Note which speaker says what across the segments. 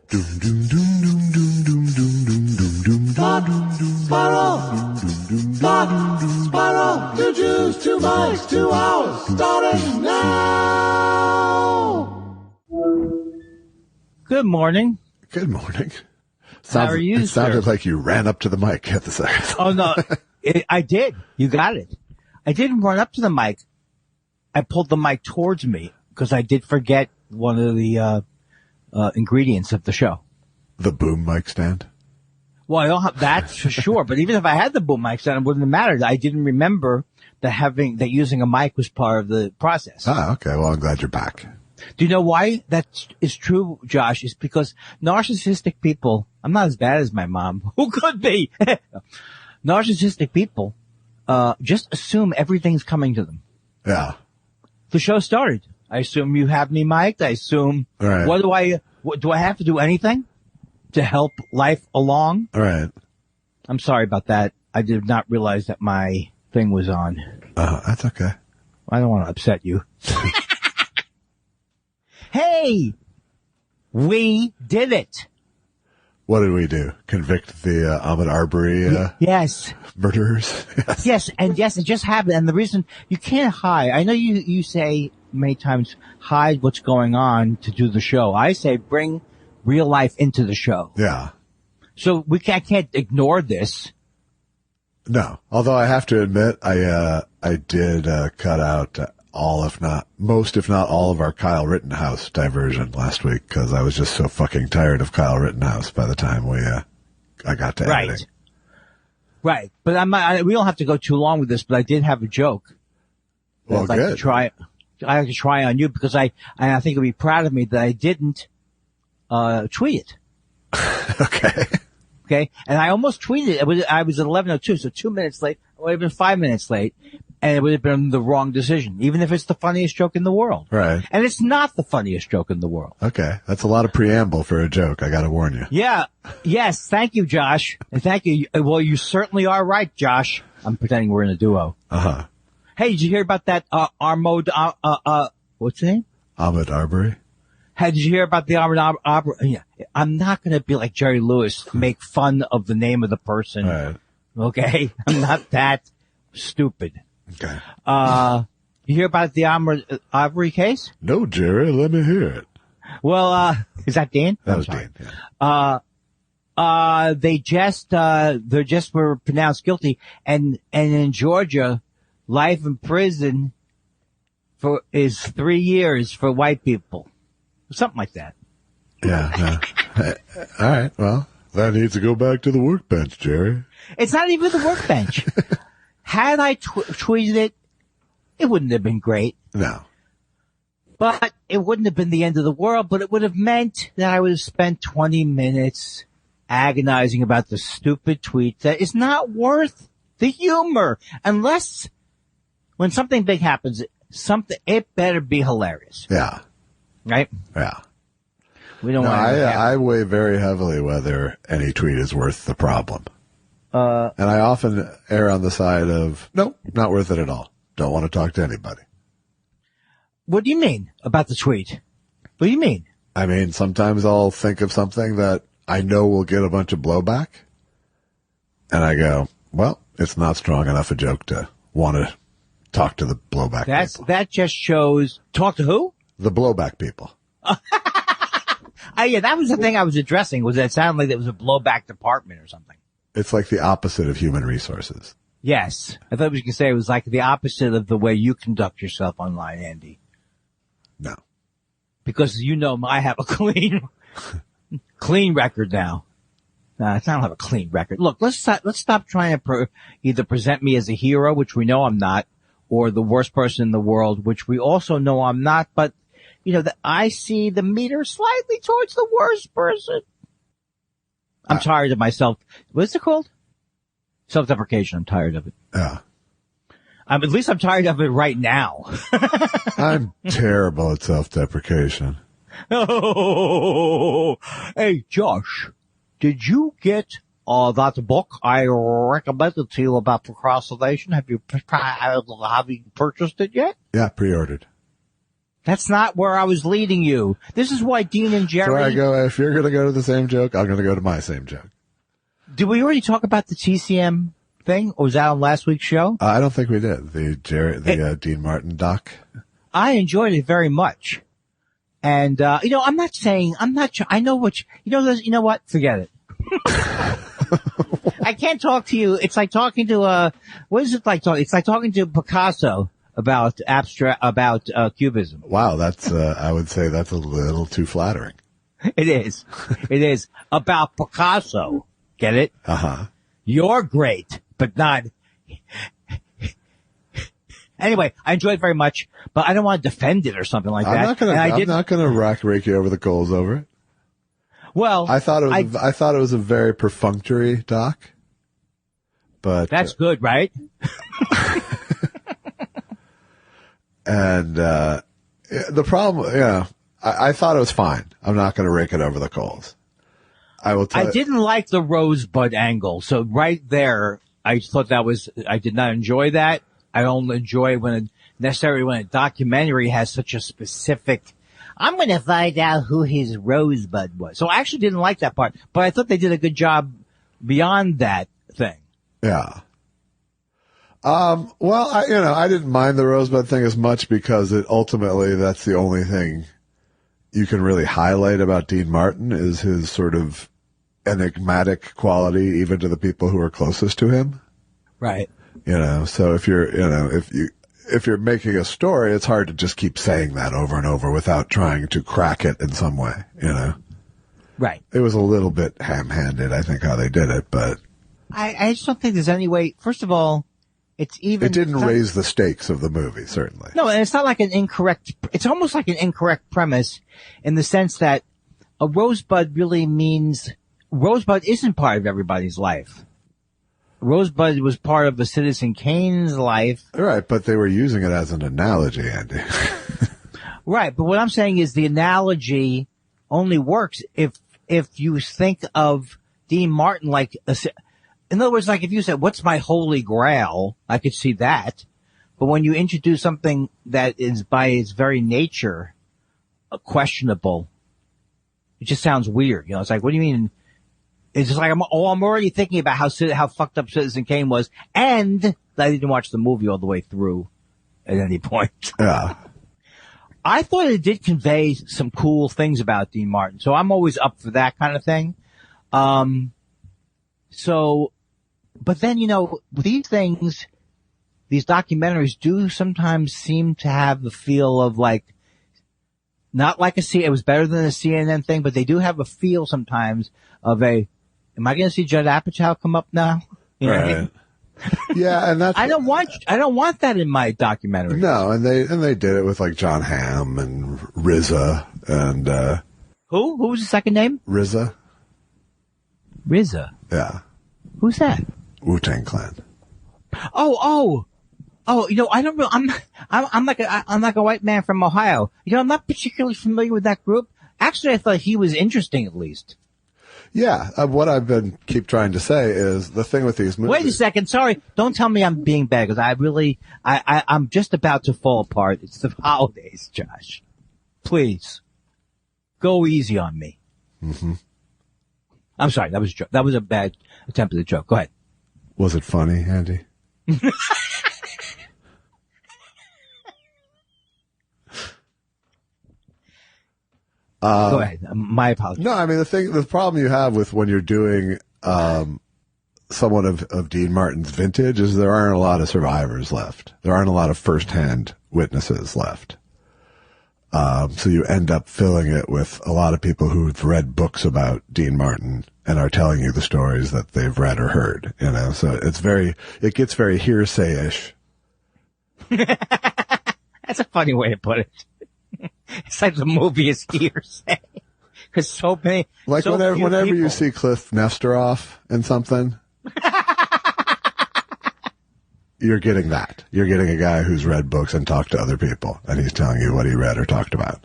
Speaker 1: Spiral, 2 Jews, 2 mics, 2 hours, starting now.
Speaker 2: Good morning.
Speaker 3: Good morning.
Speaker 2: How are you,
Speaker 3: It sounded
Speaker 2: sir?
Speaker 3: like you ran up to the mic at the second.
Speaker 2: Oh, no, I did. You got it. I didn't run up to the mic. I pulled the mic towards me because I did forget one of the ingredients of the show.
Speaker 3: The boom mic stand?
Speaker 2: Well, I don't have that for sure, but even if I had the boom mic stand, it wouldn't have mattered. I didn't remember that using a mic was part of the process.
Speaker 3: Ah, okay. Well, I'm glad you're back.
Speaker 2: Do you know why that is true, Josh? It's because narcissistic people, I'm not as bad as my mom, who could be. Narcissistic people, just assume everything's coming to them.
Speaker 3: Yeah.
Speaker 2: The show started. I assume you have me mic'd. I assume,
Speaker 3: All right.
Speaker 2: do I have to do anything to help life along?
Speaker 3: All right.
Speaker 2: I'm sorry about that. I did not realize that my thing was on.
Speaker 3: That's okay.
Speaker 2: I don't want to upset you. Hey, we did it.
Speaker 3: What did we do? Convict the Ahmaud Arbery
Speaker 2: Yes.
Speaker 3: murderers?
Speaker 2: Yes, and it just happened. And the reason you can't hide, I know you say many times, hide what's going on to do the show. I say bring real life into the show.
Speaker 3: Yeah.
Speaker 2: So I can't ignore this.
Speaker 3: No. Although I have to admit, I did cut out most, if not all of our Kyle Rittenhouse diversion last week because I was just so fucking tired of Kyle Rittenhouse by the time I got to editing.
Speaker 2: Right. But we don't have to go too long with this, but I did have a joke.
Speaker 3: Well,
Speaker 2: I'd like
Speaker 3: good.
Speaker 2: to try. I like to try on you because I think you'll be proud of me that I didn't, tweet it.
Speaker 3: Okay.
Speaker 2: Okay. And I almost tweeted it. I was at 11:02, so 2 minutes late. I would have been 5 minutes late. And it would have been the wrong decision, even if it's the funniest joke in the world.
Speaker 3: Right.
Speaker 2: And it's not the funniest joke in the world.
Speaker 3: Okay. That's a lot of preamble for a joke. I got to warn you.
Speaker 2: Yeah. Yes. Thank you, Josh. And thank you. Well, you certainly are right, Josh. I'm pretending we're in a duo.
Speaker 3: Uh-huh.
Speaker 2: Hey, did you hear about that, what's the name?
Speaker 3: Ahmaud Arbery?
Speaker 2: Hey, did you hear about the Ahmaud Arbery? Yeah. I'm not going to be like Jerry Lewis, make fun of the name of the person.
Speaker 3: Right.
Speaker 2: Okay. I'm not that stupid.
Speaker 3: Okay.
Speaker 2: You hear about the Ahmaud Arbery case?
Speaker 3: No, Jerry, let me hear it.
Speaker 2: Well, is that Dan?
Speaker 3: That
Speaker 2: I'm
Speaker 3: was
Speaker 2: sorry.
Speaker 3: Dan. Yeah.
Speaker 2: They just were pronounced guilty and in Georgia, life in prison is 3 years for white people. Something like that.
Speaker 3: Yeah. All right. Well, that needs to go back to the workbench, Jerry.
Speaker 2: It's not even the workbench. Had I tweeted it, it wouldn't have been great.
Speaker 3: No.
Speaker 2: But it wouldn't have been the end of the world, but it would have meant that I would have spent 20 minutes agonizing about the stupid tweet that is not worth the humor. Unless when something big happens, it better be hilarious.
Speaker 3: Yeah.
Speaker 2: Right?
Speaker 3: Yeah.
Speaker 2: We don't
Speaker 3: No,
Speaker 2: want to.
Speaker 3: I weigh very heavily whether any tweet is worth the problem. And I often err on the side of, nope, not worth it at all. Don't want to talk to anybody.
Speaker 2: What do you mean about the tweet? What do you mean?
Speaker 3: I mean, sometimes I'll think of something that I know will get a bunch of blowback. And I go, well, it's not strong enough a joke to want to talk to the blowback people.
Speaker 2: That just shows, talk to who?
Speaker 3: The blowback people.
Speaker 2: Yeah, that was the thing I was addressing, was that it sounded like it was a blowback department or something.
Speaker 3: It's like the opposite of human resources.
Speaker 2: Yes. I thought you were going to say it was like the opposite of the way you conduct yourself online, Andy.
Speaker 3: No.
Speaker 2: Because I have a clean record now. No, I don't have a clean record. Look, let's stop trying to either present me as a hero, which we know I'm not, or the worst person in the world, which we also know I'm not. But, I see the meter slightly towards the worst person. I'm tired of myself. What's it called? Self-deprecation. I'm tired of it.
Speaker 3: Yeah.
Speaker 2: At least I'm tired of it right now.
Speaker 3: I'm terrible at self-deprecation.
Speaker 2: Oh, hey, Josh, did you get that book I recommended to you about procrastination? Have you purchased it yet?
Speaker 3: Yeah, pre-ordered.
Speaker 2: That's not where I was leading you. This is why Dean and Jerry.
Speaker 3: So I go, if you're going to go to the same joke, I'm going to go to my same joke.
Speaker 2: Did we already talk about the TCM thing, or was that on last week's show?
Speaker 3: I don't think we did. The Dean Martin doc. I
Speaker 2: enjoyed it very much. And, I'm not, I know what, you know what? Forget it. I can't talk to you. It's like talking to, what is it like talking? It's like talking to Picasso about cubism.
Speaker 3: Wow. That's, I would say that's a little too flattering.
Speaker 2: It is. It is about Picasso. Get it?
Speaker 3: Uh-huh.
Speaker 2: You're great, but not. Anyway, I enjoyed it very much, but I don't want to defend it or something like that.
Speaker 3: I'm not gonna rake you over the coals over it.
Speaker 2: Well,
Speaker 3: I thought it was a very perfunctory doc, but
Speaker 2: that's good, right?
Speaker 3: And the problem, I thought it was fine. I'm not going to rake it over the coals. I will tell you.
Speaker 2: I didn't like the rosebud angle, so right there, I thought I did not enjoy that. I don't enjoy when a documentary has such a specific, I'm going to find out who his rosebud was. So I actually didn't like that part, but I thought they did a good job beyond that thing.
Speaker 3: Yeah. Well, I didn't mind the rosebud thing as much because ultimately that's the only thing you can really highlight about Dean Martin is his sort of enigmatic quality, even to the people who are closest to him.
Speaker 2: Right.
Speaker 3: So if you're making a story, it's hard to just keep saying that over and over without trying to crack it in some way, Right. It was a little bit ham-handed, I think, how they did it, but
Speaker 2: I just don't think there's any way. First of all, it
Speaker 3: didn't raise the stakes of the movie, certainly.
Speaker 2: No, and it's not like it's almost like an incorrect premise in the sense that a rosebud isn't part of everybody's life. Rosebud was part of the Citizen Kane's life.
Speaker 3: Right, but they were using it as an analogy, Andy.
Speaker 2: Right, but what I'm saying is the analogy only works if you think of Dean Martin like in other words, like if you said, what's my holy grail? I could see that. But when you introduce something that is by its very nature questionable, it just sounds weird. It's like, what do you mean? It's just like, I'm already thinking about how fucked up Citizen Kane was, and I didn't watch the movie all the way through at any point.
Speaker 3: Yeah.
Speaker 2: I thought it did convey some cool things about Dean Martin, so I'm always up for that kind of thing. But then, these things, these documentaries do sometimes seem to have the feel of like, not like it was better than a CNN thing, but they do have a feel sometimes of am I going to see Judd Apatow come up now?
Speaker 3: Right. Yeah, and that's
Speaker 2: I don't want that in my documentary.
Speaker 3: No, and they did it with like John Hamm and RZA and
Speaker 2: who was the second name?
Speaker 3: RZA.
Speaker 2: RZA.
Speaker 3: Yeah.
Speaker 2: Who's that?
Speaker 3: Wu-Tang Clan.
Speaker 2: Oh, I don't know. I'm like a white man from Ohio. I'm not particularly familiar with that group. Actually, I thought he was interesting at least.
Speaker 3: Yeah, what I've been keep trying to say is the thing with these movies.
Speaker 2: Wait a second, sorry. Don't tell me I'm being bad because I'm just about to fall apart. It's the holidays, Josh. Please, go easy on me.
Speaker 3: Mm-hmm.
Speaker 2: I'm sorry, that was a joke. That was a bad attempt at a joke. Go ahead.
Speaker 3: Was it funny, Andy?
Speaker 2: Go ahead. My apologies.
Speaker 3: No, I mean, the problem you have with when you're doing, someone of Dean Martin's vintage is there aren't a lot of survivors left. There aren't a lot of firsthand witnesses left. So you end up filling it with a lot of people who've read books about Dean Martin and are telling you the stories that they've read or heard, so it gets very hearsay-ish.
Speaker 2: That's a funny way to put it. It's like the movie is hearsay. Cause so many,
Speaker 3: like
Speaker 2: so
Speaker 3: whenever
Speaker 2: people.
Speaker 3: You see Cliff Nesteroff in something, you're getting that. You're getting a guy who's read books and talked to other people, and he's telling you what he read or talked about.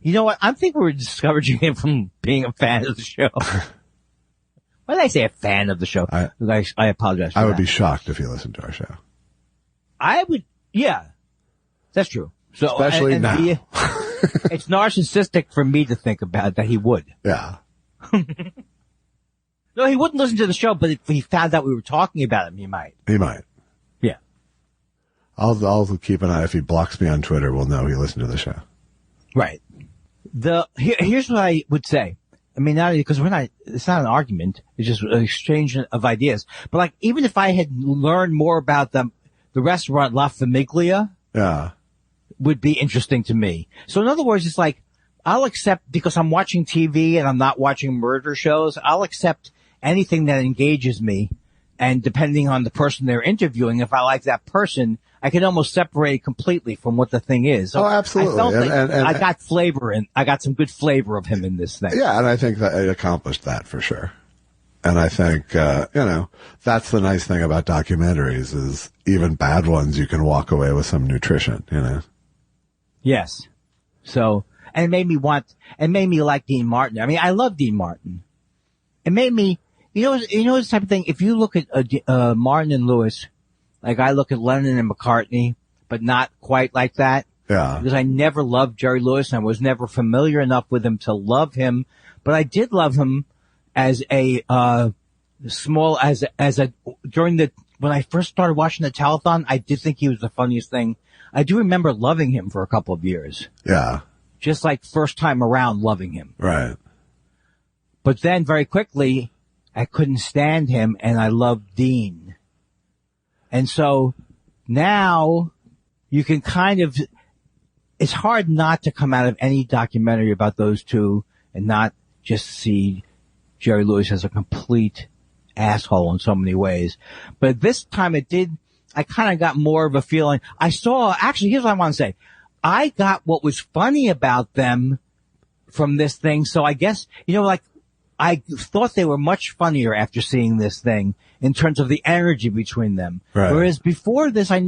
Speaker 2: You know what? I think we're discouraging him from being a fan of the show. Why did I say a fan of the show? I apologize for that.
Speaker 3: I would be shocked if you listened to our show.
Speaker 2: I would, yeah. That's true. So,
Speaker 3: especially now.
Speaker 2: It's narcissistic for me to think about that he would.
Speaker 3: Yeah.
Speaker 2: No, he wouldn't listen to the show, but if he found out we were talking about him, he might.
Speaker 3: He might.
Speaker 2: Yeah.
Speaker 3: I'll keep an eye. If he blocks me on Twitter, we'll know he listened to the show.
Speaker 2: Right. Here's what I would say. I mean, because it's not an argument. It's just an exchange of ideas. But like, even if I had learned more about the restaurant La Famiglia.
Speaker 3: Yeah.
Speaker 2: Would be interesting to me. So in other words, it's like, I'll accept, because I'm watching TV and I'm not watching murder shows, I'll accept anything that engages me. And depending on the person they're interviewing, if I like that person, I can almost separate completely from what the thing is. So
Speaker 3: absolutely.
Speaker 2: I felt I got flavor I got some good flavor of him in this thing.
Speaker 3: Yeah, and I think that it accomplished that for sure. And I think, that's the nice thing about documentaries is even bad ones, you can walk away with some nutrition,
Speaker 2: Yes. So, and it made me like Dean Martin. I mean, I love Dean Martin. It made me, this type of thing. If you look at, Martin and Lewis, like I look at Lennon and McCartney, but not quite like that.
Speaker 3: Yeah.
Speaker 2: Because I never loved Jerry Lewis and I was never familiar enough with him to love him, but I did love him as when I first started watching the telethon, I did think he was the funniest thing. I do remember loving him for a couple of years.
Speaker 3: Yeah.
Speaker 2: Just like first time around loving him.
Speaker 3: Right.
Speaker 2: But then very quickly, I couldn't stand him and I loved Dean. And so now you can it's hard not to come out of any documentary about those two and not just see Jerry Lewis as a complete asshole in so many ways. But this time I kind of got more of a feeling. Here's what I want to say. I got what was funny about them from this thing. So I guess, I thought they were much funnier after seeing this thing in terms of the energy between them.
Speaker 3: Right.
Speaker 2: Whereas before this, I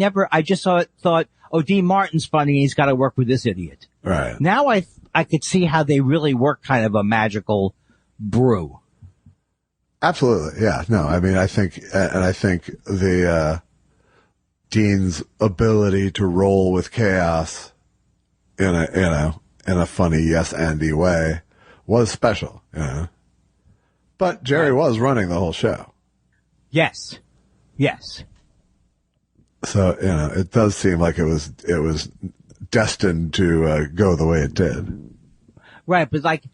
Speaker 2: just thought, oh, Dean Martin's funny. He's got to work with this idiot.
Speaker 3: Right.
Speaker 2: Now I could see how they really work kind of a magical brew.
Speaker 3: Absolutely. Yeah. No, I mean, I think the, Dean's ability to roll with chaos in a funny yes-andy way was special, But Jerry was running the whole show.
Speaker 2: Yes. Yes.
Speaker 3: So, it does seem like it was destined to go the way it did.
Speaker 2: Right, but like,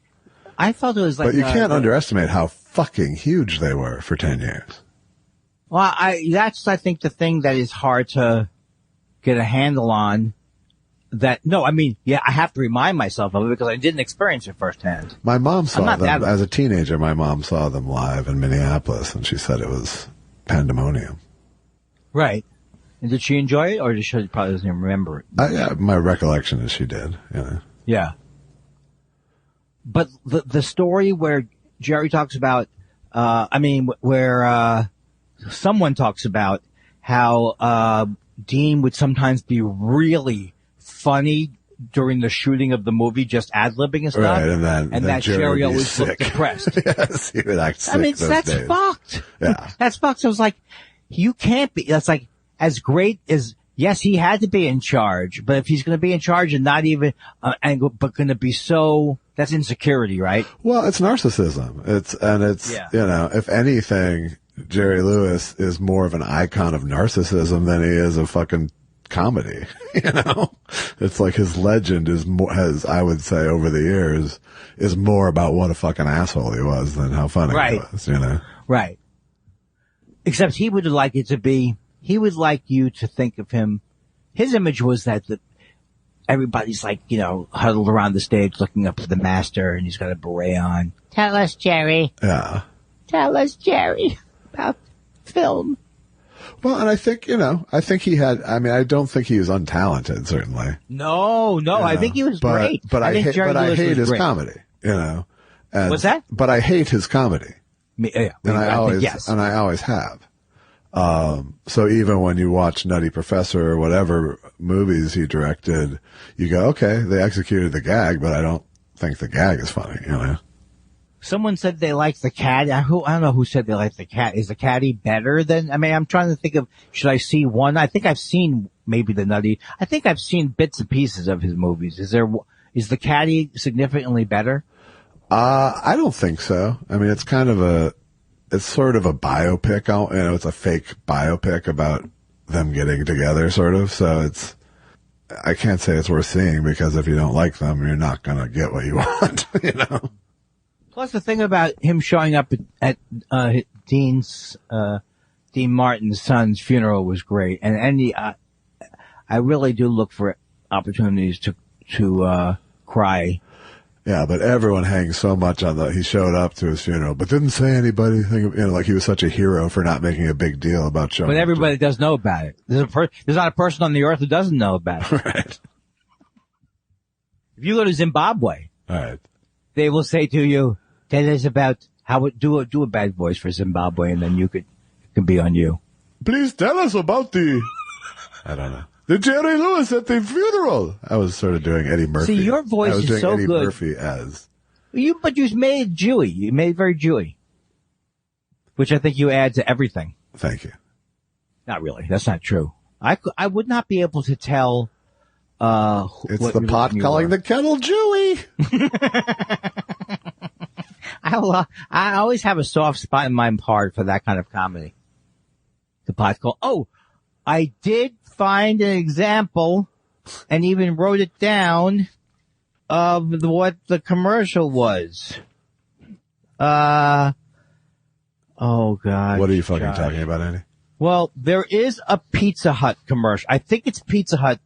Speaker 2: I felt it was like.
Speaker 3: But you can't underestimate how fucking huge they were for 10 years.
Speaker 2: Well, that's, I think, the thing that is hard to get a handle on. I have to remind myself of it because I didn't experience it firsthand.
Speaker 3: My mom saw them as a teenager. My mom saw them live in Minneapolis, and she said it was pandemonium. Right.
Speaker 2: And did she enjoy it, or she probably doesn't even remember it?
Speaker 3: Yeah, my recollection is she did.
Speaker 2: Yeah. But the story where Jerry talks about, someone talks about how Dean would sometimes be really funny during the shooting of the movie, just ad-libbing and stuff.
Speaker 3: Right, and that
Speaker 2: Jerry always looked depressed.
Speaker 3: Yes, he would act sick
Speaker 2: that's
Speaker 3: days.
Speaker 2: Fucked.
Speaker 3: Yeah.
Speaker 2: That's fucked. So I was like, you can't be, that's like, as great as, yes, he had to be in charge, but if he's going to be in charge and not even, but going to be that's insecurity, right?
Speaker 3: Well, it's narcissism. If anything, Jerry Lewis is more of an icon of narcissism than he is of fucking comedy. It's like his legend I would say over the years is more about what a fucking asshole he was than how funny he was,
Speaker 2: Right. Except he would like you to think of him. His image was that everybody's like, huddled around the stage looking up to the master and he's got a beret on. Tell us, Jerry.
Speaker 3: Yeah.
Speaker 2: Tell us, Jerry, about film.
Speaker 3: Well, and I think I don't think he was untalented, certainly.
Speaker 2: No, I think he was great.
Speaker 3: But I hate his comedy,
Speaker 2: What's that?
Speaker 3: But I hate his comedy. I always have. So even when you watch Nutty Professor or whatever movies he directed, you go, okay, they executed the gag, but I don't think the gag is funny,
Speaker 2: Someone said they liked the cat. I don't know who said they liked the cat. Is the caddy better than, I'm trying to think of, should I see one? I think I've seen maybe the Nutty. I think I've seen bits and pieces of his movies. Is the caddy significantly better?
Speaker 3: I don't think so. I mean, it's sort of a biopic. It's a fake biopic about them getting together, sort of. So I can't say it's worth seeing because if you don't like them, you're not going to get what you want,
Speaker 2: Plus the thing about him showing up at Dean Martin's son's funeral was great. And I really do look for opportunities to cry.
Speaker 3: Yeah, but everyone hangs so much on he showed up to his funeral, but didn't say anything, like he was such a hero for not making a big deal about showing up.
Speaker 2: But everybody does know about it. There's not a person on the earth who doesn't know about it.
Speaker 3: Right.
Speaker 2: If you go to Zimbabwe,
Speaker 3: right,
Speaker 2: they will say to you, tell us about do a bad voice for Zimbabwe, and then it can be on you.
Speaker 3: Please tell us about I don't know. The Jerry Lewis at the funeral. I was sort of doing Eddie Murphy.
Speaker 2: See, your voice is so
Speaker 3: Eddie
Speaker 2: good.
Speaker 3: Murphy as
Speaker 2: but you made it Jewy. You made it very Jewy, which I think you add to everything.
Speaker 3: Thank you.
Speaker 2: Not really. That's not true. I would not be able to tell.
Speaker 3: It's the pot calling the kettle Jewy.
Speaker 2: I always have a soft spot in my heart for that kind of comedy. The pot call. Oh, I did find an example and even wrote it down of what the commercial was. Oh God.
Speaker 3: What are you fucking talking about, Andy?
Speaker 2: Well, there is a Pizza Hut commercial. I think it's Pizza Hut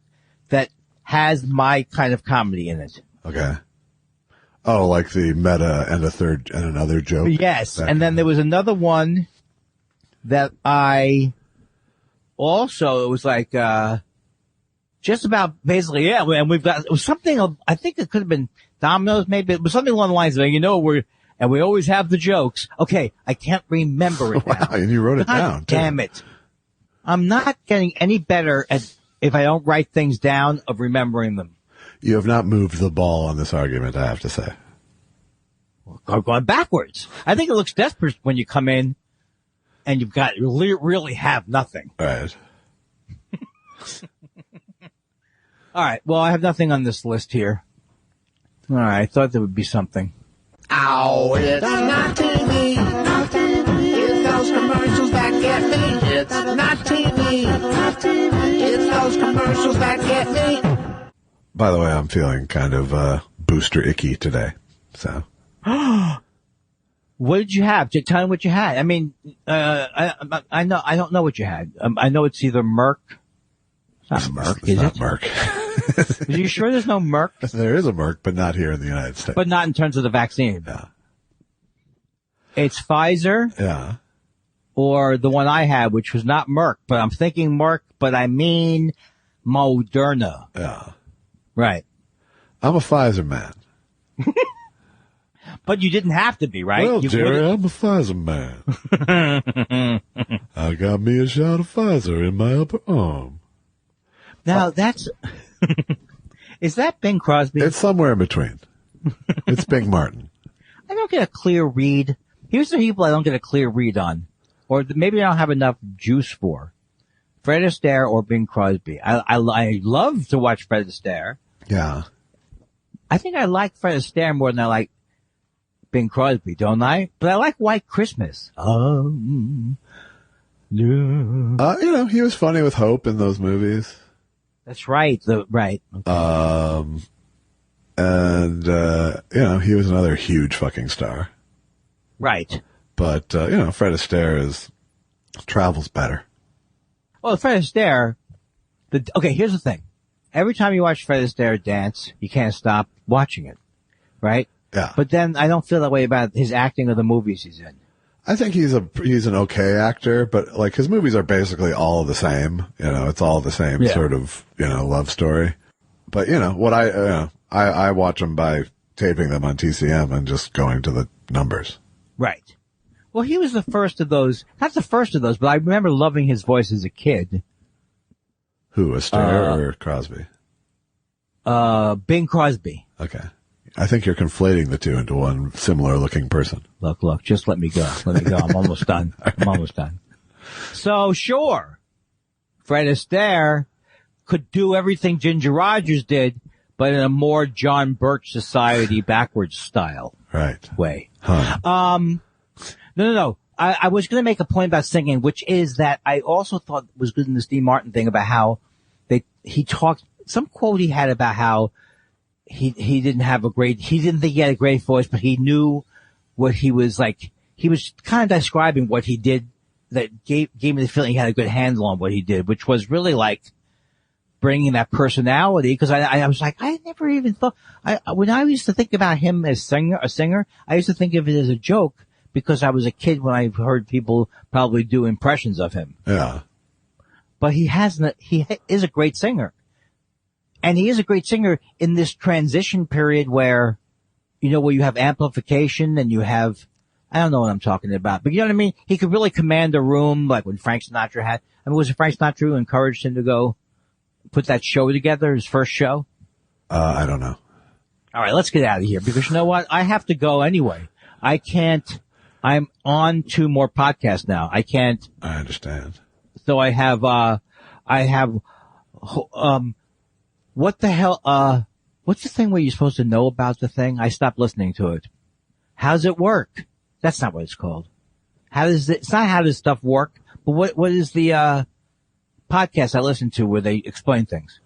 Speaker 2: that has my kind of comedy in it.
Speaker 3: Okay. Oh, like the meta and another joke?
Speaker 2: Yes. And then there was another one that it was like, just about basically, yeah, and it was something, I think it could have been Domino's maybe, it was something along the lines of, we always have the jokes. Okay, I can't remember it now.
Speaker 3: Wow, and you wrote it down, too.
Speaker 2: Damn it. I'm not getting any better if I don't write things down of remembering them.
Speaker 3: You have not moved the ball on this argument, I have to say.
Speaker 2: I'm going backwards. I think it looks desperate when you come in and you've got really have nothing.
Speaker 3: Right.
Speaker 2: All right. Well, I have nothing on this list here. All right. I thought there would be something.
Speaker 1: Ow, it's not TV, not TV. It's those commercials that get me. It's not TV, not TV. It's those commercials that get me.
Speaker 3: By the way, I'm feeling kind of booster icky today, so.
Speaker 2: What did you have? Tell me what you had. I mean, I don't know what you had. I know it's either Merck. It's not Merck,
Speaker 3: it's not Merck.
Speaker 2: Are you sure there's no Merck?
Speaker 3: There is a Merck, but not here in the United States.
Speaker 2: But not in terms of the vaccine.
Speaker 3: Yeah.
Speaker 2: It's Pfizer.
Speaker 3: Yeah.
Speaker 2: Or the one I had, which was not Merck, but I'm thinking Merck, but I mean Moderna.
Speaker 3: Yeah.
Speaker 2: Right.
Speaker 3: I'm a Pfizer man.
Speaker 2: But you didn't have to be, right?
Speaker 3: Well, Jerry, I'm a Pfizer man. I got me a shot of Pfizer in my upper arm.
Speaker 2: Now, that's... Is that Bing Crosby?
Speaker 3: It's somewhere in between. It's Bing Martin.
Speaker 2: I don't get a clear read. Here's the people I don't get a clear read on. Or maybe I don't have enough juice for. Fred Astaire or Bing Crosby. I love to watch Fred Astaire.
Speaker 3: Yeah.
Speaker 2: I think I like Fred Astaire more than I like Bing Crosby, don't I? But I like White Christmas. Yeah.
Speaker 3: He was funny with Hope in those movies.
Speaker 2: That's right. Right. Okay.
Speaker 3: He was another huge fucking star.
Speaker 2: Right.
Speaker 3: But, Fred Astaire travels better.
Speaker 2: Well, Fred Astaire, here's the thing. Every time you watch Fred Astaire dance, you can't stop watching it. Right?
Speaker 3: Yeah.
Speaker 2: But then I don't feel that way about his acting or the movies he's in.
Speaker 3: I think he's an okay actor, but like his movies are basically all the same. It's all the same sort of, love story. But what I watch them by taping them on TCM and just going to the numbers. Right.
Speaker 2: Well, he was the first of those, not the first of those, but I remember loving his voice as a kid.
Speaker 3: Who, Astaire or Crosby?
Speaker 2: Bing Crosby.
Speaker 3: Okay. I think you're conflating the two into one similar looking person.
Speaker 2: Look, just let me go. I'm almost done. I'm almost done. So sure, Fred Astaire could do everything Ginger Rogers did, but in a more John Birch Society backwards style.
Speaker 3: Right.
Speaker 2: Way.
Speaker 3: Huh.
Speaker 2: No. I was going to make a point about singing, which is that I also thought was good in the Steve Martin thing about how he talked, some quote he had about how he didn't think he had a great voice, but he knew what he was like. He was kind of describing what he did that gave me the feeling he had a good handle on what he did, which was really like bringing that personality. Cause I was like, I never even thought, when I used to think about him as a singer, I used to think of it as a joke because I was a kid when I heard people probably do impressions of him.
Speaker 3: Yeah.
Speaker 2: But he is a great singer. And he is a great singer in this transition period where, where you have amplification and you have, I don't know what I'm talking about, but you know what I mean? He could really command a room like when Frank Sinatra was it Frank Sinatra who encouraged him to go put that show together, his first show?
Speaker 3: I don't know.
Speaker 2: All right, let's get out of here because you know what? I have to go anyway. I can't. I'm on 2 more podcasts now. I can't.
Speaker 3: I understand.
Speaker 2: So I have, what the hell, what's the thing where you're supposed to know about the thing? I stopped listening to it. How's it work? That's not what it's called. It's not how does stuff work, but what is the, podcast I listen to where they explain things?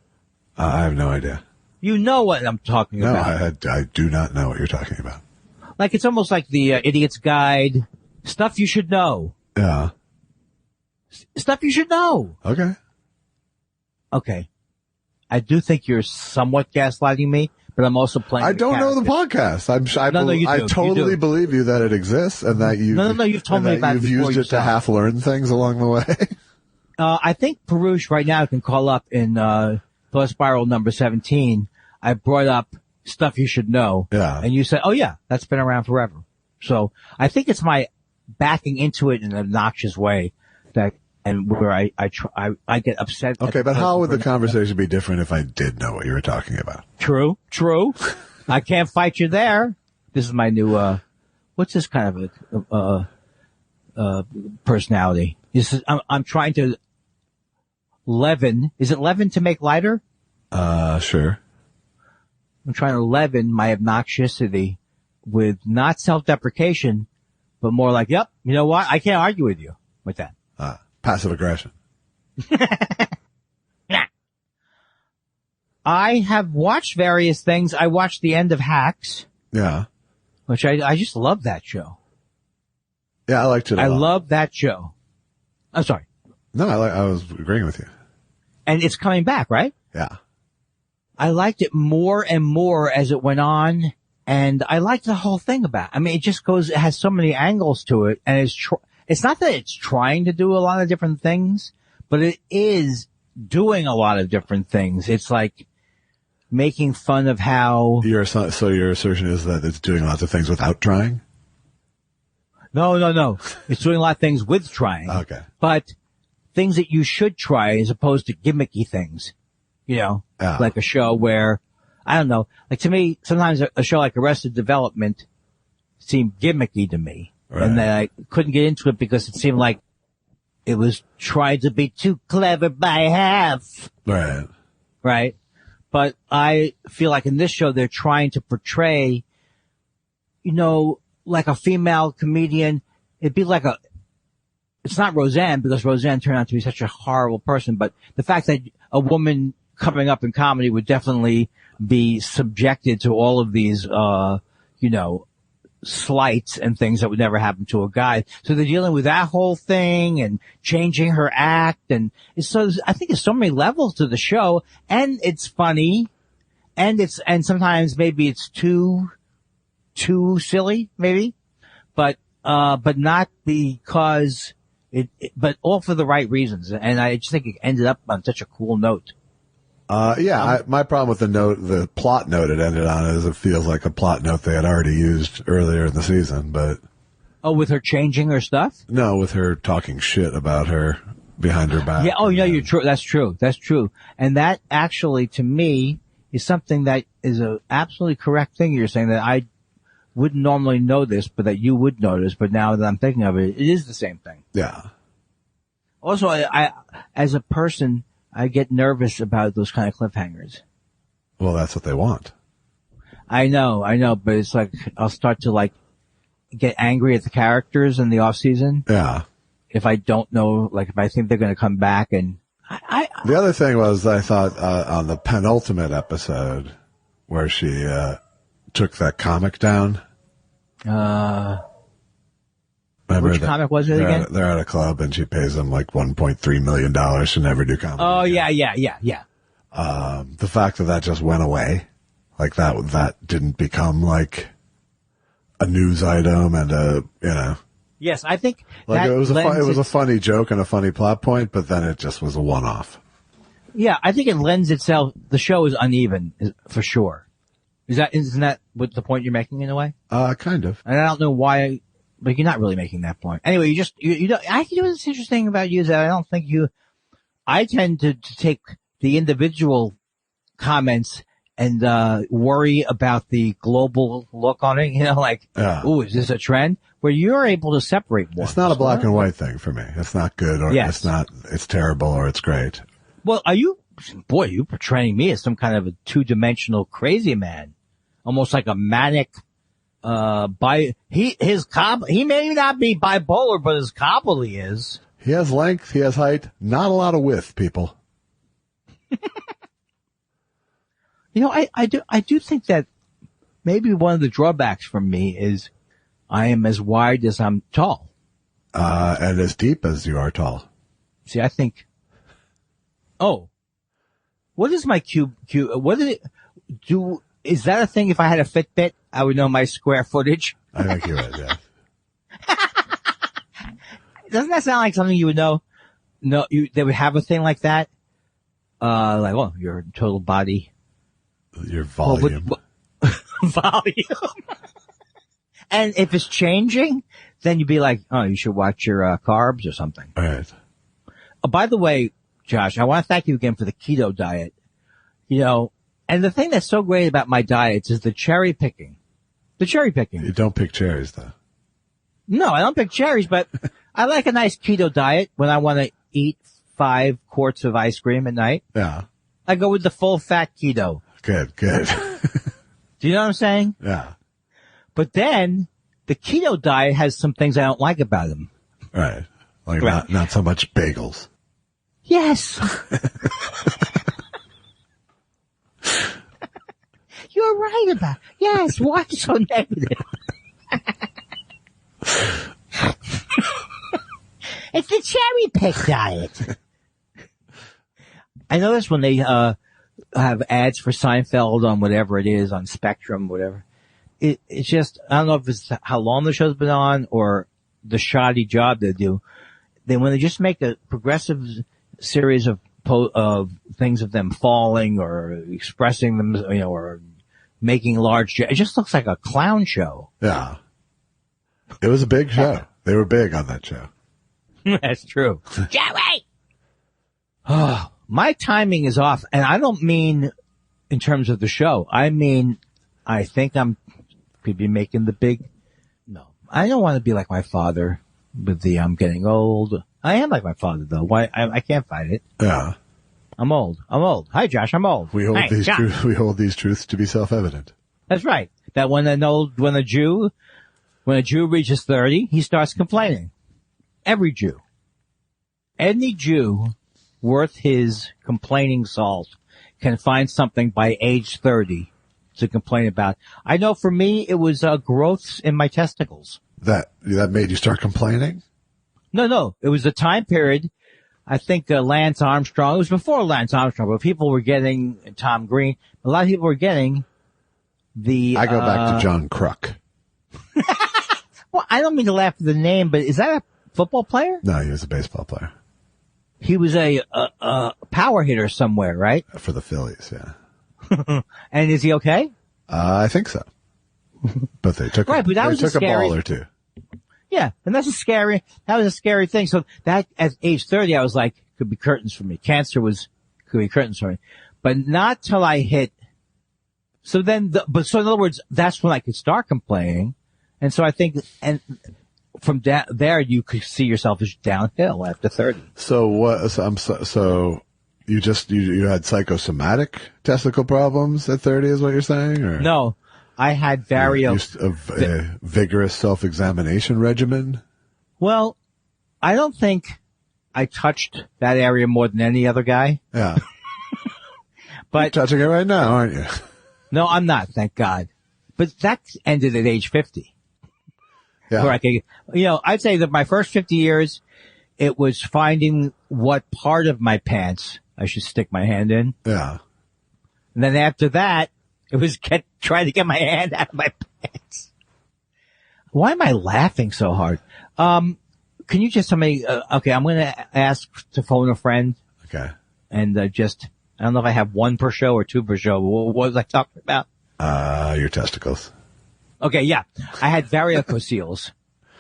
Speaker 3: I have no idea.
Speaker 2: You know what I'm talking about.
Speaker 3: No, I do not know what you're talking about.
Speaker 2: Like, it's almost like the Idiot's Guide. Stuff you should know.
Speaker 3: Yeah.
Speaker 2: Stuff you should know.
Speaker 3: Okay.
Speaker 2: Okay. I do think you're somewhat gaslighting me, but I'm also playing
Speaker 3: I don't know the podcast. I totally believe you that it exists and that you.
Speaker 2: No, you've told me about it before.
Speaker 3: You've used it to half learn things along the way.
Speaker 2: I think Perush right now can call up in, Thought Spiral number 17. I brought up stuff you should know.
Speaker 3: Yeah.
Speaker 2: And you said, oh yeah, that's been around forever. So I think it's my backing into it in an obnoxious way where I get upset.
Speaker 3: Okay, but how would the conversation be different if I did know what you were talking about?
Speaker 2: True. I can't fight you there. This is my new, what's this kind of personality? I'm trying to leaven. Is it leaven to make lighter?
Speaker 3: Sure.
Speaker 2: I'm trying to leaven my obnoxiosity with not self-deprecation, but more like, yep, you know what? I can't argue with you with that.
Speaker 3: Passive aggression.
Speaker 2: I have watched various things. I watched the end of Hacks.
Speaker 3: Yeah.
Speaker 2: Which I just love that show.
Speaker 3: Yeah, I liked it a lot.
Speaker 2: I love that show. I'm sorry.
Speaker 3: No, I was agreeing with you.
Speaker 2: And it's coming back, right?
Speaker 3: Yeah. I
Speaker 2: liked it more and more as it went on, and I liked the whole thing about it. I mean, it has so many angles to it, and it's not that it's trying to do a lot of different things, but it is doing a lot of different things. It's like making fun of how...
Speaker 3: So your assertion is that it's doing lots of things without trying?
Speaker 2: No. It's doing a lot of things with trying.
Speaker 3: Okay.
Speaker 2: But things that you should try as opposed to gimmicky things. Like a show where, I don't know, like to me, sometimes a show like Arrested Development seemed gimmicky to me. Right. And then I couldn't get into it because it seemed like it was trying to be too clever by half. Right. But I feel like in this show, they're trying to portray, like a female comedian. It'd be like it's not Roseanne because Roseanne turned out to be such a horrible person, but the fact that a woman coming up in comedy would definitely be subjected to all of these, slights and things that would never happen to a guy. So they're dealing with that whole thing and changing her act. And I think there's so many levels to the show, and it's funny, and sometimes maybe it's too silly, maybe, but not because but all for the right reasons. And I just think it ended up on such a cool note.
Speaker 3: My problem with the plot note it ended on is it feels like a plot note they had already used earlier in the season, but.
Speaker 2: Oh, with her changing her stuff?
Speaker 3: No, with her talking shit about her behind her back.
Speaker 2: Yeah. Oh, yeah, you're true. That's true. And that actually, to me, is something that is a absolutely correct thing you're saying, that I wouldn't normally know this, but that you would notice. But now that I'm thinking of it, it is the same thing.
Speaker 3: Yeah.
Speaker 2: Also, I as a person, I get nervous about those kind of cliffhangers.
Speaker 3: Well, that's what they want.
Speaker 2: I know, but it's like, I'll start to like get angry at the characters in the off season.
Speaker 3: Yeah.
Speaker 2: If I don't know, like if I think they're going to come back, and
Speaker 3: the other thing was, I thought, on the penultimate episode where she, took that comic down.
Speaker 2: Remember which
Speaker 3: that,
Speaker 2: comic was it again?
Speaker 3: They're at a club and she pays them like $1.3 million to never do comedy.
Speaker 2: Oh,
Speaker 3: again.
Speaker 2: yeah.
Speaker 3: The fact that just went away, like that didn't become like a news item and
Speaker 2: Yes, I think
Speaker 3: like
Speaker 2: that
Speaker 3: it was a funny joke and a funny plot point, but then it just was a one-off.
Speaker 2: Yeah, I think it lends itself. The show is uneven for sure. Isn't that what the point you're making in a way?
Speaker 3: Kind of.
Speaker 2: And I don't know why, but you're not really making that point. Anyway, you know, I think what's interesting about you is that I don't think I tend to take the individual comments and, worry about the global look on it, you know, like, ooh, is this a trend? Where you're able to separate more.
Speaker 3: It's not a black and white thing for me. It's not good or it's terrible or it's great.
Speaker 2: Well, you portraying me as some kind of a two-dimensional crazy man. Almost like a manic, he may not be bipolar, but his cobbly is.
Speaker 3: He has length, he has height, not a lot of width, people.
Speaker 2: You know, I do think that maybe one of the drawbacks for me is I am as wide as I'm tall.
Speaker 3: And as deep as you are tall.
Speaker 2: See, I think, what is my is that a thing? If I had a Fitbit, I would know my square footage.
Speaker 3: I think you would, yeah.
Speaker 2: Doesn't that sound like something you would know? No, they would have a thing like that. Like, well, your total body.
Speaker 3: Your volume.
Speaker 2: Volume. And if it's changing, then you'd be like, oh, you should watch your carbs or something.
Speaker 3: All right.
Speaker 2: By the way, Josh, I want to thank you again for the keto diet. You know, and the thing that's so great about my diets is the cherry picking. You
Speaker 3: don't pick cherries, though.
Speaker 2: No, I don't pick cherries, but I like a nice keto diet when I want to eat 5 quarts of ice cream at night.
Speaker 3: Yeah.
Speaker 2: I go with the full fat keto.
Speaker 3: Good.
Speaker 2: Do you know what I'm saying?
Speaker 3: Yeah.
Speaker 2: But then the keto diet has some things I don't like about them.
Speaker 3: Right. Like not so much bagels.
Speaker 2: Yes. You're right about it. Yes. Why so negative? It's the cherry pick diet. I notice when they have ads for Seinfeld on whatever it is, on Spectrum, whatever. It's just, I don't know if it's how long the show's been on or the shoddy job they do. When they just make a progressive series of things of them falling or expressing them, you know, or making large, it just looks like a clown show.
Speaker 3: Yeah. It was a big show. They were big on that show.
Speaker 2: That's true. Joey! Oh, my timing is off, and I don't mean in terms of the show. I mean, I think could be making the big, no, I don't want to be like my father with the, I'm getting old. I am like my father though. Why? I can't fight it.
Speaker 3: Yeah.
Speaker 2: I'm old. Hi Josh, I'm old.
Speaker 3: We hold these truths to be self-evident.
Speaker 2: That's right. That when a Jew reaches 30, he starts complaining. Every Jew. Any Jew worth his complaining salt can find something by age 30 to complain about. I know for me, it was growths in my testicles.
Speaker 3: That made you start complaining?
Speaker 2: No. It was a time period. I think Lance Armstrong, it was before Lance Armstrong, but people were getting Tom Green. A lot of people were getting I go back
Speaker 3: to John Kruk.
Speaker 2: Well, I don't mean to laugh at the name, but is that a football player?
Speaker 3: No, he was a baseball player.
Speaker 2: He was a power hitter somewhere, right?
Speaker 3: For the Phillies, yeah.
Speaker 2: And is he okay?
Speaker 3: I think so. But they took
Speaker 2: a
Speaker 3: ball or two.
Speaker 2: Yeah, and that was a scary thing. So that at age 30, I was like, could be curtains for me. Cancer could be curtains for me. But not till I hit So then, so in other words, that's when I could start complaining. And so I think, and from there, you could see yourself as downhill after 30.
Speaker 3: So what, so you had psychosomatic testicle problems at 30 is what you're saying? Or?
Speaker 2: No, I had various.
Speaker 3: A vigorous self-examination regimen?
Speaker 2: Well, I don't think I touched that area more than any other guy.
Speaker 3: Yeah.
Speaker 2: But
Speaker 3: you're touching it right now, aren't you?
Speaker 2: No, I'm not, thank God. But that ended at age 50.
Speaker 3: Yeah.
Speaker 2: Where I could, I'd say that my first 50 years, it was finding what part of my pants I should stick my hand in.
Speaker 3: Yeah.
Speaker 2: And then after that, it was trying to get my hand out of my pants. Why am I laughing so hard? Can you just tell me, okay, I'm going to ask to phone a friend.
Speaker 3: Okay.
Speaker 2: And I don't know if I have one per show or two per show. What was I talking about?
Speaker 3: Your testicles.
Speaker 2: Okay, yeah. I had varicocele.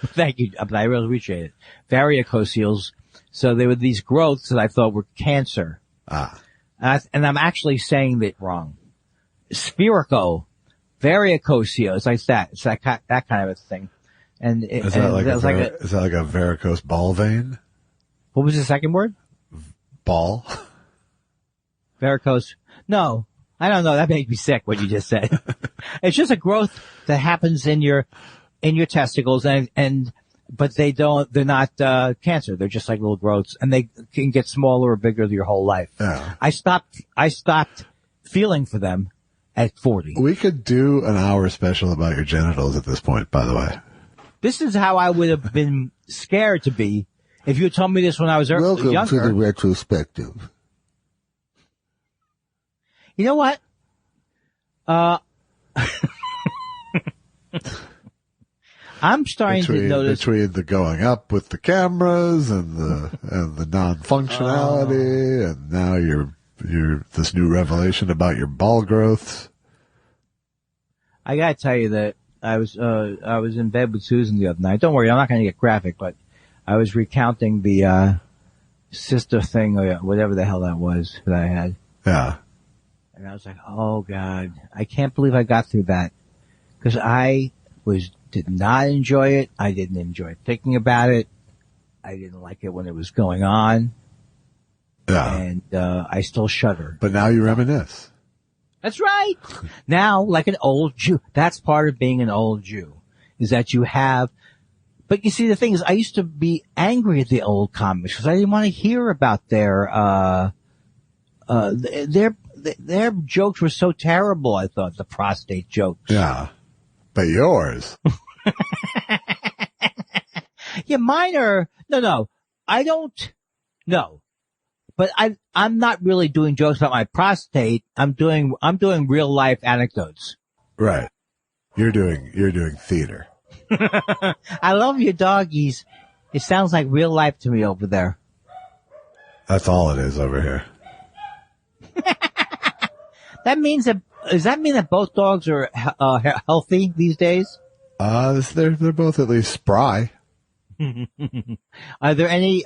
Speaker 2: Thank you. I really appreciate it. Varicocele. So they were these growths that I thought were cancer. And I'm actually saying it wrong. Spherical. Varicocele. It's like that. It's that kind of a thing. And
Speaker 3: is that like a varicose ball vein?
Speaker 2: What was the second word?
Speaker 3: Ball.
Speaker 2: Varicose. No, I don't know. That made me sick, what you just said. It's just a growth that happens in your testicles but they're not, cancer. They're just like little growths and they can get smaller or bigger your whole life.
Speaker 3: Yeah.
Speaker 2: I stopped feeling for them at 40.
Speaker 3: We could do an hour special about your genitals at this point, by the way.
Speaker 2: This is how I would have been scared to be if you had told me this when I was younger.
Speaker 4: Welcome to the retrospective.
Speaker 2: You know what? I'm starting to notice
Speaker 3: between the going up with the cameras and the non-functionality, and now you're this new revelation about your ball growths.
Speaker 2: I gotta tell you that I was in bed with Susan the other night. Don't worry, I'm not gonna get graphic, but I was recounting the sister thing or whatever the hell that was that I had.
Speaker 3: Yeah.
Speaker 2: And I was like, oh God, I can't believe I got through that. Cause I did not enjoy it. I didn't enjoy thinking about it. I didn't like it when it was going on.
Speaker 3: Yeah.
Speaker 2: And, I still shudder.
Speaker 3: But now you reminisce.
Speaker 2: That's right. Now, like an old Jew, that's part of being an old Jew, is that you have, but you see, the thing is, I used to be angry at the old comics because I didn't want to hear about their jokes were so terrible, I thought, the prostate jokes.
Speaker 3: Yeah. But yours.
Speaker 2: Yeah, mine are, no, I don't, no. But I'm not really doing jokes about my prostate. I'm doing real life anecdotes.
Speaker 3: Right. You're doing theater.
Speaker 2: I love your doggies. It sounds like real life to me over there.
Speaker 3: That's all it is over here.
Speaker 2: Does that mean that both dogs are healthy these days?
Speaker 3: They're both at least spry.
Speaker 2: Are there any?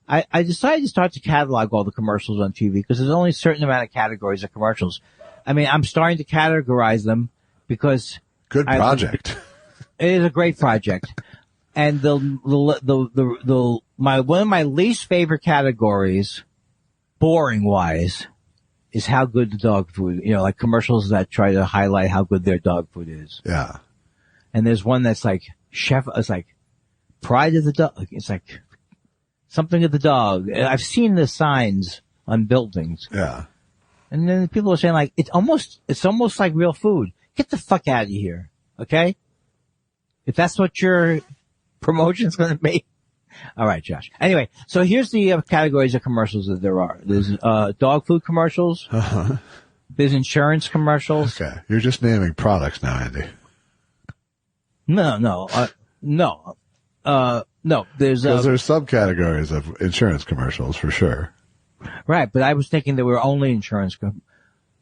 Speaker 2: I decided to start to catalog all the commercials on TV because there's only a certain amount of categories of commercials. I mean, I'm starting to categorize them because
Speaker 3: good project.
Speaker 2: It is a great project, and one of my least favorite categories, boring wise, is how good the dog food. Like commercials that try to highlight how good their dog food is.
Speaker 3: Yeah.
Speaker 2: And there's one that's like it's like pride of the dog. It's like something of the dog. I've seen the signs on buildings.
Speaker 3: Yeah.
Speaker 2: And then people are saying like, it's almost like real food. Get the fuck out of here. Okay? If that's what your promotion's gonna be. All right, Josh. Anyway, so here's the categories of commercials that there are. There's, dog food commercials.
Speaker 3: Uh-huh.
Speaker 2: There's insurance commercials.
Speaker 3: Okay. You're just naming products now, Andy.
Speaker 2: No. There's,
Speaker 3: because there's subcategories of insurance commercials for sure.
Speaker 2: Right, but I was thinking there were only insurance.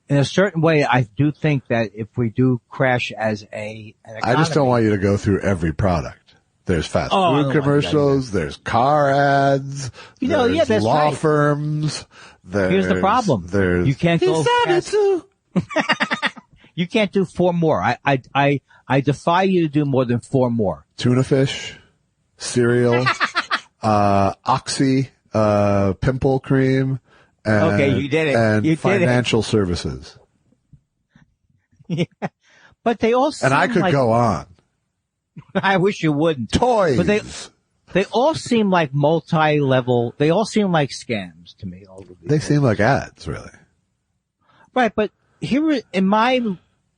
Speaker 2: In a certain way, I do think that if we do crash as an economy,
Speaker 3: I just don't want you to go through every product. There's fast
Speaker 2: Oh, I
Speaker 3: food
Speaker 2: don't like
Speaker 3: commercials. There's car ads. There's
Speaker 2: that's
Speaker 3: law
Speaker 2: right.
Speaker 3: firms.
Speaker 2: Here's the problem. You can't go past, you can't do 4 more. I defy you to do more than 4 more.
Speaker 3: Tuna fish, cereal, Oxy, pimple cream, and,
Speaker 2: Okay, you did it.
Speaker 3: and
Speaker 2: You did it.
Speaker 3: financial services.
Speaker 2: Yeah. But they all seem
Speaker 3: And I could
Speaker 2: like,
Speaker 3: go on.
Speaker 2: I wish you wouldn't.
Speaker 3: Toys.
Speaker 2: But they all seem like multi-level. They all seem like scams to me. All of these
Speaker 3: They
Speaker 2: things.
Speaker 3: seem like ads, really.
Speaker 2: Right, but here in my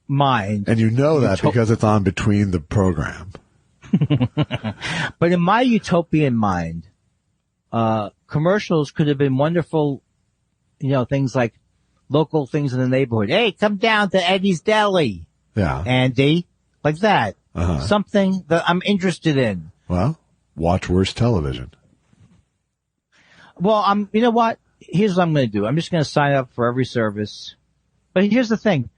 Speaker 2: mind,
Speaker 3: And you know that because it's on between the program.
Speaker 2: but in my utopian mind, commercials could have been wonderful, things like local things in the neighborhood. Hey, come down to Eddie's Deli,
Speaker 3: Yeah.
Speaker 2: Andy, like that.
Speaker 3: Uh-huh.
Speaker 2: Something that I'm interested in.
Speaker 3: Well, watch worse television.
Speaker 2: Well, you know what? Here's what I'm going to do. I'm just going to sign up for every service. But here's the thing.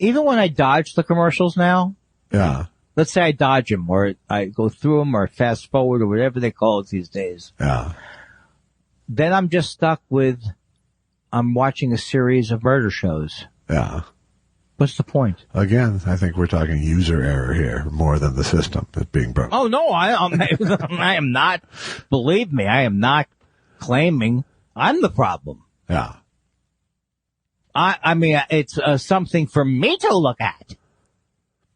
Speaker 2: Even when I dodge the commercials now,
Speaker 3: Yeah.
Speaker 2: let's say I dodge them or I go through them or fast forward or whatever they call it these days,
Speaker 3: Yeah.
Speaker 2: then I'm just stuck with, I'm watching a series of murder shows.
Speaker 3: Yeah.
Speaker 2: What's the point?
Speaker 3: Again, I think we're talking user error here more than the system that's being broken.
Speaker 2: Oh, no, I am not, believe me, I am not claiming I'm the problem.
Speaker 3: Yeah.
Speaker 2: I mean, it's something for me to look at,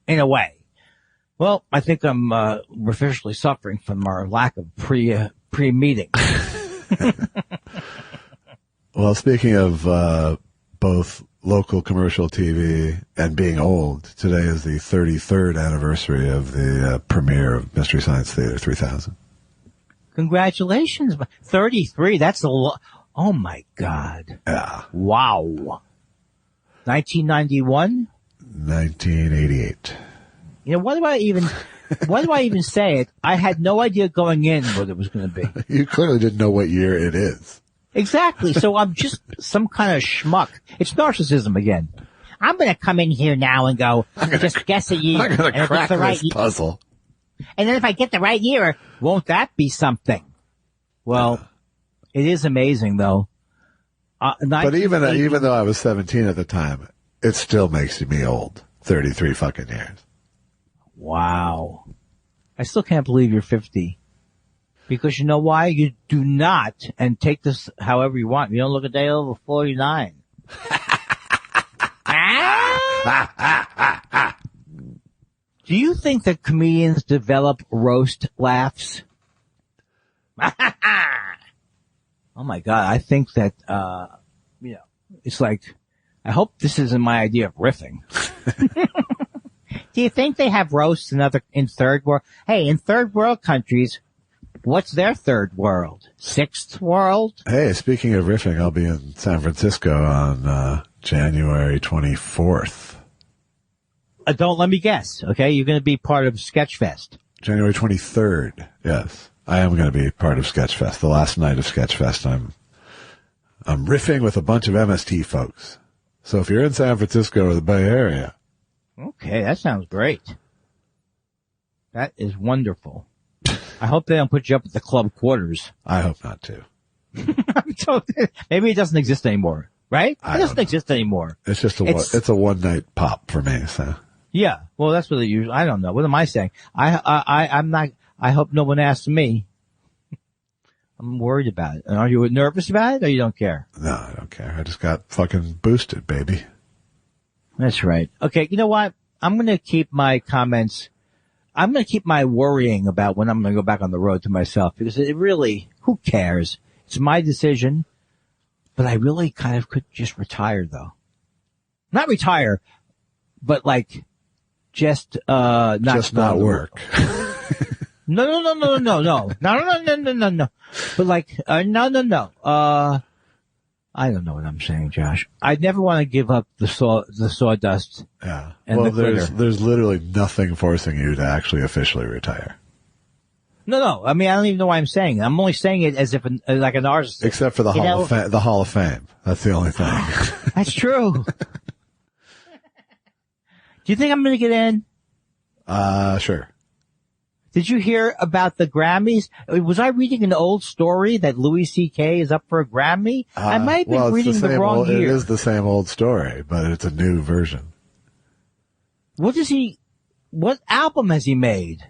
Speaker 2: in a way. Well, I think we're officially suffering from our lack of pre-meeting.
Speaker 3: Well, speaking of both local commercial TV and being old, today is the 33rd anniversary of the premiere of Mystery Science Theater 3000.
Speaker 2: Congratulations. 33, that's a lot. Oh, my God.
Speaker 3: Yeah.
Speaker 2: Wow. 1991?
Speaker 3: 1988.
Speaker 2: Why do I even say it? I had no idea going in what it was going to be.
Speaker 3: You clearly didn't know what year it is.
Speaker 2: Exactly. So I'm just some kind of schmuck. It's narcissism again. I'm going to come in here now and go, just guess a year.
Speaker 3: I'm going to crack
Speaker 2: right
Speaker 3: this puzzle.
Speaker 2: And then if I get the right year, won't that be something? Well, it is amazing though.
Speaker 3: But even though I was 17 at the time, it still makes me old. 33 fucking years.
Speaker 2: Wow. I still can't believe you're 50. Because you know why? You do not, and take this however you want, you don't look a day over 49. Do you think that comedians develop roast laughs? Oh my God. I think that, it's like, I hope this isn't my idea of riffing. Do you think they have roasts in third world? Hey, in third world countries, what's their third world? Sixth world?
Speaker 3: Hey, speaking of riffing, I'll be in San Francisco on January 24th.
Speaker 2: Don't let me guess, okay? You're going to be part of Sketchfest.
Speaker 3: January 23rd, yes. I am going to be part of Sketchfest. The last night of Sketchfest, I'm riffing with a bunch of MST folks. So if you're in San Francisco or the Bay Area.
Speaker 2: Okay, that sounds great. That is wonderful. I hope they don't put you up at the club quarters.
Speaker 3: I hope not to.
Speaker 2: Maybe it doesn't exist anymore, right? It doesn't exist anymore.
Speaker 3: It's just it's a one night pop for me, so.
Speaker 2: Yeah, well, that's what they usually, I don't know. What am I saying? I'm not, I hope no one asks me. I'm worried about it. And are you nervous about it or you don't care?
Speaker 3: No, I don't care. I just got fucking boosted, baby.
Speaker 2: That's right. Okay, you know what? I'm going to keep my comments, I'm going to keep my worrying about when I'm going to go back on the road to myself because it really, who cares? It's my decision, but I really kind of could just retire though. Not retire, but like, just not work. No. But like, no. I don't know what I'm saying, Josh. I never want to give up the sawdust.
Speaker 3: Yeah.
Speaker 2: And
Speaker 3: well,
Speaker 2: the glitter.
Speaker 3: there's literally nothing forcing you to actually officially retire.
Speaker 2: No. I mean, I don't even know why I'm saying it. I'm only saying it as if like an artist.
Speaker 3: Except for the Hall of Fame. That's the only thing.
Speaker 2: That's true. Do you think I'm going to get in?
Speaker 3: Sure.
Speaker 2: Did you hear about the Grammys? Was I reading an old story that Louis C.K. is up for a Grammy? I might be reading the wrong year.
Speaker 3: It is the same old story, but it's a new version.
Speaker 2: What album has he made?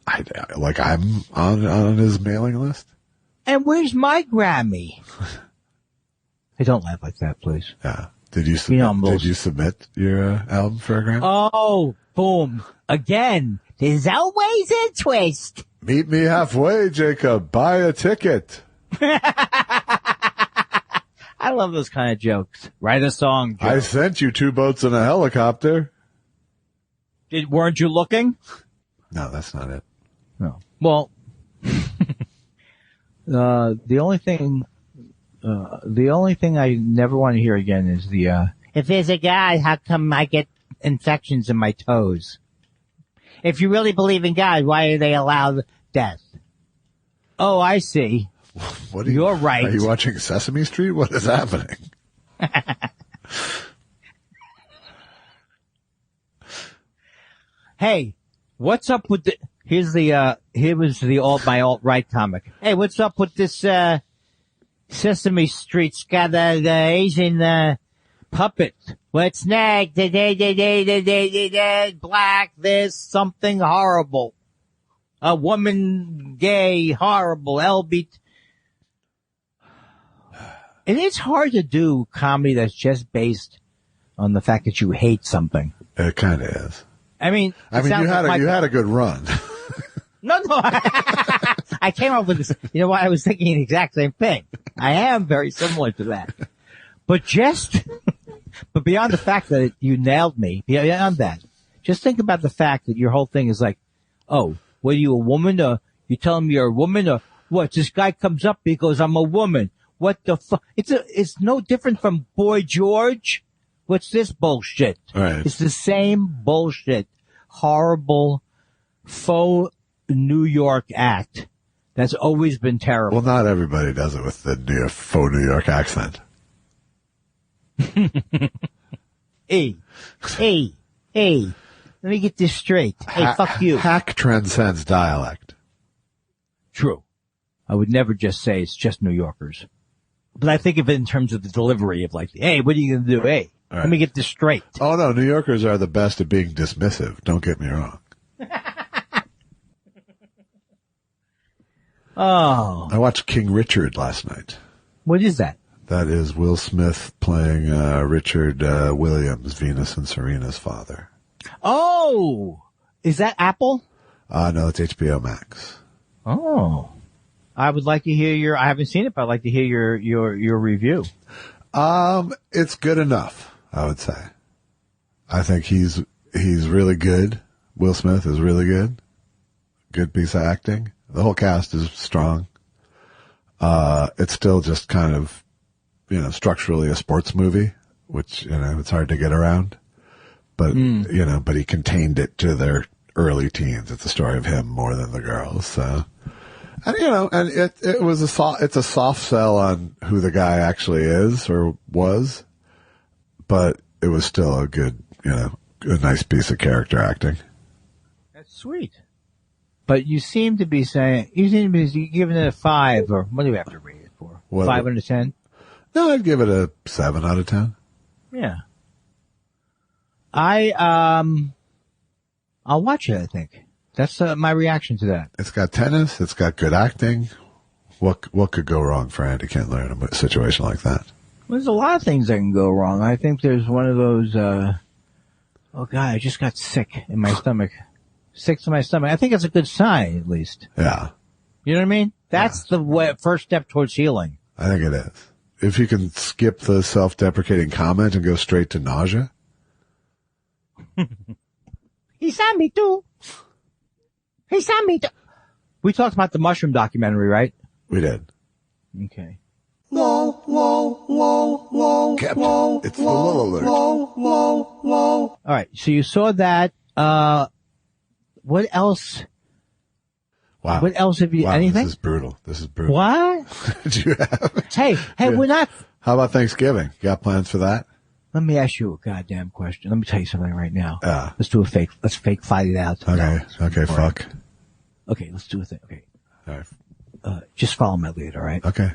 Speaker 3: I'm on his mailing list.
Speaker 2: And where's my Grammy? Hey, don't laugh like that, please.
Speaker 3: Yeah. Did you submit your album for a Grammy?
Speaker 2: Oh, boom. Again. There's always a twist.
Speaker 3: Meet me halfway, Jacob. Buy a ticket.
Speaker 2: I love those kind of jokes. Write a song, Joe.
Speaker 3: I sent you 2 boats and a helicopter.
Speaker 2: Weren't you looking?
Speaker 3: No, that's not it.
Speaker 2: No. Well, the only thing I never want to hear again is if there's a God, how come I get infections in my toes? If you really believe in God, why do they allow death? Oh, I see. You're right.
Speaker 3: Are you watching Sesame Street? What is happening?
Speaker 2: Hey, what's up with here was my alt-right comic. Hey, what's up with this, Sesame Street's got the Asian, puppet. What's next? Black, this, something horrible. A woman, gay, horrible, LB. It is hard to do comedy that's just based on the fact that you hate something.
Speaker 3: It kind of is.
Speaker 2: I mean,
Speaker 3: you had a good run.
Speaker 2: No. I came up with this. You know what? I was thinking the exact same thing. I am very similar to that. But beyond the fact that you nailed me, beyond that, just think about the fact that your whole thing is like, oh, what are you, a woman? Or you telling me you're a woman? Or what? This guy comes up, he goes, I'm a woman. What the fuck? It's no different from Boy George. What's this bullshit?
Speaker 3: Right.
Speaker 2: It's the same bullshit. Horrible, faux New York act that's always been terrible.
Speaker 3: Well, not everybody does it with the faux New York accent.
Speaker 2: Hey, let me get this straight. Hey, fuck you.
Speaker 3: Hack transcends dialect.
Speaker 2: True. I would never just say it's just New Yorkers. But I think of it in terms of the delivery of like, hey, what are you going to do? Hey,
Speaker 3: right.
Speaker 2: Let me get this straight.
Speaker 3: Oh, no, New Yorkers are the best at being dismissive. Don't get me wrong.
Speaker 2: Oh.
Speaker 3: I watched King Richard last night.
Speaker 2: What is that?
Speaker 3: That is Will Smith playing Richard Williams, Venus and Serena's father.
Speaker 2: Oh, is that Apple?
Speaker 3: No, it's HBO Max.
Speaker 2: Oh, I would like to hear I haven't seen it, but I'd like to hear your review.
Speaker 3: It's good enough, I would say. I think he's really good. Will Smith is really good. Good piece of acting. The whole cast is strong. It's still just kind of, structurally a sports movie, which, it's hard to get around. But, but he contained it to their early teens. It's a story of him more than the girls. So, and, and it's a soft sell on who the guy actually is or was, but it was still a good, a nice piece of character acting.
Speaker 2: That's sweet. But you seem to be giving it a 5, or what do we have to rate it for? 5 out of 10?
Speaker 3: No, I'd give it a 7 out of 10.
Speaker 2: Yeah. I'll watch it, I think. That's my reaction to that.
Speaker 3: It's got tennis. It's got good acting. What could go wrong for Andy Kindler in a situation like that?
Speaker 2: There's a lot of things that can go wrong. I think there's one of those, oh God, I just got sick in my stomach. Sick to my stomach. I think it's a good sign, at least.
Speaker 3: Yeah.
Speaker 2: You know what I mean? That's the first step towards healing.
Speaker 3: I think it is. If you can skip the self-deprecating comment and go straight to nausea.
Speaker 2: He saw me too. We talked about the mushroom documentary, right?
Speaker 3: We did.
Speaker 2: Okay.
Speaker 3: Captain, it's the lull alert.
Speaker 2: All right. So you saw that. What else?
Speaker 3: Wow.
Speaker 2: What else have you, anything?
Speaker 3: This is brutal.
Speaker 2: What?
Speaker 3: Did you have?
Speaker 2: Hey, we're not.
Speaker 3: How about Thanksgiving? You got plans for that?
Speaker 2: Let me ask you a goddamn question. Let me tell you something right now.
Speaker 3: Yeah.
Speaker 2: Let's fake fight it out.
Speaker 3: Okay, fuck.
Speaker 2: Okay, let's do a thing. Okay.
Speaker 3: All right.
Speaker 2: Just follow my lead, all right?
Speaker 3: Okay.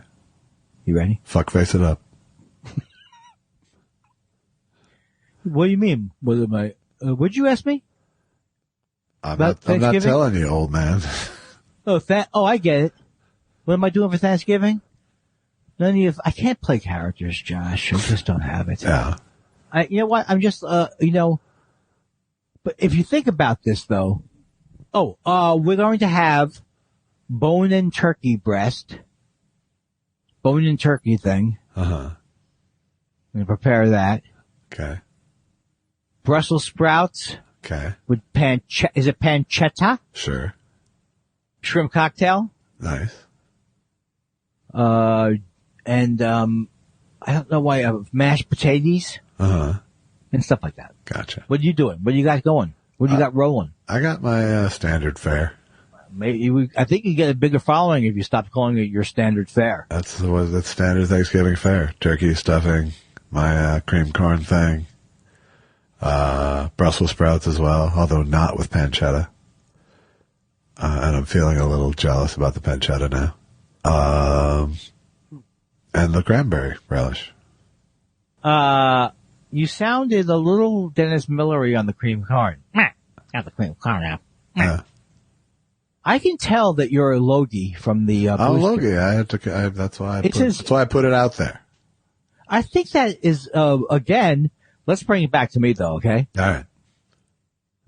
Speaker 2: You ready?
Speaker 3: Fuck face it up.
Speaker 2: What do you mean? What am I? What'd you ask me?
Speaker 3: I'm not telling you, old man.
Speaker 2: Oh, I get it. What am I doing for Thanksgiving? I can't play characters, Josh. I just don't have it.
Speaker 3: Yeah.
Speaker 2: You know what? I'm just, but if you think about this though, we're going to have bone and turkey thing.
Speaker 3: Uh-huh.
Speaker 2: I'm going to prepare that.
Speaker 3: Okay.
Speaker 2: Brussels sprouts.
Speaker 3: Okay.
Speaker 2: With is it pancetta?
Speaker 3: Sure.
Speaker 2: Shrimp cocktail.
Speaker 3: Nice.
Speaker 2: And I don't know why, mashed potatoes.
Speaker 3: Uh-huh.
Speaker 2: And stuff like that.
Speaker 3: Gotcha.
Speaker 2: What are you doing? What do you got going? What do you got rolling?
Speaker 3: I got my standard fare.
Speaker 2: I think you get a bigger following if you stop calling it your standard fare.
Speaker 3: That's standard Thanksgiving fare. Turkey stuffing, my cream corn thing, Brussels sprouts as well, although not with pancetta. And I'm feeling a little jealous about the pancetta now. And the cranberry relish.
Speaker 2: You sounded a little Dennis Millery on the cream corn. Got the cream corn now.
Speaker 3: Yeah.
Speaker 2: I can tell that you're a Logie from the
Speaker 3: I'm a Logie. That's why I put it out there.
Speaker 2: I think that is, again, let's bring it back to me though, okay?
Speaker 3: All right.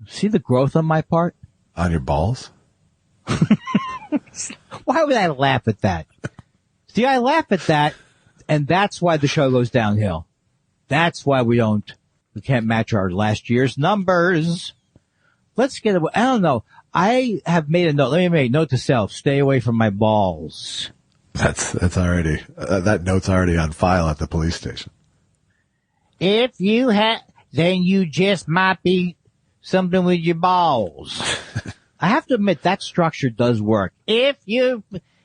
Speaker 2: See the growth on my part?
Speaker 3: On your balls?
Speaker 2: Why would I laugh at that? See, I laugh at that, and that's why the show goes downhill. That's why we can't match our last year's numbers. Let's get away. I don't know. I have made a note. Let me make a note to self. Stay away from my balls.
Speaker 3: That's already, that note's already on file at the police station.
Speaker 2: If you then you just might be something with your balls. I have to admit that structure does work. If you,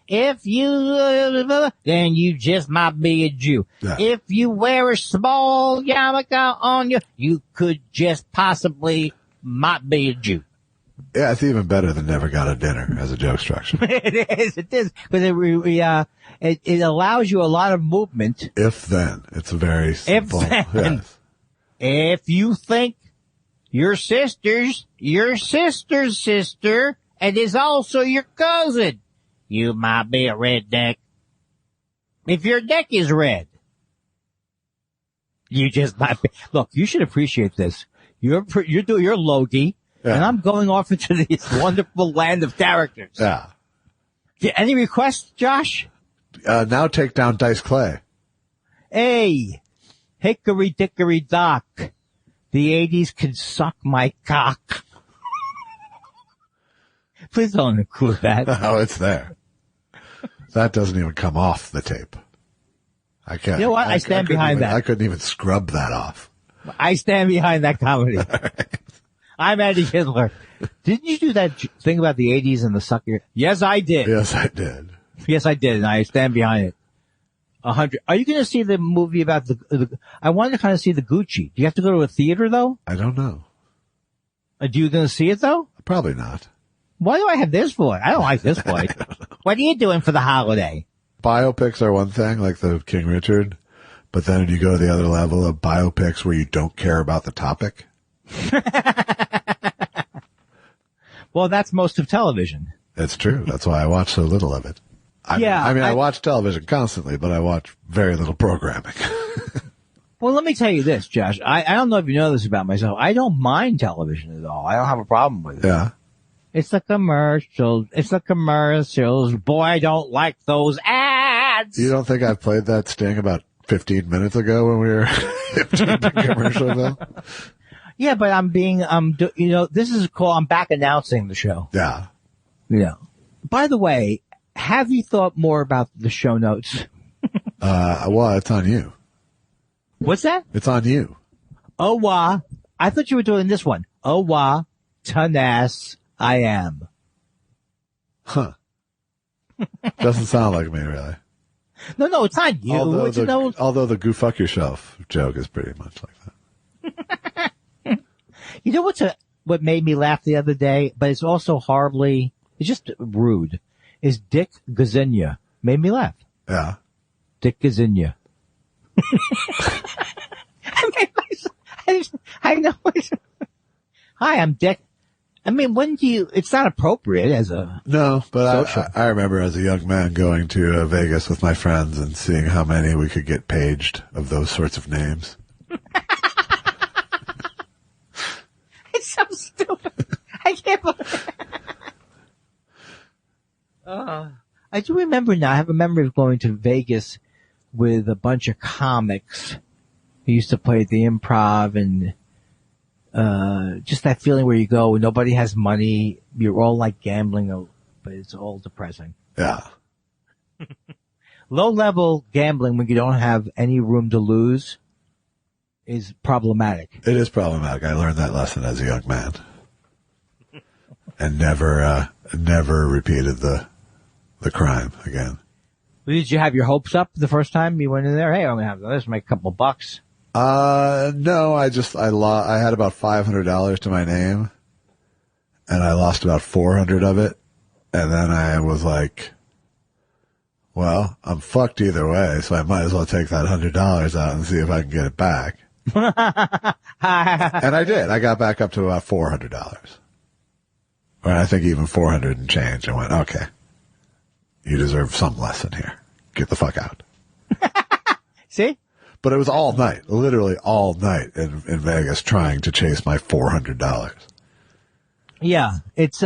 Speaker 2: then you just might be a Jew.
Speaker 3: Yeah.
Speaker 2: If you wear a small yarmulke on you, you could just possibly might be a Jew.
Speaker 3: Yeah, it's even better than never got a dinner as a joke structure.
Speaker 2: It is. Because it allows you a lot of movement.
Speaker 3: If then. It's very simple.
Speaker 2: If then.
Speaker 3: Yes.
Speaker 2: If you think your sister's sister and is also your cousin, you might be a redneck. If your neck is red, you just might be. Look, you should appreciate this. You're Logie,
Speaker 3: yeah.
Speaker 2: And I'm going off into this wonderful land of characters.
Speaker 3: Yeah.
Speaker 2: Any requests, Josh?
Speaker 3: Now take down Dice Clay.
Speaker 2: Hey, hickory dickory dock. The 80s can suck my cock. Please don't include that.
Speaker 3: No, it's there. That doesn't even come off the tape. I can't.
Speaker 2: You know what? I stand behind that.
Speaker 3: I couldn't even scrub that off.
Speaker 2: I stand behind that comedy.
Speaker 3: Right.
Speaker 2: I'm Andy Kindler. Didn't you do that thing about the 80s and the sucker? Yes, I did.
Speaker 3: Yes, I did.
Speaker 2: Yes, I did, and I stand behind it. 100. Are you going to see the movie about I wanted to kind of see the Gucci. Do you have to go to a theater, though?
Speaker 3: I don't know.
Speaker 2: Are you going to see it, though?
Speaker 3: Probably not.
Speaker 2: Why do I have this boy? I don't like this boy. What are you doing for the holiday?
Speaker 3: Biopics are one thing, like the King Richard, but then you go to the other level of biopics where you don't care about the topic.
Speaker 2: Well, that's most of television.
Speaker 3: It's true. That's why I watch so little of it. I watch television constantly, but I watch very little programming.
Speaker 2: Well, let me tell you this, Josh. I don't know if you know this about myself. I don't mind television at all. I don't have a problem with it.
Speaker 3: Yeah.
Speaker 2: It's the commercials. Boy, I don't like those ads.
Speaker 3: You don't think I played that sting about 15 minutes ago when we were in Commercialville?
Speaker 2: Yeah, but this is cool. I'm back announcing the show.
Speaker 3: Yeah.
Speaker 2: Yeah. By the way, have you thought more about the show notes?
Speaker 3: Well, it's on you.
Speaker 2: What's that?
Speaker 3: It's on you.
Speaker 2: Oh, wah. I thought you were doing this one. Oh, wah. Tunass I am.
Speaker 3: Huh. Doesn't sound like me, really.
Speaker 2: No, it's not you.
Speaker 3: Although the go fuck yourself joke is pretty much like that.
Speaker 2: You know what made me laugh the other day, but it's also horribly It's just rude. Is Dick Gazinia. Made me laugh.
Speaker 3: Yeah.
Speaker 2: Dick Gazinia. I know. Hi, I'm Dick. I mean, it's not appropriate as a...
Speaker 3: No, but
Speaker 2: social.
Speaker 3: I remember as a young man going to Vegas with my friends and seeing how many we could get paged of those sorts of names.
Speaker 2: It's so stupid. I can't believe I do remember now. I have a memory of going to Vegas with a bunch of comics who used to play at the Improv, and just that feeling where you go, nobody has money, you're all like gambling, but it's all depressing.
Speaker 3: Yeah.
Speaker 2: Low-level gambling when you don't have any room to lose is problematic.
Speaker 3: It is problematic. I learned that lesson as a young man. And never repeated the crime again.
Speaker 2: Did you have your hopes up the first time you went in there? Hey, I'm going to have this, make a couple bucks.
Speaker 3: No, I had about $500 to my name, and I lost about 400 of it. And then I was like, well, I'm fucked either way, so I might as well take that $100 out and see if I can get it back. And I did. I got back up to about $400. Or I think even 400 and change. I went, okay, you deserve some lesson here. Get the fuck out.
Speaker 2: See?
Speaker 3: But it was all night, literally all night in Vegas trying to chase my $400.
Speaker 2: Yeah, it's,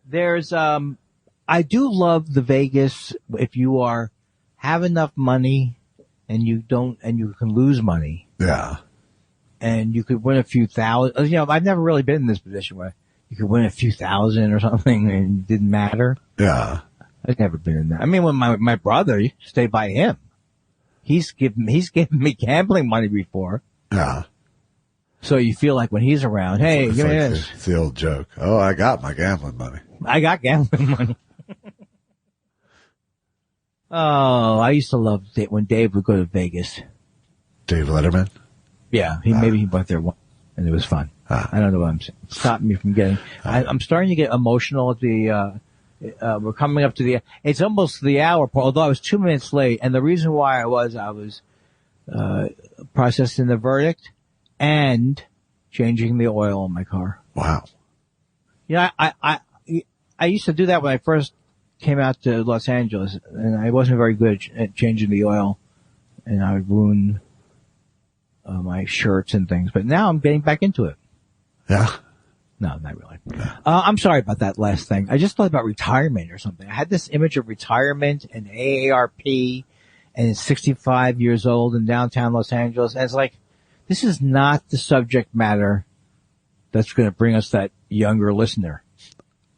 Speaker 2: there's, I do love the Vegas if you have enough money and you can lose money.
Speaker 3: Yeah.
Speaker 2: And you could win a few thousand. You know, I've never really been in this position where you could win a few thousand or something and it didn't matter.
Speaker 3: Yeah.
Speaker 2: I've never been in that. I mean, when my brother, you stay by him. He's given me gambling money before.
Speaker 3: Yeah.
Speaker 2: So you feel like when he's around, hey, give me this.
Speaker 3: It's the old joke. Oh, I got my gambling money.
Speaker 2: I got gambling money. Oh, I used to love when Dave would go to Vegas.
Speaker 3: Dave Letterman?
Speaker 2: Yeah, maybe he went there once, and it was fun. I don't know what I'm saying. It stopped me from getting. I'm starting to get emotional at the. We're coming up to the. It's almost the hour, although I was 2 minutes late, and the reason why I was processing the verdict and changing the oil in my car.
Speaker 3: Wow.
Speaker 2: Yeah, I used to do that when I first came out to Los Angeles, and I wasn't very good at changing the oil, and I would ruin my shirts and things. But now I'm getting back into it.
Speaker 3: Yeah.
Speaker 2: No, not really. I'm sorry about that last thing. I just thought about retirement or something. I had this image of retirement and AARP and 65 years old in downtown Los Angeles. And it's like, this is not the subject matter that's going to bring us that younger listener.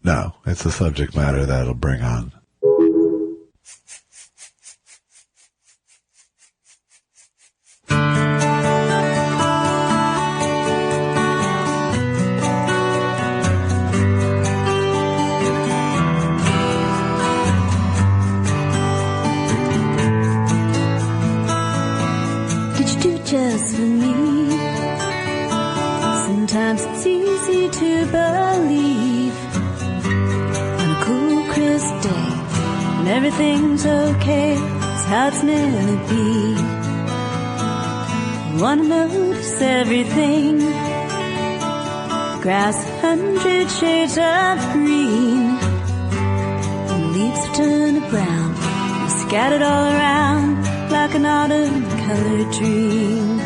Speaker 3: No, it's the subject matter that'll bring on.
Speaker 5: Just for me. Sometimes it's easy to believe on a cool, crisp day when everything's okay, it's how it's meant to be. You wanna notice everything, grass 100 shades of green, and the leaves have turned to brown, they're scattered all around like an autumn-colored dream.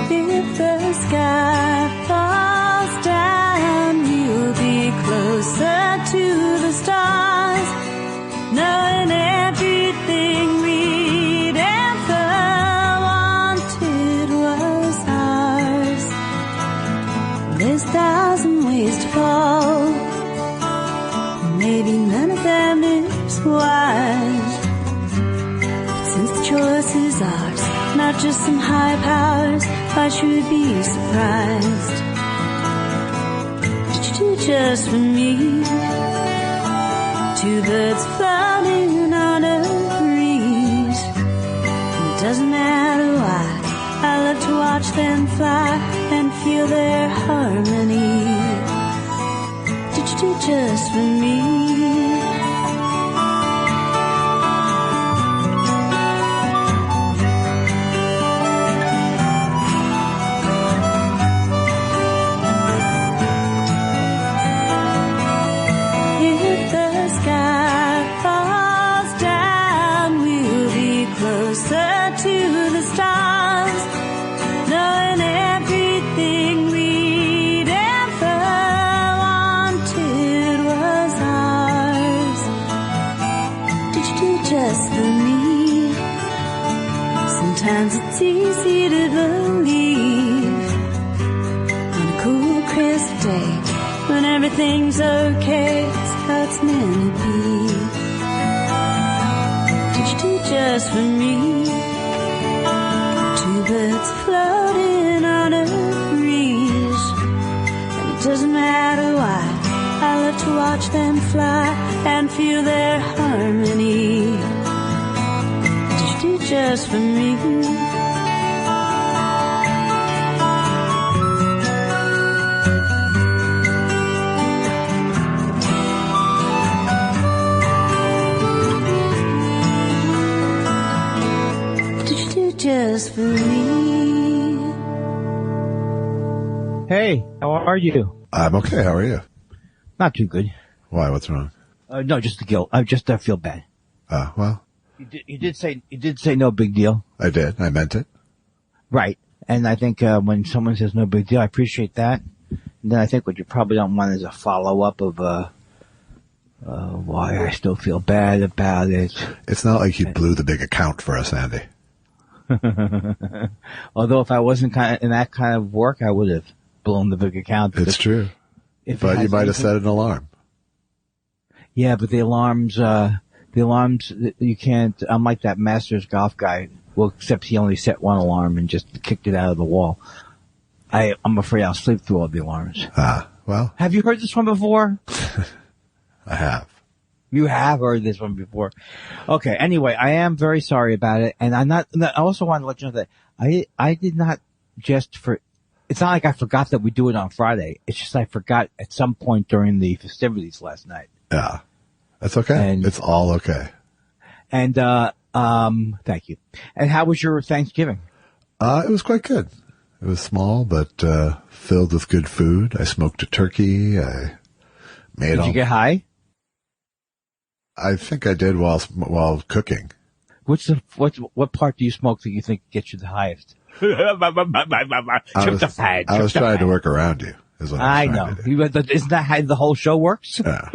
Speaker 5: If the sky falls down, you'll be closer to the stars, knowing everything we'd ever wanted was ours. There's 1,000 ways to fall, maybe none of them is wise. Since the choice is ours, not just some higher powers, why should we be surprised? Did you do just for me? Two birds floating on a breeze. And it doesn't matter why, I love to watch them fly and feel their harmony. just for me. If the sky falls down, we'll be closer to the stars, knowing everything we'd ever wanted was ours. Did you do just for me? Sometimes it's easy to believe on a cool, crisp day when everything's okay, it's how it's meant to be. Did you do just for me? Two birds floating on a breeze, and it doesn't matter why, I love to watch them fly and feel their harmony. Did you do just for me? Just for me.
Speaker 2: Hey, how are you?
Speaker 3: I'm okay. How are you?
Speaker 2: Not too good.
Speaker 3: Why? What's wrong?
Speaker 2: No, just the guilt. I just feel bad.
Speaker 3: Well.
Speaker 2: You did say no big deal.
Speaker 3: I did. I meant it.
Speaker 2: Right. And I think, when someone says no big deal, I appreciate that. And then I think what you probably don't want is a follow-up of, why I still feel bad about it.
Speaker 3: It's not like you blew the big account for us, Andy.
Speaker 2: Although if I wasn't in that kind of work, I would have blown the big account.
Speaker 3: It's true. But you might have set an alarm.
Speaker 2: Yeah, but the alarms, you can't, I'm like that Masters golf guy. Well, except he only set one alarm and just kicked it out of the wall. I'm afraid I'll sleep through all the alarms.
Speaker 3: Well.
Speaker 2: Have you heard this one before?
Speaker 3: I have.
Speaker 2: You have heard this one before. Okay. Anyway, I am very sorry about it. And I also want to let you know that I did not it's not like I forgot that we do it on Friday. It's just I forgot at some point during the festivities last night.
Speaker 3: Yeah. That's okay. It's all okay.
Speaker 2: And, thank you. And how was your Thanksgiving?
Speaker 3: It was quite good. It was small, but, filled with good food. I smoked a turkey. Did
Speaker 2: you get high?
Speaker 3: I think I did while cooking.
Speaker 2: What part do you smoke that you think gets you the highest?
Speaker 3: I was trying to work around you. Is what I know.
Speaker 2: Isn't that how the whole show works?
Speaker 3: Yeah.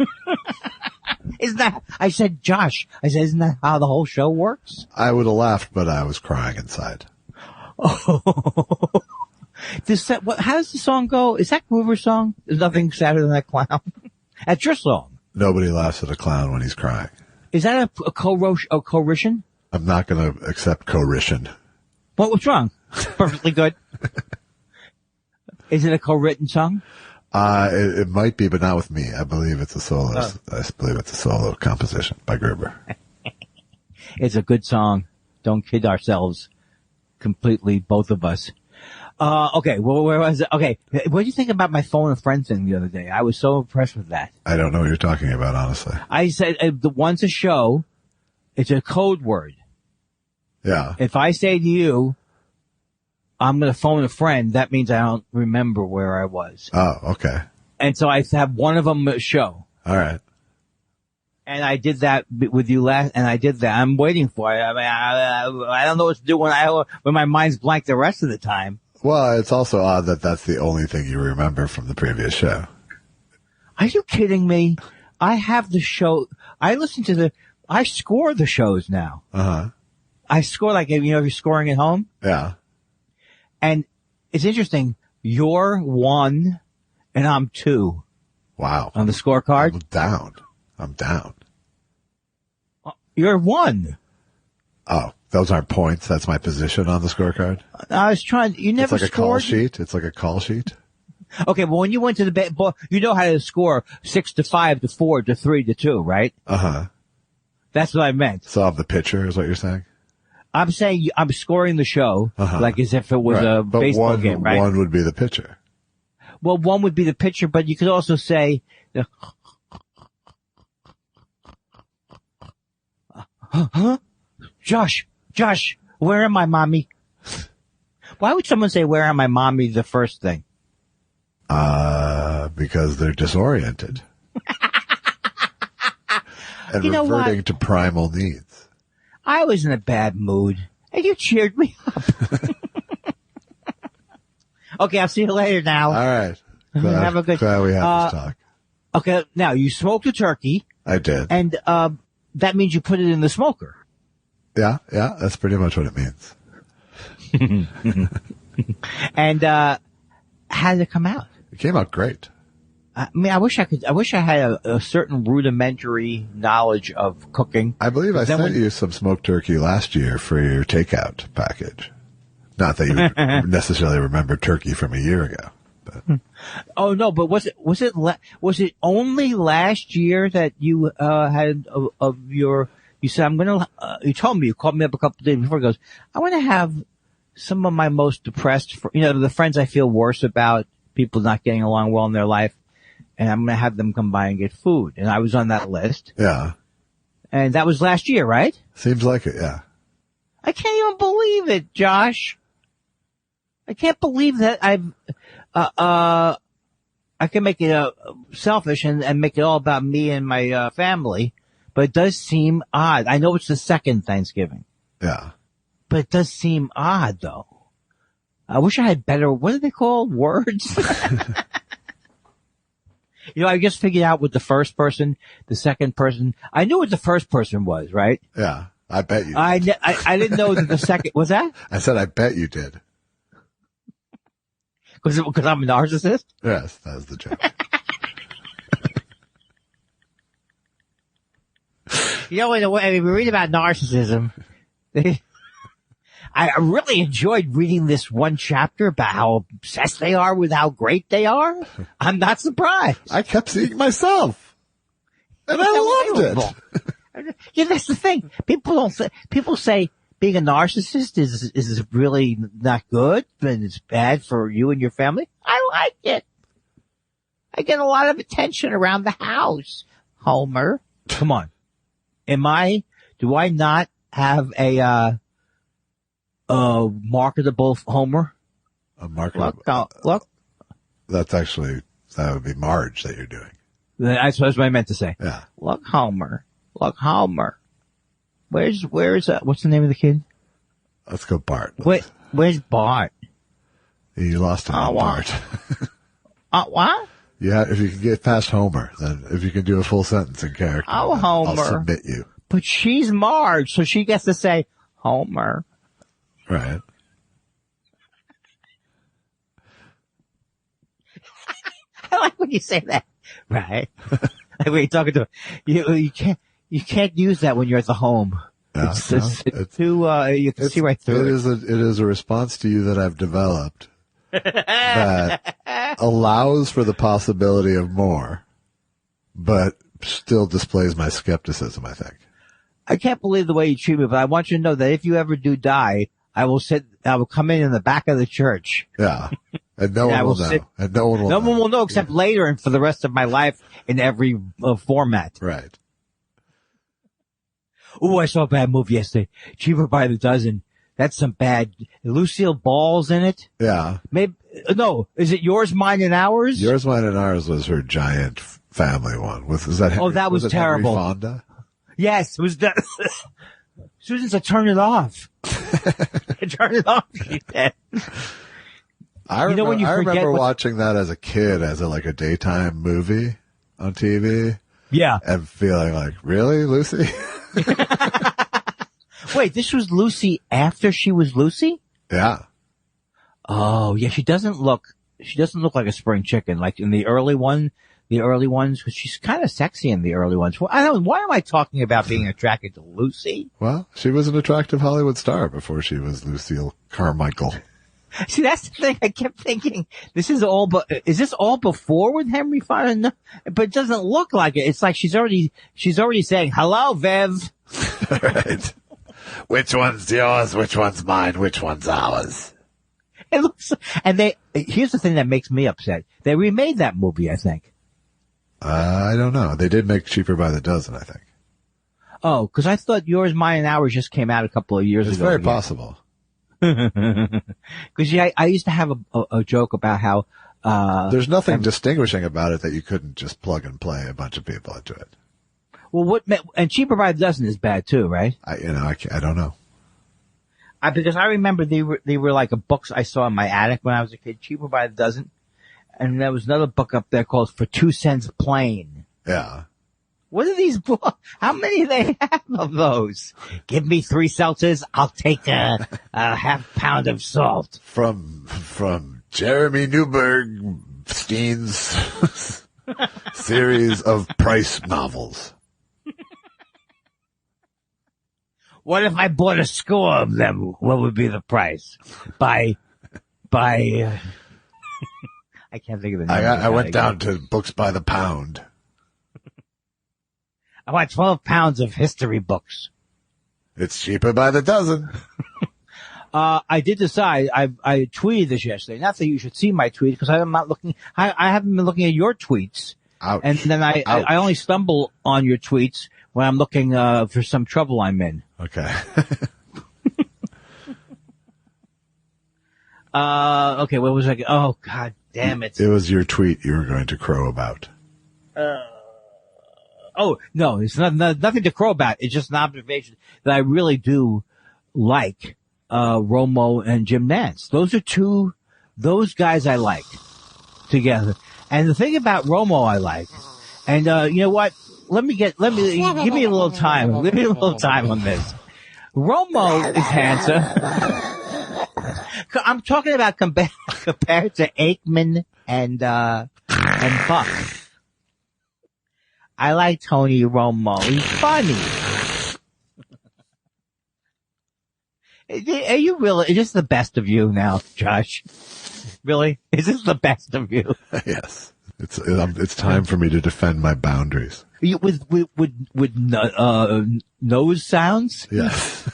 Speaker 2: I said, isn't that how the whole show works?
Speaker 3: I would have laughed, but I was crying inside.
Speaker 2: Oh. How does the song go? Is that Groover's song? There's nothing sadder than that clown. That's your song.
Speaker 3: Nobody laughs at a clown when he's crying.
Speaker 2: Is that a coercion?
Speaker 3: I'm not going to accept coercion.
Speaker 2: What's wrong? Perfectly good. Is it a co-written song?
Speaker 3: It might be, but not with me. I believe it's a solo. I believe it's a solo composition by Gruber.
Speaker 2: It's a good song. Don't kid ourselves completely, both of us. Okay. Well, where was it? Okay. What did you think about my phone a friend thing the other day? I was so impressed with that.
Speaker 3: I don't know what you're talking about, honestly.
Speaker 2: I said, the one's a show. It's a code word.
Speaker 3: Yeah.
Speaker 2: If I say to you, I'm going to phone a friend, that means I don't remember where I was.
Speaker 3: Oh, okay.
Speaker 2: And so I have one of them show.
Speaker 3: All right.
Speaker 2: And I did that with you and I did that. I'm waiting for it. I mean, I don't know what to do when my mind's blank the rest of the time.
Speaker 3: Well, it's also odd that that's the only thing you remember from the previous show.
Speaker 2: Are you kidding me? I have the show. I score the shows now.
Speaker 3: Uh-huh.
Speaker 2: I score if you're scoring at home.
Speaker 3: Yeah.
Speaker 2: And it's interesting. You're 1 and I'm 2.
Speaker 3: Wow.
Speaker 2: On the scorecard.
Speaker 3: I'm down.
Speaker 2: You're 1.
Speaker 3: Oh, those aren't points. That's my position on the scorecard.
Speaker 2: I was trying. You never
Speaker 3: scored. It's like a call sheet.
Speaker 2: Okay, well, when you went to the bed, you know how to score 6 to 5 to 4 to 3 to 2, right?
Speaker 3: Uh-huh.
Speaker 2: That's what I meant.
Speaker 3: So I'm the pitcher is what you're saying?
Speaker 2: I'm saying I'm scoring the show, like as if it was a baseball game, right?
Speaker 3: One would be the pitcher.
Speaker 2: Well, one would be the pitcher, but you could also say, Huh? Josh, where am I, mommy? Why would someone say, where am I, mommy, the first thing?
Speaker 3: Because they're disoriented. And reverting to primal needs.
Speaker 2: I was in a bad mood, and you cheered me up. Okay, I'll see you later now.
Speaker 3: All right.
Speaker 2: Have a good.
Speaker 3: Glad we had this talk.
Speaker 2: Okay, now you smoked a turkey.
Speaker 3: I did.
Speaker 2: And that means you put it in the smoker.
Speaker 3: Yeah, that's pretty much what it means.
Speaker 2: And how did it come out?
Speaker 3: It came out great.
Speaker 2: I mean, I wish I had a certain rudimentary knowledge of cooking.
Speaker 3: I believe I sent you some smoked turkey last year for your takeout package. Not that you necessarily remember turkey from a year ago. But.
Speaker 2: Oh no, but was it only last year that you had you said you told me, you called me up a couple of days before, goes, I want to have some of my most depressed, the friends I feel worse about, people not getting along well in their life, and I'm going to have them come by and get food. And I was on that list.
Speaker 3: Yeah. And
Speaker 2: that was last year, right?
Speaker 3: Seems like it, yeah.
Speaker 2: I can't even believe it, Josh. I can't believe that I can make it selfish and make it all about me and my family, but it does seem odd. I know it's the second Thanksgiving.
Speaker 3: Yeah.
Speaker 2: But it does seem odd, though. I wish I had better, what are they called? Words? I just figured out with the first person, the second person. I knew what the first person was, right?
Speaker 3: Yeah. I bet you
Speaker 2: did. I didn't know that the second, was that?
Speaker 3: I said I bet you did.
Speaker 2: Because I'm a narcissist?
Speaker 3: Yes, that was the joke.
Speaker 2: When we read about narcissism, I really enjoyed reading this one chapter about how obsessed they are with how great they are. I'm not surprised.
Speaker 3: I kept seeing myself. And I loved it.
Speaker 2: Yeah, that's the thing. People say being a narcissist is really not good, and it's bad for you and your family. I like it. I get a lot of attention around the house, Homer. Come on. Do I not have a marketable Homer?
Speaker 3: A marketable?
Speaker 2: Look.
Speaker 3: That would be Marge that you're doing.
Speaker 2: That's what I meant to say.
Speaker 3: Yeah.
Speaker 2: Look, Homer. Where's what's the name of the kid?
Speaker 3: Let's go Bart.
Speaker 2: Where's Bart?
Speaker 3: You lost him on Bart.
Speaker 2: What?
Speaker 3: Yeah, if you can get past Homer, then if you can do a full sentence in character,
Speaker 2: Homer.
Speaker 3: I'll submit you.
Speaker 2: But she's Marge, so she gets to say Homer.
Speaker 3: Right.
Speaker 2: I like when you say that. Right. Like when you're talking to you can't use that when you're at the home.
Speaker 3: Yeah,
Speaker 2: it's too you can see right through it.
Speaker 3: It is a response to you that I've developed that allows for the possibility of more, but still displays my skepticism, I think.
Speaker 2: I can't believe the way you treat me, but I want you to know that if you ever do die, I will come in the back of the church.
Speaker 3: Yeah. And no one will know. And no one will know
Speaker 2: except later and for the rest of my life in every format.
Speaker 3: Right.
Speaker 2: Oh, I saw a bad movie yesterday. Cheaper by the dozen. That's some bad. Lucille Ball's in it.
Speaker 3: Yeah.
Speaker 2: Maybe no. Is it Yours, Mine, and Ours?
Speaker 3: Yours, Mine, and Ours was her giant family one.
Speaker 2: That was terrible.
Speaker 3: Henry Fonda?
Speaker 2: Yes, it was. Susan said, "Turn it off." Turn it off. She said.
Speaker 3: I remember watching that as a kid, as a daytime movie on TV.
Speaker 2: Yeah.
Speaker 3: And feeling like, really, Lucy?
Speaker 2: Wait, this was Lucy after she was Lucy?
Speaker 3: Yeah.
Speaker 2: Oh, yeah. She doesn't look like a spring chicken, like in the early ones, because she's kind of sexy in the early ones. Well, why am I talking about being attracted to Lucy?
Speaker 3: Well, she was an attractive Hollywood star before she was Lucille Carmichael.
Speaker 2: See, that's the thing. I kept thinking, is this all before with Henry Fonda? But it doesn't look like it. It's like she's already saying, hello, Viv.
Speaker 3: Right. Which one's yours? Which one's mine? Which one's ours?
Speaker 2: It looks, and here's the thing that makes me upset. They remade that movie, I think.
Speaker 3: I don't know. They did make Cheaper by the Dozen, I think.
Speaker 2: Oh, because I thought Yours, Mine, and Ours just came out a couple of years
Speaker 3: It's
Speaker 2: ago.
Speaker 3: very possible.
Speaker 2: Because I used to have a joke about how
Speaker 3: There's nothing distinguishing about it that you couldn't just plug and play a bunch of people into it.
Speaker 2: well, and Cheaper by the Dozen is bad too, right?
Speaker 3: I don't know.
Speaker 2: Because I remember they were like books I saw in my attic when I was a kid. Cheaper by the Dozen, and there was another book up there called For 2 Cents Plain.
Speaker 3: Yeah.
Speaker 2: What are these books? How many do they have of those? Give me 3 seltzers, I'll take a half pound of salt.
Speaker 3: From Jeremy Newbergstein's series of Price novels.
Speaker 2: What if I bought a score of them? What would be the price? By I can't think of the name.
Speaker 3: I went down to books by the pound.
Speaker 2: I want 12 pounds of history books.
Speaker 3: It's cheaper by the dozen.
Speaker 2: I did decide, I tweeted this yesterday. Not that you should see my tweet, because I'm not looking, I haven't been looking at your tweets.
Speaker 3: Ouch.
Speaker 2: And then I only stumble on your tweets when I'm looking, for some trouble I'm in.
Speaker 3: Okay.
Speaker 2: Okay, what was I, oh god damn it.
Speaker 3: It was your tweet you were going to crow about.
Speaker 2: Oh, no, it's nothing to crow about. It's just an observation that I really do like, Romo and Jim Nantz. Those guys I like together. And the thing about Romo I like, and, you know what? Give me a little time. Give me a little time on this. Romo is handsome. I'm talking about compared to Aikman and Buck. I like Tony Romo. He's funny. Are you really? Is this the best of you now, Josh? Really? Is this the best of you?
Speaker 3: Yes. It's time for me to defend my boundaries.
Speaker 2: With nose sounds?
Speaker 3: Yes.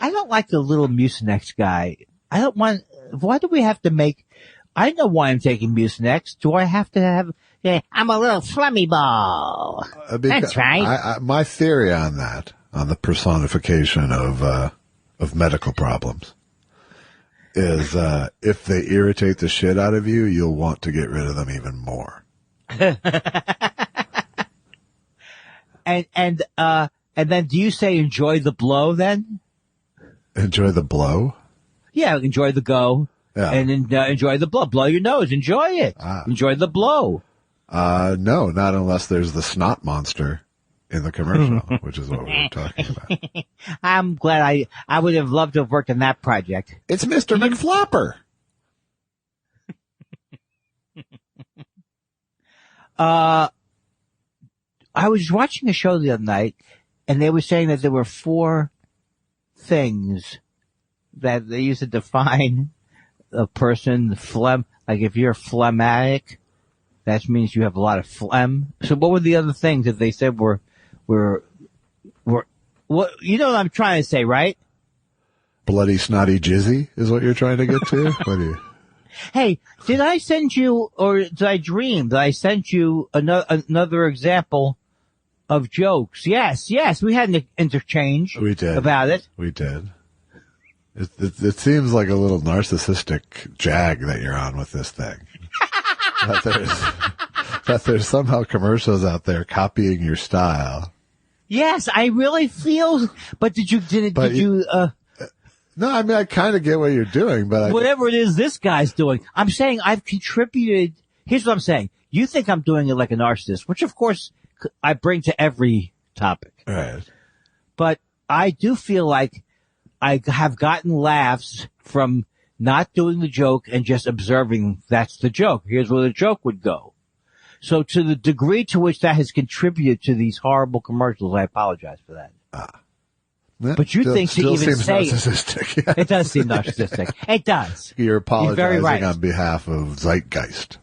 Speaker 2: I don't like the little Mucinex guy. Why do we have to make, I know why I'm taking Mucinex. Do I have to have, I'm a little flummy ball. That's right.
Speaker 3: My theory on that, on the personification of medical problems, is, if they irritate the shit out of you, you'll want to get rid of them even more.
Speaker 2: And then do you say enjoy the blow then?
Speaker 3: Enjoy the blow?
Speaker 2: Yeah, enjoy the go.
Speaker 3: Yeah.
Speaker 2: And enjoy the blow. Blow your nose. Enjoy it. Enjoy the blow.
Speaker 3: No, not unless there's the snot monster in the commercial, which is what we were talking about.
Speaker 2: I'm glad I would have loved to have worked on that project.
Speaker 3: It's Mr. McFlopper.
Speaker 2: I was watching a show the other night, and they were saying that there were 4 things that they used to define a person, phlegm. Like if you're phlegmatic, that means you have a lot of phlegm. So what were the other things that they said were what, you know what I'm trying to say, right?
Speaker 3: Bloody snotty jizzy is what you're trying to get to? What do you?
Speaker 2: Hey, did I send you, or did I dream that I sent you another example of jokes? Yes, we had an interchange.
Speaker 3: We did.
Speaker 2: About it.
Speaker 3: We did. It seems like a little narcissistic jag that you're on with this thing. that there's somehow commercials out there copying your style.
Speaker 2: Yes, I really feel, but did you
Speaker 3: No, I mean, I kind of get what you're doing, but
Speaker 2: whatever it is this guy's doing, I'm saying I've contributed. Here's what I'm saying. You think I'm doing it like a narcissist, which of course I bring to every topic.
Speaker 3: Right.
Speaker 2: But I do feel like I have gotten laughs from not doing the joke and just observing that's the joke. Here's where the joke would go. So to the degree to which that has contributed to these horrible commercials, I apologize for that. But you think to even say
Speaker 3: narcissistic. Yes.
Speaker 2: It does seem narcissistic. It does.
Speaker 3: You're apologizing
Speaker 2: very right.
Speaker 3: on behalf of Zeitgeist.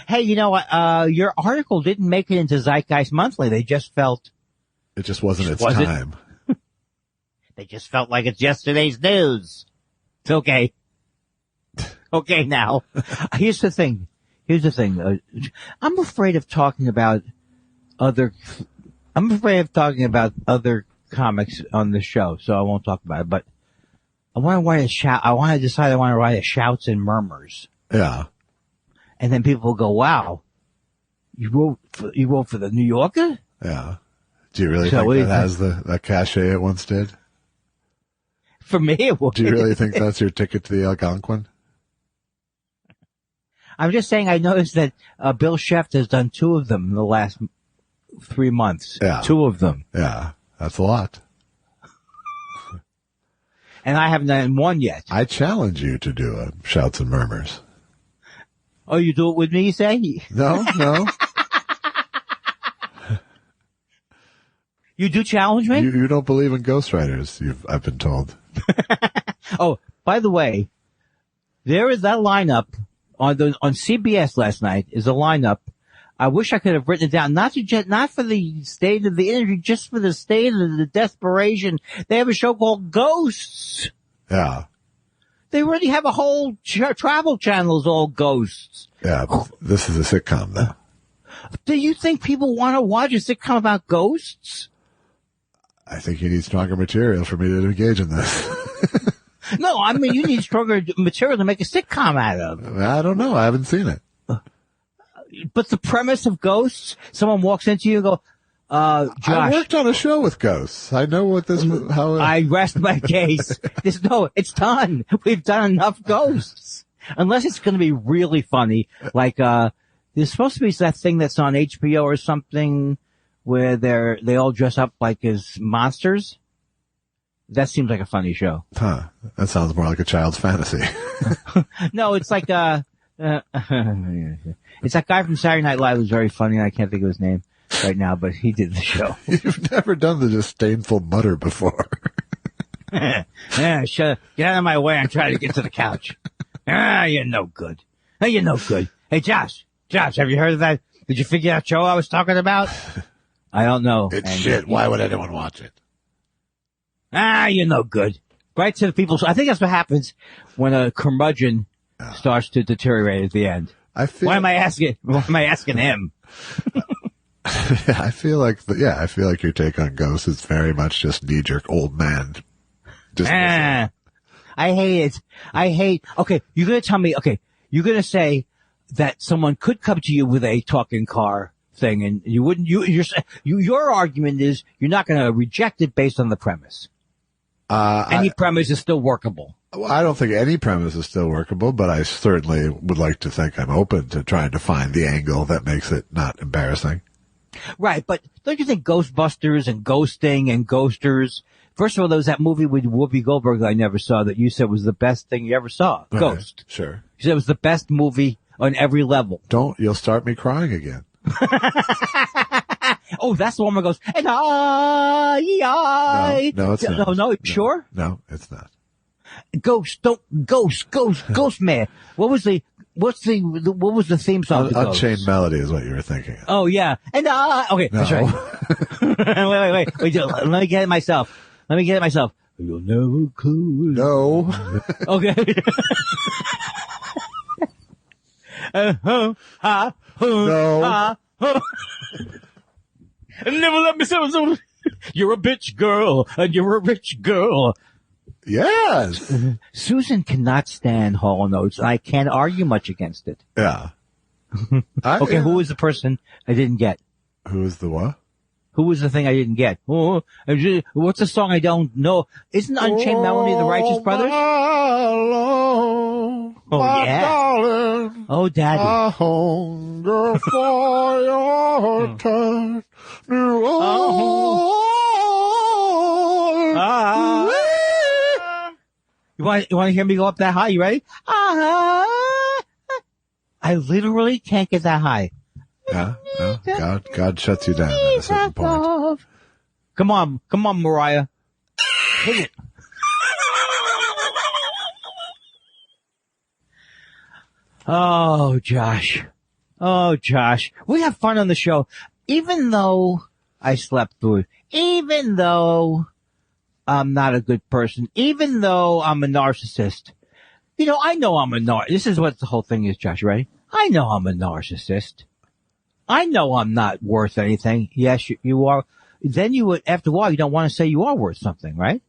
Speaker 2: Hey, you know what? Your article didn't make it into Zeitgeist Monthly. They just felt
Speaker 3: it just wasn't its time.
Speaker 2: They just felt like it's yesterday's news. It's okay. Okay, now here's the thing. Here's the thing. I'm afraid of talking about other comics on the show, so I won't talk about it. But I want to decide I want to write a shouts and murmurs.
Speaker 3: Yeah.
Speaker 2: And then people will go, wow, you wrote for the New Yorker?
Speaker 3: Yeah. Do you really think that has the cachet it once did?
Speaker 2: For me, it would.
Speaker 3: Do you really think that's your ticket to the Algonquin?
Speaker 2: I'm just saying I noticed that Bill Scheft has done 2 of them in the last 3 months.
Speaker 3: Yeah.
Speaker 2: 2 of them.
Speaker 3: Yeah. That's a lot.
Speaker 2: And I haven't done 1 yet.
Speaker 3: I challenge you to do a shouts and murmurs.
Speaker 2: Oh, you do it with me, you say?
Speaker 3: No.
Speaker 2: You do challenge me?
Speaker 3: You don't believe in ghostwriters, I've been told.
Speaker 2: Oh, by the way, there is that lineup on CBS last night is a lineup. I wish I could have written it down, not for the state of the industry, just for the state of the desperation. They have a show called Ghosts.
Speaker 3: Yeah.
Speaker 2: They already have a whole travel channels all ghosts.
Speaker 3: Yeah, but this is a sitcom though.
Speaker 2: Do you think people want to watch a sitcom about ghosts?
Speaker 3: I think you need stronger material for me to engage in this.
Speaker 2: No, I mean, you need stronger material to make a sitcom out of.
Speaker 3: I don't know. I haven't seen it.
Speaker 2: But the premise of Ghosts, someone walks into you and go, Josh.
Speaker 3: I worked on a show with ghosts. I know what this, how.
Speaker 2: I rest my case. It's done. We've done enough ghosts. Unless it's going to be really funny. Like, there's supposed to be that thing that's on HBO or something where they all dress up like as monsters. That seems like a funny show.
Speaker 3: Huh. That sounds more like a child's fantasy.
Speaker 2: No, it's like, it's that guy from Saturday Night Live who's very funny. I can't think of his name right now, but he did the show.
Speaker 3: You've never done the disdainful mutter before.
Speaker 2: Yeah, get out of my way. I'm trying to get to the couch. You're no good. You're no good. Hey, Josh, have you heard of that? Did you figure out show I was talking about? I don't know.
Speaker 3: It's shit. Why would anyone watch it?
Speaker 2: You're no good. Right to the people. I think that's what happens when a curmudgeon starts to deteriorate at the end. Why am I asking him?
Speaker 3: I feel like your take on Ghosts is very much just knee-jerk old man.
Speaker 2: I hate it. Okay, you're going to tell me, you're going to say that someone could come to you with a talking car thing and you wouldn't, your argument is you're not going to reject it based on the premise. Any premise is still workable.
Speaker 3: Well, I don't think any premise is still workable, but I certainly would like to think I'm open to trying to find the angle that makes it not embarrassing.
Speaker 2: Right, but don't you think Ghostbusters and Ghosting and Ghosters, first of all, there was that movie with Whoopi Goldberg that I never saw that you said was the best thing you ever saw.
Speaker 3: Okay,
Speaker 2: Ghost.
Speaker 3: Sure.
Speaker 2: You said it was the best movie on every level.
Speaker 3: You'll start me crying again.
Speaker 2: Oh, that's the one where it goes, and
Speaker 3: No, it's not.
Speaker 2: No, sure?
Speaker 3: No, it's not.
Speaker 2: Ghost man. What was the theme song?
Speaker 3: Unchained Melody is what you were thinking of.
Speaker 2: Oh, yeah. And, okay,
Speaker 3: No.
Speaker 2: that's right. wait, let me get it myself. You'll never clue.
Speaker 3: No.
Speaker 2: Okay.
Speaker 3: No.
Speaker 2: Never let me say so. You're a bitch girl, and you're a rich girl.
Speaker 3: Yes.
Speaker 2: Susan cannot stand Hall & Oates, and I can't argue much against it.
Speaker 3: Yeah.
Speaker 2: Okay, who was the person I didn't get?
Speaker 3: Who is the what?
Speaker 2: Who was the thing I didn't get? Oh, what's the song I don't know? Isn't Unchained Melody the Righteous Brothers? Yeah.
Speaker 3: Darling,
Speaker 2: oh, Daddy.
Speaker 3: I hunger for your touch.
Speaker 2: You want to hear me go up that high? You ready? I literally can't get that high.
Speaker 3: Yeah, no, God shuts you down at a certain point.
Speaker 2: Come on, Mariah. Hit it. Oh, Josh. We have fun on the show. Even though I slept through it. Even though I'm not a good person. Even though I'm a narcissist. I know I'm a narcissist. This is what the whole thing is, Josh, ready? I know I'm a narcissist. I know I'm not worth anything. Yes, you are. Then you would, after a while, you don't want to say you are worth something, right?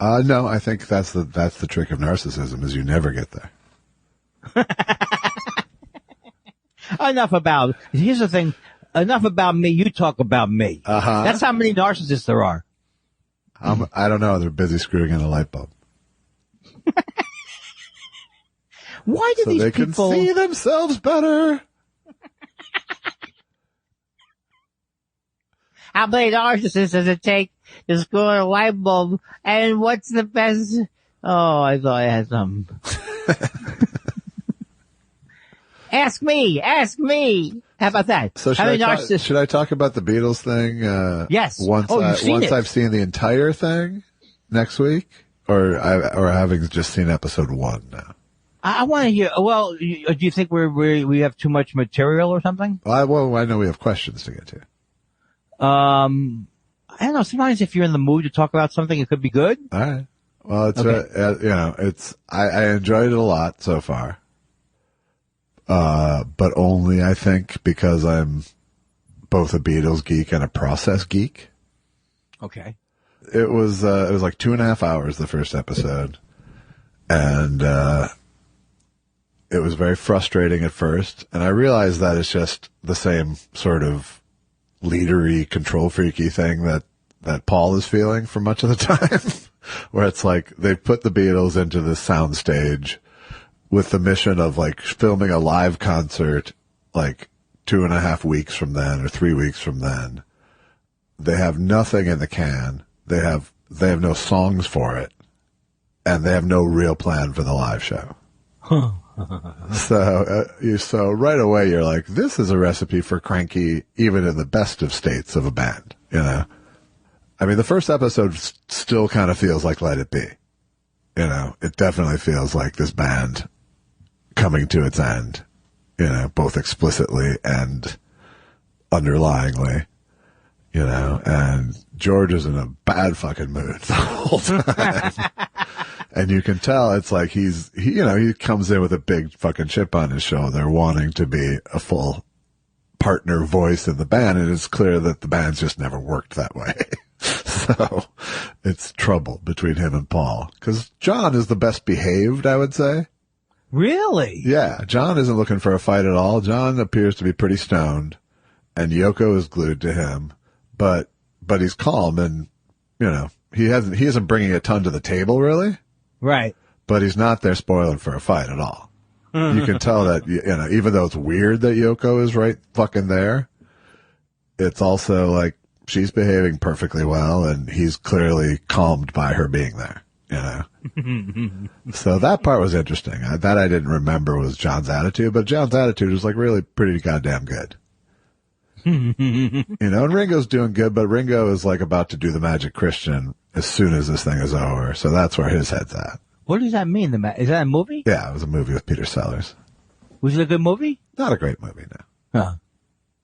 Speaker 3: No, I think that's the trick of narcissism is you never get there.
Speaker 2: Here's the thing. Enough about me. You talk about me.
Speaker 3: Uh-huh.
Speaker 2: That's how many narcissists there are.
Speaker 3: I don't know. They're busy screwing in a light bulb.
Speaker 2: Why do
Speaker 3: so
Speaker 2: these
Speaker 3: they
Speaker 2: people
Speaker 3: can see themselves better?
Speaker 2: How many narcissists does it take to screw in a light bulb? And what's the best? Oh, I thought I had some. Ask me. How about that?
Speaker 3: So should I talk about the Beatles thing?
Speaker 2: Yes.
Speaker 3: Once I've seen the entire thing next week, or having just seen episode 1 now.
Speaker 2: I want to hear. Well, do you think we have too much material or something?
Speaker 3: Well, I know we have questions to get to.
Speaker 2: I don't know. Sometimes if you're in the mood to talk about something, it could be good.
Speaker 3: All right. Well, it's I enjoyed it a lot so far. But only I think because I'm both a Beatles geek and a process geek.
Speaker 2: Okay.
Speaker 3: It was like 2.5 hours, the first episode. And, it was very frustrating at first. And I realized that it's just the same sort of leadery, control freaky thing that Paul is feeling for much of the time, where it's like they put the Beatles into this soundstage with the mission of like filming a live concert like 2.5 weeks from then or 3 weeks from then. They have nothing in the can. They have no songs for it, and they have no real plan for the live show. So right away you're like, this is a recipe for cranky, even in the best of states of a band, you know? I mean, the first episode still kind of feels like Let It Be. You know, it definitely feels like this band coming to its end, you know, both explicitly and underlyingly, you know, and George is in a bad fucking mood the whole time. And you can tell it's like he comes in with a big fucking chip on his shoulder, wanting to be a full partner voice in the band, and it's clear that the band's just never worked that way. So it's trouble between him and Paul, because John is the best behaved, I would say.
Speaker 2: Really?
Speaker 3: Yeah, John isn't looking for a fight at all. John appears to be pretty stoned, and Yoko is glued to him, but he's calm, and you know he isn't bringing a ton to the table really.
Speaker 2: Right.
Speaker 3: But he's not there spoiling for a fight at all. You can tell that, you know, even though it's weird that Yoko is right fucking there, it's also like she's behaving perfectly well, and he's clearly calmed by her being there, you know. So that part was interesting. That I didn't remember was John's attitude, but John's attitude was like really pretty goddamn good. You know, and Ringo's doing good, but Ringo is like about to do the Magic Christian as soon as this thing is over. So that's where his head's at.
Speaker 2: What does that mean? Is that a movie?
Speaker 3: Yeah, it was a movie with Peter Sellers.
Speaker 2: Was it a good movie?
Speaker 3: Not a great movie, no.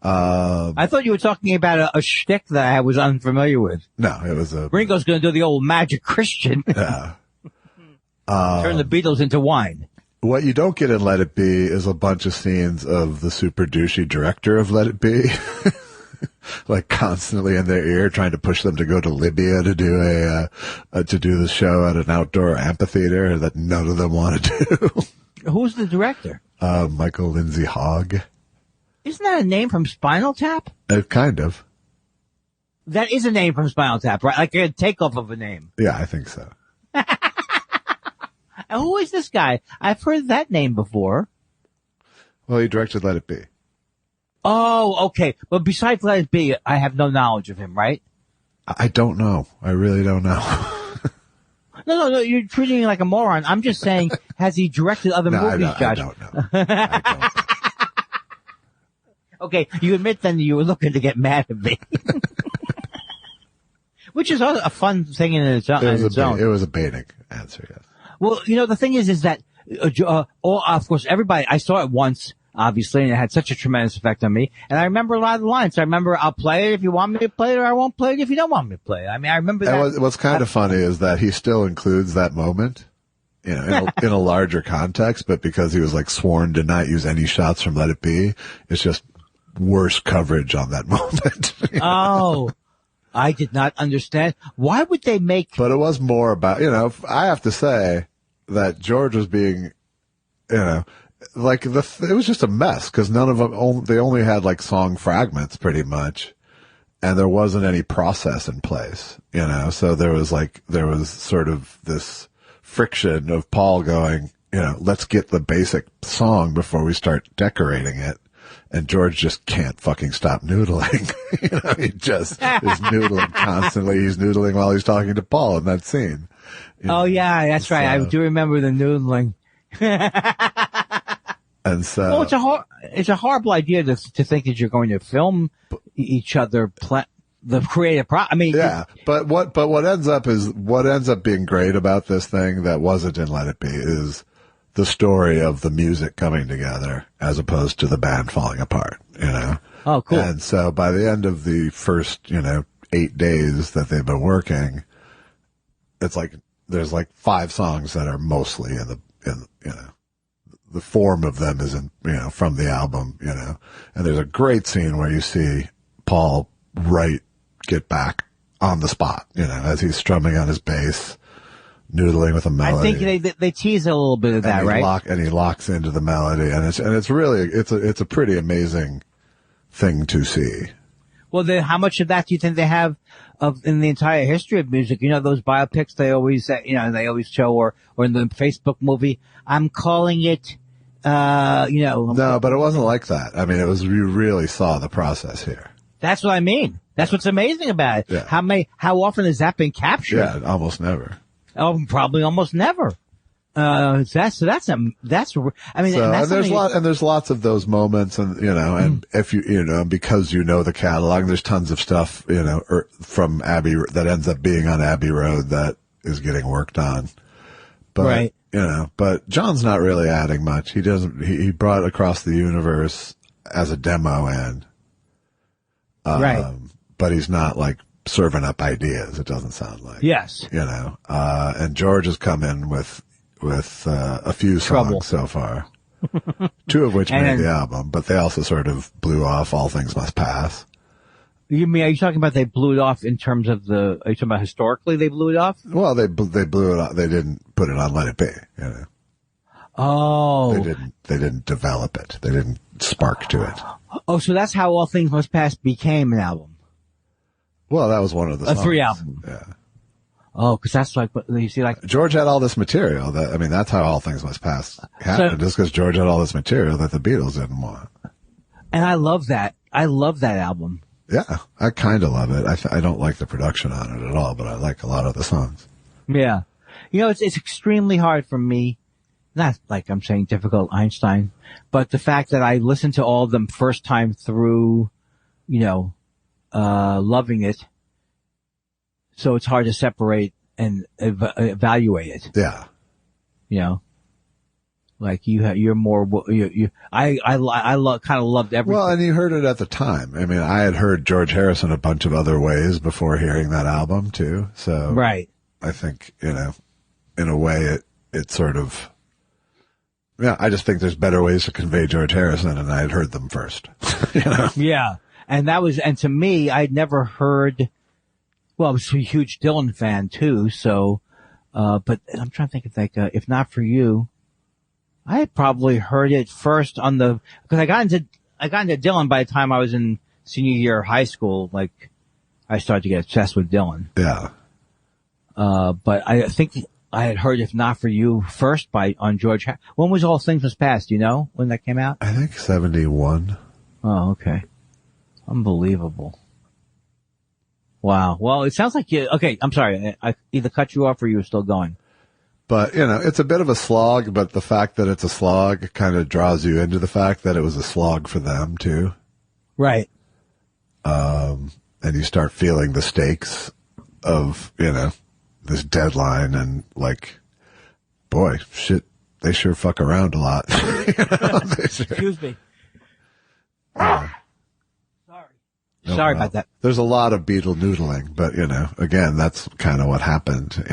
Speaker 2: Huh. I thought you were talking about a shtick that I was unfamiliar with.
Speaker 3: No, it was
Speaker 2: Ringo's going to do the old Magic Christian.
Speaker 3: Yeah.
Speaker 2: Turn the Beatles into wine.
Speaker 3: What you don't get in Let It Be is a bunch of scenes of the super douchey director of Let It Be, like constantly in their ear, trying to push them to go to Libya to do the show at an outdoor amphitheater that none of them want to do.
Speaker 2: Who's the director?
Speaker 3: Michael Lindsay Hogg.
Speaker 2: Isn't that a name from Spinal Tap?
Speaker 3: Kind of.
Speaker 2: That is a name from Spinal Tap, right? Like a takeoff of a name.
Speaker 3: Yeah, I think so.
Speaker 2: Who is this guy? I've heard that name before.
Speaker 3: Well, he directed Let It Be.
Speaker 2: Oh, okay. But besides Let It Be, I have no knowledge of him, right?
Speaker 3: I don't know. I really don't know.
Speaker 2: No. You're treating me like a moron. I'm just saying, has he directed other movies, Josh?
Speaker 3: I don't know. I don't.
Speaker 2: Okay, you admit then you were looking to get mad at me. Which is a fun thing in its own.
Speaker 3: It was a baiting answer, yes.
Speaker 2: Well, you know, the thing is that, of course, everybody, I saw it once, obviously, and it had such a tremendous effect on me. And I remember a lot of the lines. I remember, I'll play it if you want me to play it, or I won't play it if you don't want me to play it. I mean, I remember that.
Speaker 3: What's kind of funny is that he still includes that moment in a larger context, but because he was like sworn to not use any shots from Let It Be, it's just worse coverage on that moment.
Speaker 2: Oh, I did not understand. Why would they make?
Speaker 3: But it was more about, I have to say that George was being, like it was just a mess because none of them, they only had like song fragments pretty much. And there wasn't any process in place, so there was sort of this friction of Paul going, let's get the basic song before we start decorating it. And George just can't fucking stop noodling. He just is noodling constantly. He's noodling while he's talking to Paul in that scene.
Speaker 2: Oh yeah, that's right. I do remember the noodling.
Speaker 3: And so,
Speaker 2: well, it's a horrible idea to think that you're going to film each other the creative I mean,
Speaker 3: yeah, but what ends up being great about this thing that wasn't in Let It Be is the story of the music coming together as opposed to the band falling apart,
Speaker 2: Oh, cool.
Speaker 3: And so by the end of the first, 8 days that they've been working, it's like there's like 5 songs that are mostly in the form of them is in, from the album, and there's a great scene where you see Paul write Get Back on the spot, as he's strumming on his bass, noodling with a melody.
Speaker 2: I think they tease a little bit of that, right?
Speaker 3: And he locks into the melody, and it's really, it's a pretty amazing thing to see.
Speaker 2: Well, how much of that do you think they have in the entire history of music? Those biopics they always say, they always show, or in the Facebook movie, I'm calling it,
Speaker 3: No, but it wasn't like that. I mean, you really saw the process here.
Speaker 2: That's what I mean. That's what's amazing about it.
Speaker 3: Yeah.
Speaker 2: How often has that been captured?
Speaker 3: Yeah, almost never.
Speaker 2: Oh, probably almost never. I mean,
Speaker 3: there's lots of those moments, and and if because the catalog, there's tons of stuff from Abbey that ends up being on Abbey Road that is getting worked on. But,
Speaker 2: right.
Speaker 3: But John's not really adding much. He brought Across the Universe as a demo in.
Speaker 2: Right.
Speaker 3: But he's not like serving up ideas. It doesn't sound like.
Speaker 2: Yes.
Speaker 3: And George has come in with a few songs so far. 2 of which made the album, but they also sort of blew off All Things Must Pass.
Speaker 2: Are you talking about they blew it off in terms of are you talking about historically they blew it off?
Speaker 3: Well, they blew it off. They didn't put it on Let It Be,
Speaker 2: Oh.
Speaker 3: They didn't develop it. They didn't spark to it.
Speaker 2: Oh, so that's how All Things Must Pass became an album.
Speaker 3: Well, that was one of the songs.
Speaker 2: A 3 album.
Speaker 3: Yeah.
Speaker 2: Oh, cause that's like, you see, like.
Speaker 3: George had all this material that's how All Things Must Pass happened, just because George had all this material that the Beatles didn't want.
Speaker 2: And I love that. I love that album.
Speaker 3: Yeah, I kind of love it. I don't like the production on it at all, but I like a lot of the songs.
Speaker 2: Yeah. It's extremely hard for me, not like I'm saying difficult Einstein, but the fact that I listened to all of them first time through, loving it. So it's hard to separate and evaluate it.
Speaker 3: Yeah.
Speaker 2: Like you're more, I kind of loved everything.
Speaker 3: Well, and you heard it at the time. I mean, I had heard George Harrison a bunch of other ways before hearing that album too. So.
Speaker 2: Right.
Speaker 3: I think, in a way it sort of, I just think there's better ways to convey George Harrison, and I had heard them first.
Speaker 2: Yeah. And to me, I'd never heard, well, I was a huge Dylan fan too, so, but I'm trying to think of If Not For You, I had probably heard it first because I got into Dylan by the time I was in senior year of high school. Like, I started to get obsessed with Dylan.
Speaker 3: Yeah.
Speaker 2: But I think I had heard If Not For You first on George. When was All Things Must Pass? Do you know when that came out?
Speaker 3: I think 71.
Speaker 2: Oh, okay. Unbelievable. Wow. Well, it sounds like okay, I'm sorry. I either cut you off or you were still going.
Speaker 3: But, it's a bit of a slog, but the fact that it's a slog kind of draws you into the fact that it was a slog for them too.
Speaker 2: Right.
Speaker 3: And you start feeling the stakes of, this deadline, and like, boy, shit, they sure fuck around a lot.
Speaker 2: Excuse me. Sorry about that. There's
Speaker 3: a lot of Beatle noodling, but again, that's kind of what happened,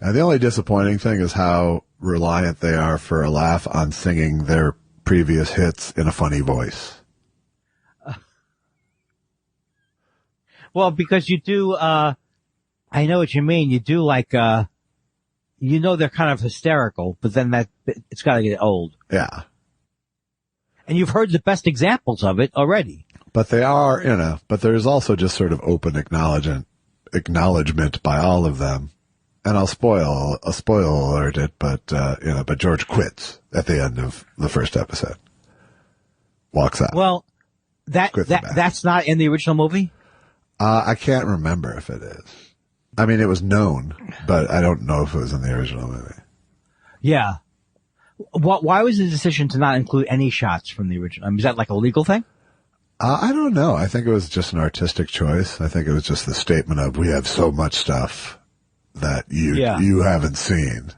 Speaker 3: And the only disappointing thing is how reliant they are for a laugh on singing their previous hits in a funny voice.
Speaker 2: Well, because you do, I know what you mean. You do like, they're kind of hysterical, but then it's gotta get old.
Speaker 3: Yeah.
Speaker 2: And you've heard the best examples of it already.
Speaker 3: But they are, but there's also just sort of open acknowledgement by all of them. And I'll spoil alert it, but George quits at the end of the first episode. Walks out.
Speaker 2: Well, that's not in the original movie?
Speaker 3: I can't remember if it is. I mean, it was known, but I don't know if it was in the original movie.
Speaker 2: Yeah. Why was the decision to not include any shots from the original? I mean, is that like a legal thing?
Speaker 3: I don't know. I think it was just an artistic choice. I think it was just the statement of, we have so much stuff that you haven't seen,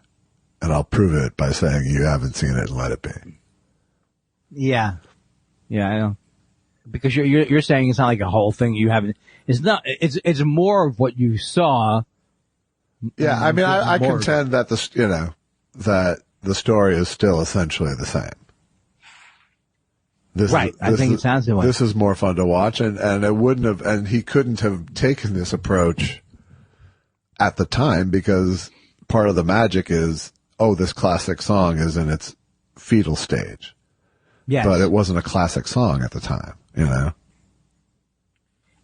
Speaker 3: and I'll prove it by saying you haven't seen it and let it be.
Speaker 2: Yeah. Yeah, I know. Because you're saying it's not like a whole thing you haven't, it's not, it's more of what you saw.
Speaker 3: Yeah, I mean, I contend that that the story is still essentially the same.
Speaker 2: I think it sounds that way.
Speaker 3: This is more fun to watch, and it wouldn't have, and he couldn't have taken this approach at the time, because part of the magic is, this classic song is in its fetal stage.
Speaker 2: Yes.
Speaker 3: But it wasn't a classic song at the time,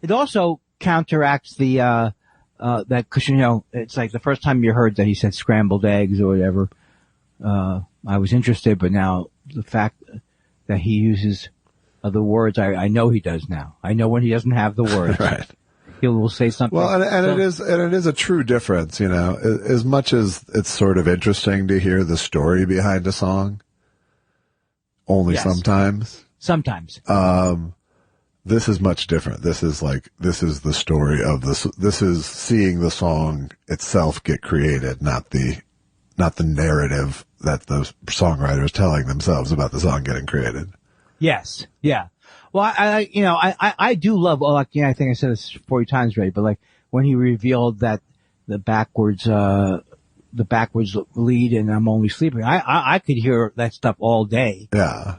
Speaker 2: It also counteracts the, that, cause it's like the first time you heard that he said scrambled eggs or whatever, I was interested, but now the fact that he uses the words, I know he does now. I know when he doesn't have the words.
Speaker 3: Right.
Speaker 2: He will say something.
Speaker 3: Well, it is a true difference, as much as it's sort of interesting to hear the story behind a song. Only sometimes.
Speaker 2: Sometimes.
Speaker 3: This is much different. This is the story of this. This is seeing the song itself get created, not the narrative that the songwriter is telling themselves about the song getting created.
Speaker 2: Yes. Yeah. Well, I do love, I think I said this 40 times already, but when he revealed that the backwards lead and I'm only sleeping, I could hear that stuff all day.
Speaker 3: Yeah.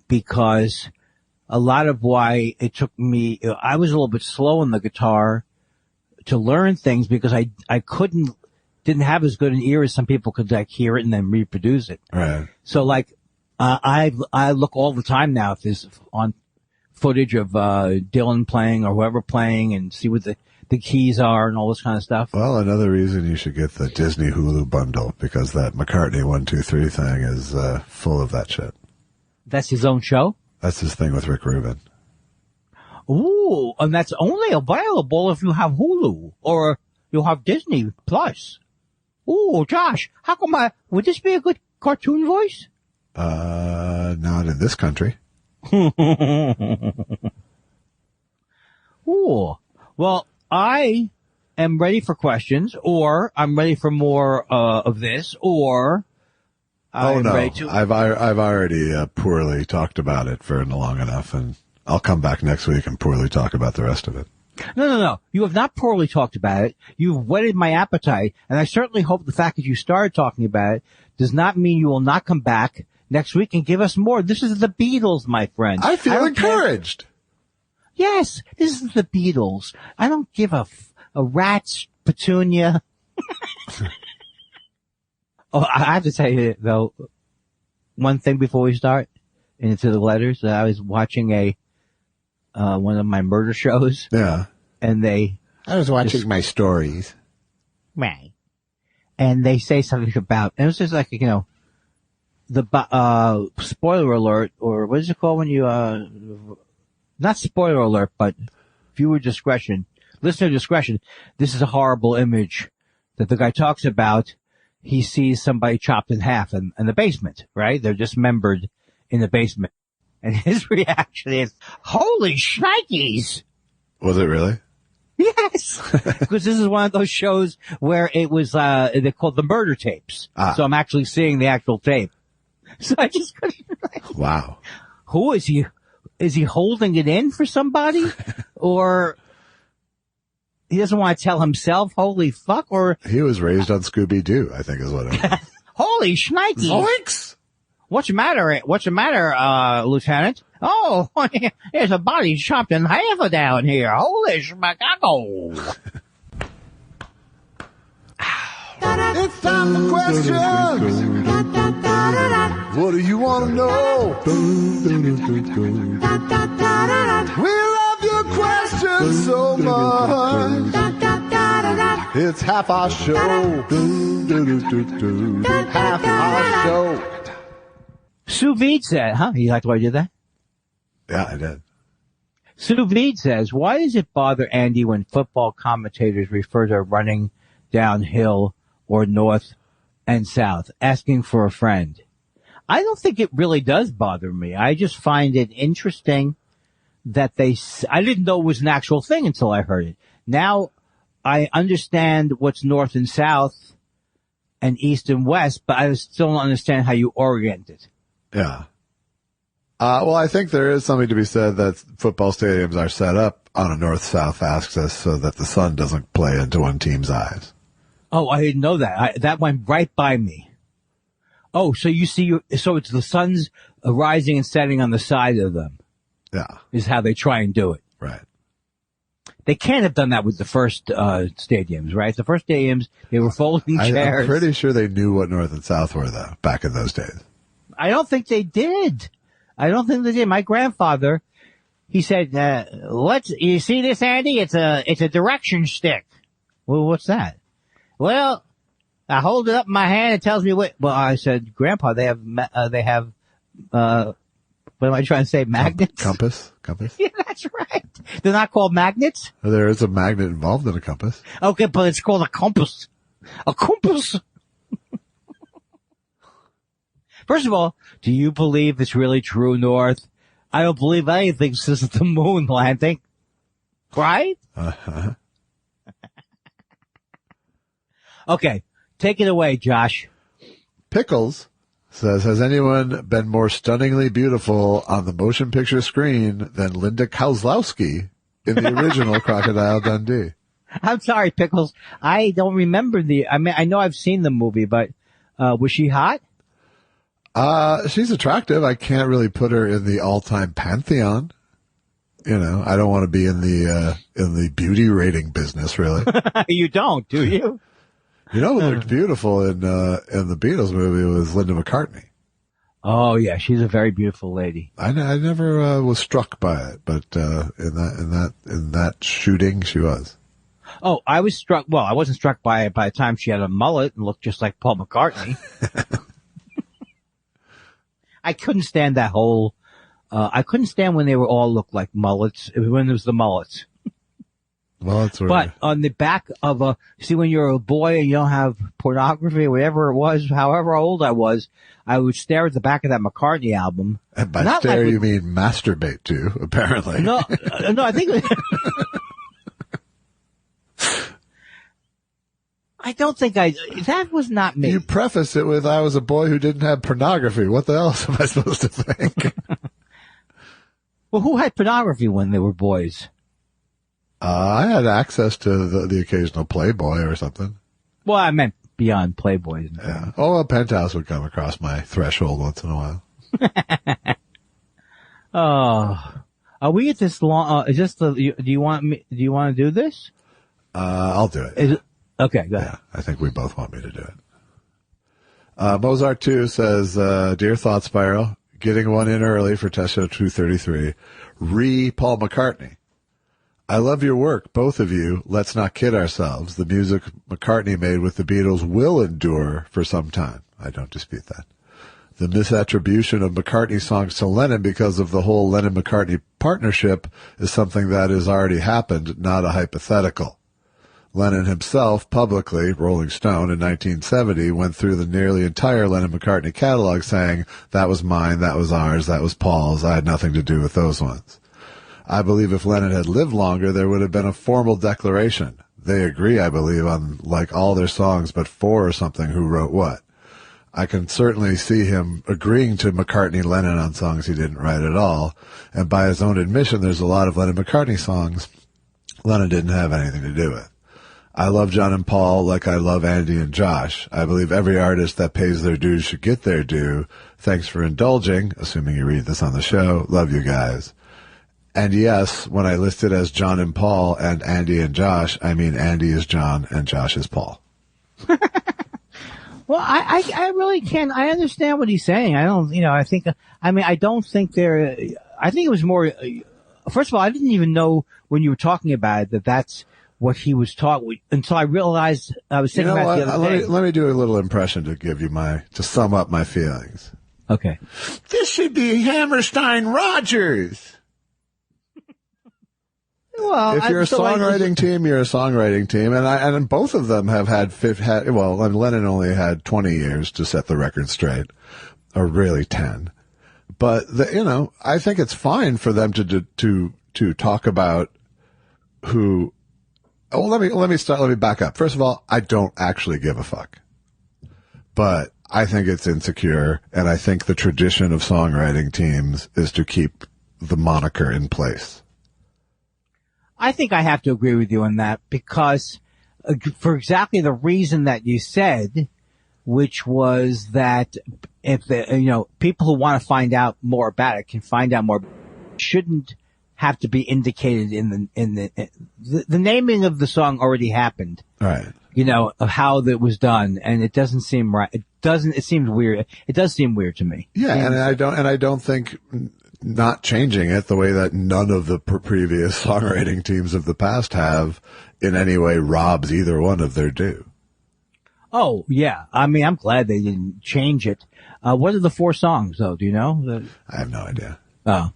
Speaker 2: Because a lot of why it took me, I was a little bit slow on the guitar to learn things because I didn't have as good an ear as some people could hear it and then reproduce it.
Speaker 3: Right.
Speaker 2: So I look all the time now if there's on footage of Dylan playing or whoever playing and see what the keys are and all this kind of stuff.
Speaker 3: Well, another reason you should get the Disney Hulu bundle, because that McCartney 1, 2, 3 thing is full of that shit.
Speaker 2: That's his own show?
Speaker 3: That's his thing with Rick Rubin.
Speaker 2: Ooh, and that's only available if you have Hulu or you have Disney Plus. Ooh, Josh, how come would this be a good cartoon voice?
Speaker 3: Not in this country.
Speaker 2: Ooh. Well, I am ready for questions, or I'm ready for more of this, or I'm ready to.
Speaker 3: I've already poorly talked about it for long enough, and I'll come back next week and poorly talk about the rest of it.
Speaker 2: No. You have not poorly talked about it. You've whetted my appetite, and I certainly hope the fact that you started talking about it does not mean you will not come back next week and give us more. This is the Beatles, my friend.
Speaker 3: I feel encouraged.
Speaker 2: Yes, this is the Beatles. I don't give a rat's petunia. Oh, I have to tell you, though, one thing before we start into the letters, that I was watching one of my murder shows.
Speaker 3: Yeah.
Speaker 2: And I
Speaker 3: was watching my stories.
Speaker 2: Right. And they say something about, and it was just like, the, spoiler alert, or what is it called when you, not spoiler alert, but viewer discretion, listener discretion. This is a horrible image that the guy talks about. He sees somebody chopped in half in the basement, right? They're dismembered in the basement. And his reaction is, holy shnikes!
Speaker 3: Was it really?
Speaker 2: Yes! Because this is one of those shows where it was, they're called the murder tapes. So I'm actually seeing the actual tape. So I just couldn't.
Speaker 3: Wow.
Speaker 2: Who is he? Is he holding it in for somebody? Or He doesn't want to tell himself, holy fuck, or...
Speaker 3: He was raised on Scooby-Doo, I think is what it was.
Speaker 2: Holy shnikes!
Speaker 3: Zoinks!
Speaker 2: What's the matter, Lieutenant? Oh, there's a body chopped in half down here. Holy schmackago!
Speaker 3: It's time for questions! What do you want to know? We love your questions so much. It's half our show. Half our show.
Speaker 2: Sous Vide said, huh? You like the way I did that?
Speaker 3: Yeah, I did.
Speaker 2: Sous Vide says, why does it bother Andy when football commentators refer to running downhill or north and south, asking for a friend? I don't think it really does bother me. I just find it interesting that I didn't know it was an actual thing until I heard it. Now I understand what's north and south and east and west, but I still don't understand how you orient it.
Speaker 3: Yeah. Well, I think there is something to be said that football stadiums are set up on a north-south axis so that the sun doesn't play into one team's eyes.
Speaker 2: Oh, I didn't know that. That went right by me. Oh, so so it's the sun's rising and setting on the side of them.
Speaker 3: Yeah.
Speaker 2: Is how they try and do it.
Speaker 3: Right.
Speaker 2: They can't have done that with the first stadiums, right? The first stadiums, they were folding chairs.
Speaker 3: I'm pretty sure they knew what north and south were, though, back in those days.
Speaker 2: I don't think they did. My grandfather, he said, you see this, Andy? It's a direction stick. Well, what's that? Well, I hold it up in my hand. It tells me what. Well, I said, Grandpa, they have. What am I trying to say? Magnets?
Speaker 3: Compass.
Speaker 2: Yeah, that's right. They're not called magnets.
Speaker 3: There is a magnet involved in a compass.
Speaker 2: Okay, but it's called a compass. A compass. First of all, do you believe it's really true north? I don't believe anything since the moon landing. Right?
Speaker 3: Uh-huh.
Speaker 2: Okay. Take it away, Josh.
Speaker 3: Pickles says, has anyone been more stunningly beautiful on the motion picture screen than Linda Kozlowski in the original Crocodile Dundee?
Speaker 2: I'm sorry, Pickles. I don't remember I know I've seen the movie, but was she hot?
Speaker 3: She's attractive. I can't really put her in the all-time pantheon. You know, I don't want to be in the beauty rating business, really.
Speaker 2: You don't, do you?
Speaker 3: You know who looked beautiful in the Beatles movie was Linda McCartney.
Speaker 2: Oh yeah, she's a very beautiful lady.
Speaker 3: I never was struck by it, but in that shooting, she was.
Speaker 2: Oh, I was struck. Well, I wasn't struck by it by the time she had a mullet and looked just like Paul McCartney. I couldn't stand that whole. I couldn't stand when they were all looked like mullets. When it was the mullets. But on the back of see, when you're a boy and you don't have pornography or whatever it was, however old I was, I would stare at the back of that McCartney album.
Speaker 3: And by stare, you mean masturbate too, apparently.
Speaker 2: No, I think. I don't think that was not me.
Speaker 3: You preface it with, I was a boy who didn't have pornography. What the else am I supposed to think?
Speaker 2: Well, who had pornography when they were boys?
Speaker 3: I had access to the occasional Playboy or something.
Speaker 2: Well, I meant beyond Playboys.
Speaker 3: Yeah. Oh, a Penthouse would come across my threshold once in a while.
Speaker 2: Oh, are we at this long? Is this do you want to do this?
Speaker 3: I'll do it.
Speaker 2: Okay, go ahead.
Speaker 3: Yeah, I think we both want me to do it. Mozart 2 says, Dear Thought Spiral, getting one in early for Test Show 233. Paul McCartney. I love your work, both of you. Let's not kid ourselves. The music McCartney made with the Beatles will endure for some time. I don't dispute that. The misattribution of McCartney songs to Lennon because of the whole Lennon-McCartney partnership is something that has already happened, not a hypothetical. Lennon himself, publicly, Rolling Stone, in 1970, went through the nearly entire Lennon-McCartney catalog saying, that was mine, that was ours, that was Paul's, I had nothing to do with those ones. I believe if Lennon had lived longer, there would have been a formal declaration. They agree, I believe, on like all their songs, but 4 or something who wrote what. I can certainly see him agreeing to McCartney-Lennon on songs he didn't write at all, and by his own admission, there's a lot of Lennon-McCartney songs Lennon didn't have anything to do with. I love John and Paul like I love Andy and Josh. I believe every artist that pays their dues should get their due. Thanks for indulging, assuming you read this on the show. Love you guys. And yes, when I listed as John and Paul and Andy and Josh, I mean Andy is John and Josh is Paul.
Speaker 2: Well, I really can't. I understand what he's saying. I don't, I think, I don't think I think it was more, first of all, I didn't even know when you were talking about it that that's what he was taught until I realized I was thinking about it the other day.
Speaker 3: Let me do a little impression to sum up my feelings.
Speaker 2: Okay.
Speaker 3: This should be Hammerstein Rogers.
Speaker 2: Well,
Speaker 3: if you're a songwriting team, you're a songwriting team, and both of them have had Lennon only had 20 years to set the record straight, or really 10. But I think it's fine for them to talk about who. Well, let me back up. First of all, I don't actually give a fuck, but I think it's insecure, and I think the tradition of songwriting teams is to keep the moniker in place.
Speaker 2: I think I have to agree with you on that because for exactly the reason that you said, which was that if people who want to find out more about it can find out more, shouldn't have to be indicated in the naming of the song already happened.
Speaker 3: Right.
Speaker 2: Of how that was done, and it doesn't seem right. It seems weird. It does seem weird to me.
Speaker 3: Yeah, and I don't think not changing it the way that none of the previous songwriting teams of the past have in any way robs either one of their due.
Speaker 2: Oh, yeah. I'm glad they didn't change it. What are the 4 songs, though? Do you know?
Speaker 3: I have no idea.
Speaker 2: Oh.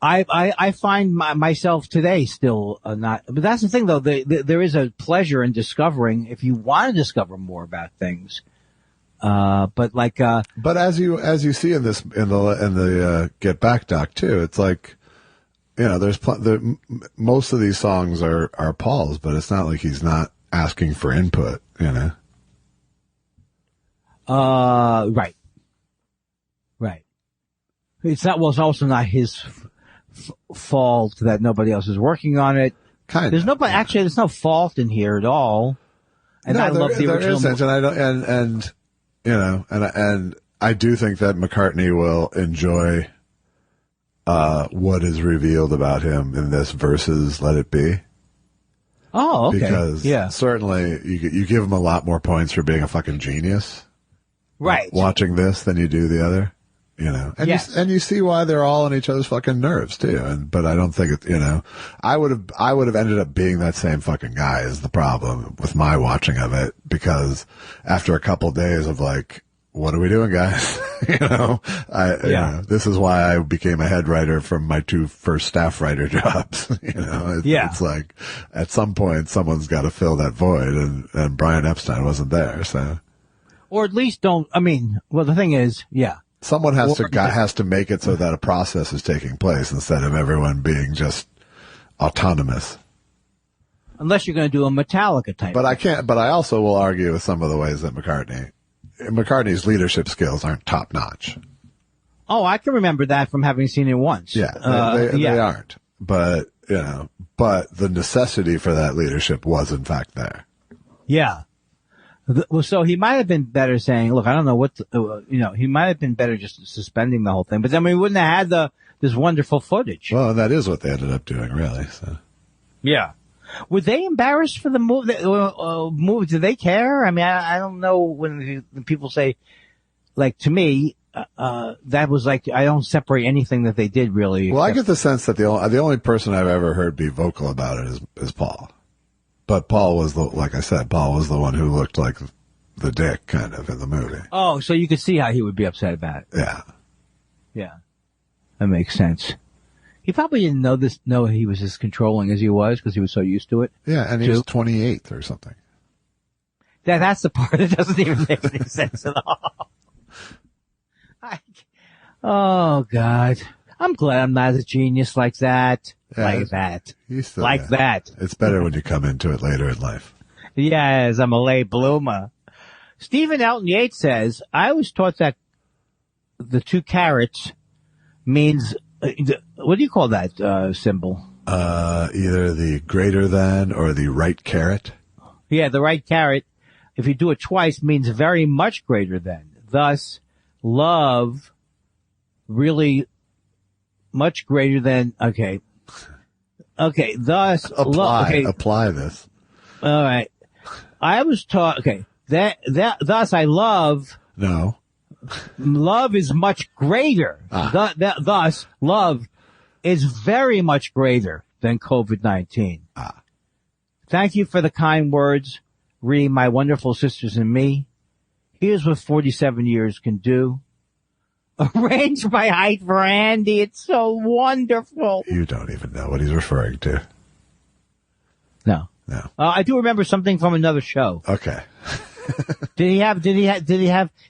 Speaker 2: I find myself today still not, but that's the thing though, there is a pleasure in discovering if you want to discover more about things. But as you see in the Get Back doc too, it's like, there's most of these songs are Paul's, but it's not like he's not asking for input, Right. It's also not his fault that nobody else is working on it. There's no fault in here at all. And I love the original.
Speaker 3: There isn't, and I do think that McCartney will enjoy what is revealed about him in this versus Let It Be.
Speaker 2: Oh, okay.
Speaker 3: Because certainly you give him a lot more points for being a fucking genius.
Speaker 2: Right.
Speaker 3: Watching this than you do the other. And
Speaker 2: yes.
Speaker 3: you see why they're all on each other's fucking nerves too. But I don't think I would have ended up being that same fucking guy is the problem with my watching of it, because after a couple days of like, what are we doing, guys? This is why I became a head writer from my 2 first staff writer jobs. It's like at some point someone's got to fill that void, and Brian Epstein wasn't there, so.
Speaker 2: Or at least the thing is,
Speaker 3: someone has to make it so that a process is taking place instead of everyone being just autonomous.
Speaker 2: Unless you're going to do a Metallica type.
Speaker 3: But I also will argue with some of the ways that McCartney's leadership skills aren't top notch.
Speaker 2: Oh, I can remember that from having seen it once.
Speaker 3: Yeah, they aren't. But, but the necessity for that leadership was in fact there.
Speaker 2: Yeah. So he might have been better saying, look, I don't know what, he might have been better just suspending the whole thing, but then we wouldn't have had this wonderful footage.
Speaker 3: Well, that is what they ended up doing, really. So.
Speaker 2: Yeah. Were they embarrassed for the move? Do they care? I don't know when people say, like, to me, that was like, I don't separate anything that they did really.
Speaker 3: Well, I get the sense that the only person I've ever heard be vocal about it is Paul. But Paul was like I said, Paul was the one who looked like the dick kind of in the movie.
Speaker 2: Oh, so you could see how he would be upset about it.
Speaker 3: Yeah.
Speaker 2: Yeah. That makes sense. He probably didn't know he was as controlling as he was because he was so used to it.
Speaker 3: Yeah, and he was 28th or something.
Speaker 2: That's the part that doesn't even make any sense at all. Oh, God. I'm glad I'm not a genius like that.
Speaker 3: Yeah,
Speaker 2: like that.
Speaker 3: That. It's better when you come into it later in life.
Speaker 2: Yes, I'm a late bloomer. Stephen Elton Yates says, I was taught that the 2 carats means What do you call that symbol?
Speaker 3: Either the greater than or the right caret.
Speaker 2: Yeah, the right caret, if you do it twice, means very much greater than. Thus, love really much greater than. Okay. Thus,
Speaker 3: apply this.
Speaker 2: All right. I was taught. Okay. Thus, I love.
Speaker 3: No.
Speaker 2: Love is much greater. Thus, love is very much greater than COVID-19. Thank you for the kind words, Ree, my wonderful sisters and me. Here's what 47 years can do. Arrange my height for Andy. It's so wonderful.
Speaker 3: You don't even know what he's referring to.
Speaker 2: No. I do remember something from another show.
Speaker 3: Okay.
Speaker 2: Did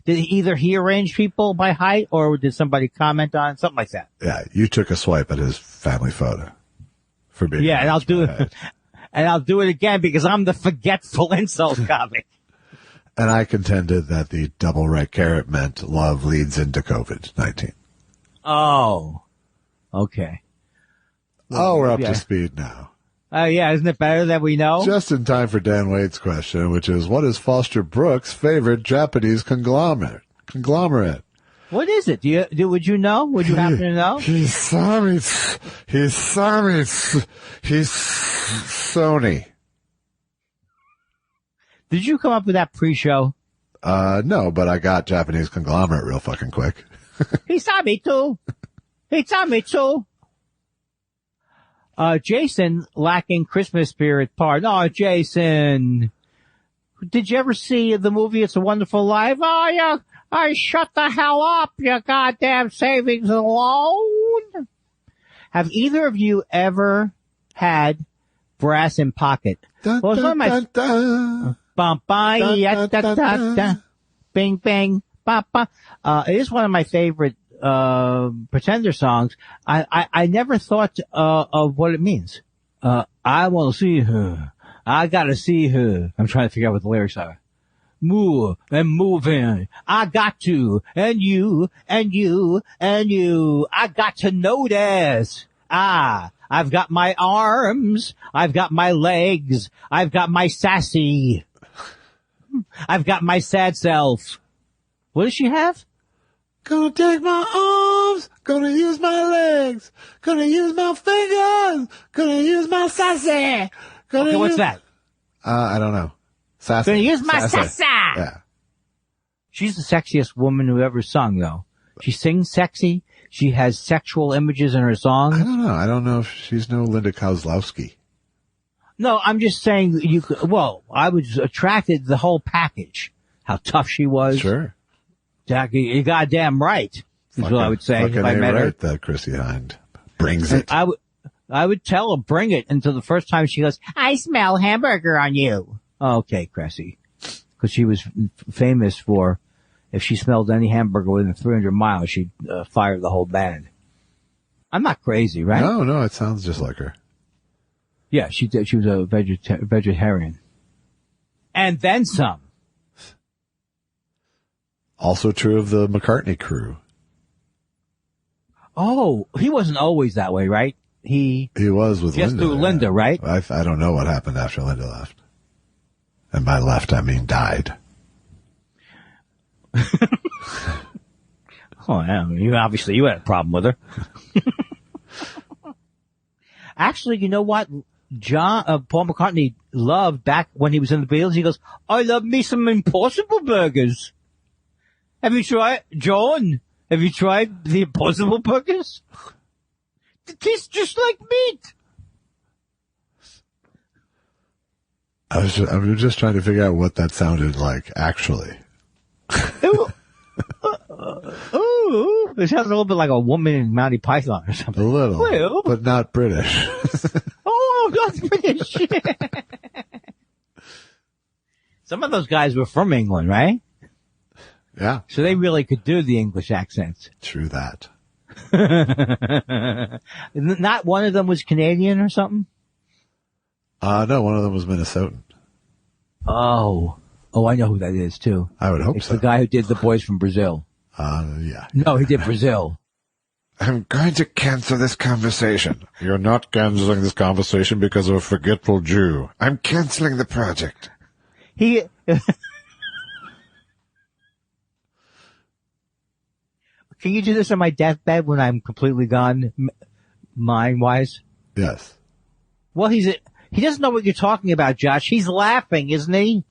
Speaker 2: he arrange people by height, or did somebody comment on it? Something like that?
Speaker 3: Yeah, you took a swipe at his family photo for being.
Speaker 2: Yeah, and I'll do it. And I'll do it again because I'm the forgetful insult comic.
Speaker 3: And I contended that the double right caret meant love leads into COVID-19.
Speaker 2: Oh, okay.
Speaker 3: Well, we're up to speed now.
Speaker 2: Yeah, isn't it better that we know?
Speaker 3: Just in time for Dan Wade's question, which is, what is Foster Brooks' favorite Japanese conglomerate?
Speaker 2: What is it? Would you know? Would you happen to know?
Speaker 3: He's Sony.
Speaker 2: Did you come up with that pre-show?
Speaker 3: No, but I got Japanese conglomerate real fucking quick.
Speaker 2: He saw me too. Jason lacking Christmas spirit part. Oh, Jason. Did you ever see the movie It's a Wonderful Life? Oh, yeah. Shut the hell up, you goddamn savings and loan. Have either of you ever had brass in pocket?
Speaker 3: Dun,
Speaker 2: Well,
Speaker 3: dun, dun, dun.
Speaker 2: Bum, ba,
Speaker 3: Dun,
Speaker 2: ya,
Speaker 3: dun,
Speaker 2: da,
Speaker 3: dun,
Speaker 2: da,
Speaker 3: dun.
Speaker 2: da. Bing, bang, ba, ba. It is one of my favorite Pretender songs. I never thought of what it means. I want to see her. I gotta see her. I'm trying to figure out what the lyrics are. Move and moving. I got to, and you, and you, and you. I got to notice. I've got my arms. I've got my legs. I've got my sassy. I've got my sad self. What does she have?
Speaker 3: Gonna take my arms, gonna use my legs, gonna use my fingers, gonna use my sassy.
Speaker 2: Okay, what's that?
Speaker 3: I don't know. Sassy.
Speaker 2: Gonna use my sassy.
Speaker 3: Yeah.
Speaker 2: She's the sexiest woman who ever sung, though. She sings sexy. She has sexual images in her songs.
Speaker 3: I don't know. I don't know if she's no Linda Kozlowski.
Speaker 2: No, I'm just saying you could, well, I was attracted to the whole package. How tough she was.
Speaker 3: Sure.
Speaker 2: Jackie, you're goddamn right. Is what I would say if I met her.
Speaker 3: Right, that Chrissy Hind brings it.
Speaker 2: I would tell her, bring it until the first time she goes, I smell hamburger on you. Okay, Cressy. Because she was famous for, if she smelled any hamburger within 300 miles, she'd fire the whole band. I'm not crazy, right?
Speaker 3: No, it sounds just like her.
Speaker 2: Yeah, she did. She was a vegetarian. And then some.
Speaker 3: Also true of the McCartney crew.
Speaker 2: Oh, he wasn't always that way, right? He
Speaker 3: was with
Speaker 2: just
Speaker 3: Linda.
Speaker 2: through Linda, right?
Speaker 3: I don't know what happened after Linda left. And by left, I mean died.
Speaker 2: Oh, yeah. You had a problem with her. Actually, you know what? Paul McCartney loved back when he was in the Beatles. He goes, I love me some Impossible Burgers. Have you tried, John? Have you tried the Impossible Burgers? It tastes just like meat.
Speaker 3: I'm just trying to figure out what that sounded like, actually.
Speaker 2: Ooh, it sounds a little bit like a woman in Monty Python or something.
Speaker 3: A little,
Speaker 2: well,
Speaker 3: but not British.
Speaker 2: Oh, not British. Some of those guys were from England, right?
Speaker 3: Yeah.
Speaker 2: So they really could do the English accents.
Speaker 3: True that.
Speaker 2: Not one of them was Canadian or something?
Speaker 3: No, one of them was Minnesotan.
Speaker 2: Oh, I know who that is too.
Speaker 3: I would hope
Speaker 2: it's
Speaker 3: so.
Speaker 2: The guy who did The Boys from Brazil.
Speaker 3: Yeah.
Speaker 2: No, he did Brazil.
Speaker 3: I'm going to cancel this conversation. You're not canceling this conversation because of a forgetful Jew. I'm canceling the project.
Speaker 2: Can you do this on my deathbed when I'm completely gone, mind-wise?
Speaker 3: Yes.
Speaker 2: Well, he doesn't know what you're talking about, Josh. He's laughing, isn't he?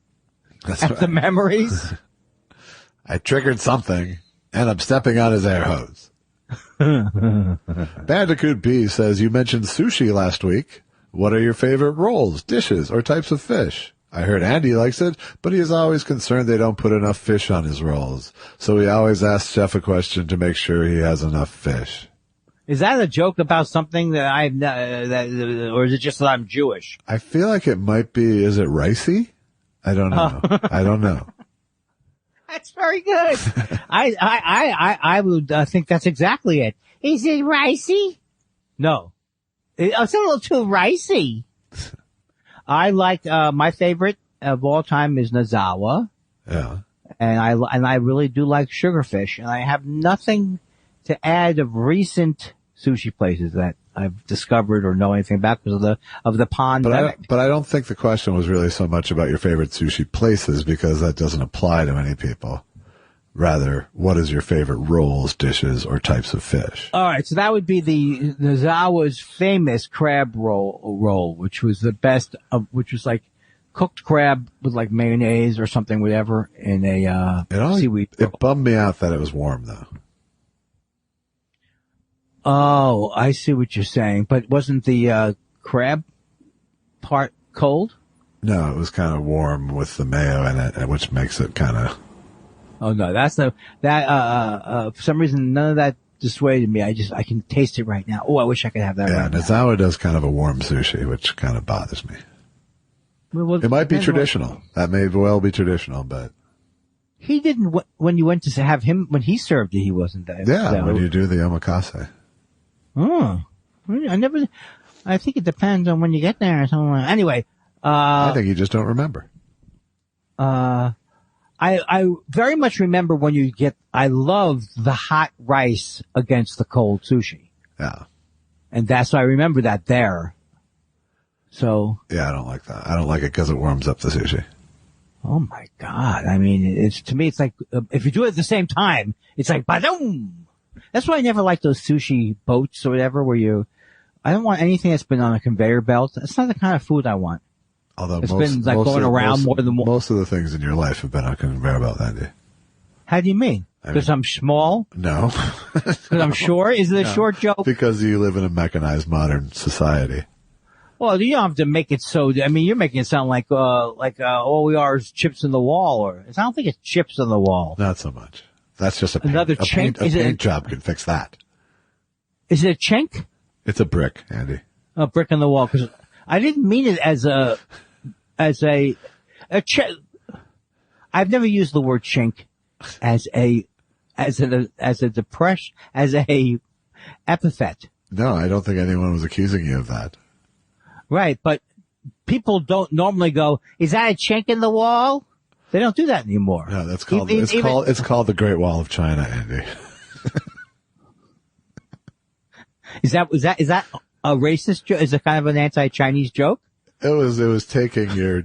Speaker 3: That's
Speaker 2: At
Speaker 3: right.
Speaker 2: the memories.
Speaker 3: I triggered something, and I'm stepping on his air hose. Bandicoot B says, you mentioned sushi last week. What are your favorite rolls, dishes, or types of fish? I heard Andy likes it, but he is always concerned they don't put enough fish on his rolls. So he always asks Chef a question to make sure he has enough fish.
Speaker 2: Is that a joke about something that or is it just that I'm Jewish?
Speaker 3: I feel like it might be, is it ricey? I don't know. I don't know.
Speaker 2: That's very good. I would think that's exactly it. Is it ricey? No. It's a little too ricey. I like, my favorite of all time is Nazawa.
Speaker 3: Yeah.
Speaker 2: And I really do like sugarfish. And I have nothing to add of recent sushi places that I've discovered or know anything about because of the pandemic.
Speaker 3: But I don't think the question was really so much about your favorite sushi places because that doesn't apply to many people. Rather, what is your favorite rolls, dishes, or types of fish?
Speaker 2: All right, so that would be the Zawa's famous crab roll, which was the best of, which was like cooked crab with like mayonnaise or something, whatever, in a seaweed roll.
Speaker 3: It bummed me out that it was warm, though.
Speaker 2: Oh, I see what you're saying, but wasn't the crab part cold?
Speaker 3: No, it was kind of warm with the mayo in it, which makes it kind of.
Speaker 2: Oh no, for some reason none of that dissuaded me. I can taste it right now. Oh, I wish I could have that right now.
Speaker 3: Nazawa does kind of a warm sushi, which kind of bothers me.
Speaker 2: Well,
Speaker 3: it might be traditional. That may well be traditional, but.
Speaker 2: He didn't, when you went to have him, when he served it, he wasn't there.
Speaker 3: Yeah, when you do the omakase.
Speaker 2: Oh, I think it depends on when you get there or something like that. Anyway,
Speaker 3: I think you just don't remember.
Speaker 2: I very much remember when I love the hot rice against the cold sushi.
Speaker 3: Yeah.
Speaker 2: And that's why I remember that there. So.
Speaker 3: Yeah, I don't like that. I don't like it because it warms up the sushi.
Speaker 2: Oh my God. I mean, to me, it's like, if you do it at the same time, it's like, ba-doom! That's why I never like those sushi boats or whatever I don't want anything that's been on a conveyor belt. That's not the kind of food I want.
Speaker 3: Although
Speaker 2: it's been like going around more than one.
Speaker 3: Most of the things in your life have been on a conveyor belt, Andy.
Speaker 2: How do you mean? Because I'm small?
Speaker 3: No.
Speaker 2: Because I'm short? Is it a short joke?
Speaker 3: Because you live in a mechanized modern society.
Speaker 2: Well, you don't have to make it so, I mean, you're making it sound like all we are is chips in the wall, I don't think it's chips in the wall.
Speaker 3: Not so much. That's just a paint job can fix that.
Speaker 2: Is it a chink?
Speaker 3: It's a brick, Andy.
Speaker 2: A brick in the wall, because I didn't mean it as a I've never used the word chink as a epithet.
Speaker 3: No, I don't think anyone was accusing you of that.
Speaker 2: Right, but people don't normally go, is that a chink in the wall? They don't do that anymore.
Speaker 3: No, that's called, it's called the Great Wall of China, Andy.
Speaker 2: Is that a racist joke? Is it kind of an anti-Chinese joke?
Speaker 3: It was taking your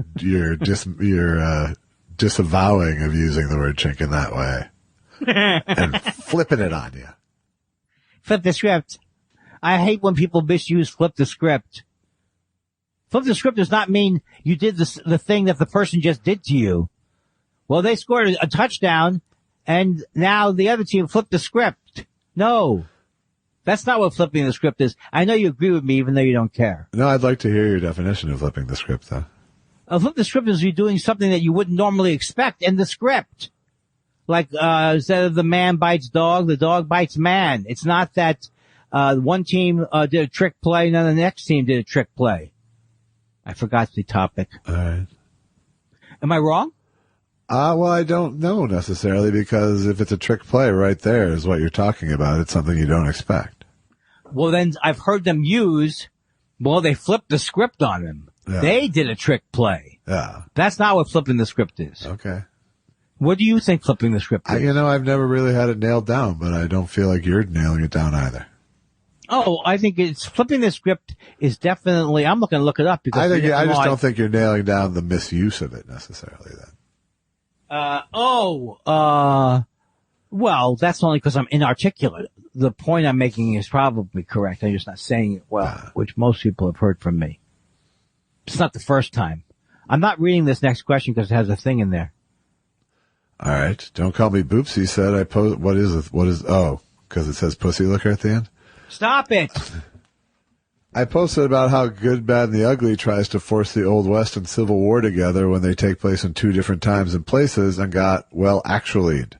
Speaker 3: disavowing of using the word chink in that way and flipping it on you.
Speaker 2: Flip the script. I hate when people misuse flip the script. Flip the script does not mean you did the thing that the person just did to you. Well, they scored a touchdown and now the other team flipped the script. No. That's not what flipping the script is. I know you agree with me even though you don't care.
Speaker 3: No, I'd like to hear your definition of flipping the script though.
Speaker 2: Flip the script is you doing something that you wouldn't normally expect in the script. Like, instead of the man bites dog, the dog bites man. It's not that, one team, did a trick play and then the next team did a trick play. I forgot the topic.
Speaker 3: All right.
Speaker 2: Am I wrong?
Speaker 3: Well, I don't know necessarily because if it's a trick play right there is what you're talking about. It's something you don't expect.
Speaker 2: Well, then I've heard them they flipped the script on him. Yeah. They did a trick play.
Speaker 3: Yeah.
Speaker 2: That's not what flipping the script is.
Speaker 3: Okay.
Speaker 2: What do you think flipping the script is?
Speaker 3: I've never really had it nailed down, but I don't feel like you're nailing it down either.
Speaker 2: Oh, I think it's flipping the script is definitely. I'm looking to look it up because
Speaker 3: I just don't think you're nailing down the misuse of it necessarily. Then.
Speaker 2: Well, that's only because I'm inarticulate. The point I'm making is probably correct. I'm just not saying it well, which most people have heard from me. It's not the first time. I'm not reading this next question because it has a thing in there.
Speaker 3: All right. Don't call me Boopsy said I post. What is it? Because it says pussy liquor at the end?
Speaker 2: Stop it.
Speaker 3: I posted about how Good, Bad, and the Ugly tries to force the Old West and Civil War together when they take place in two different times and places and got, well, actually'd.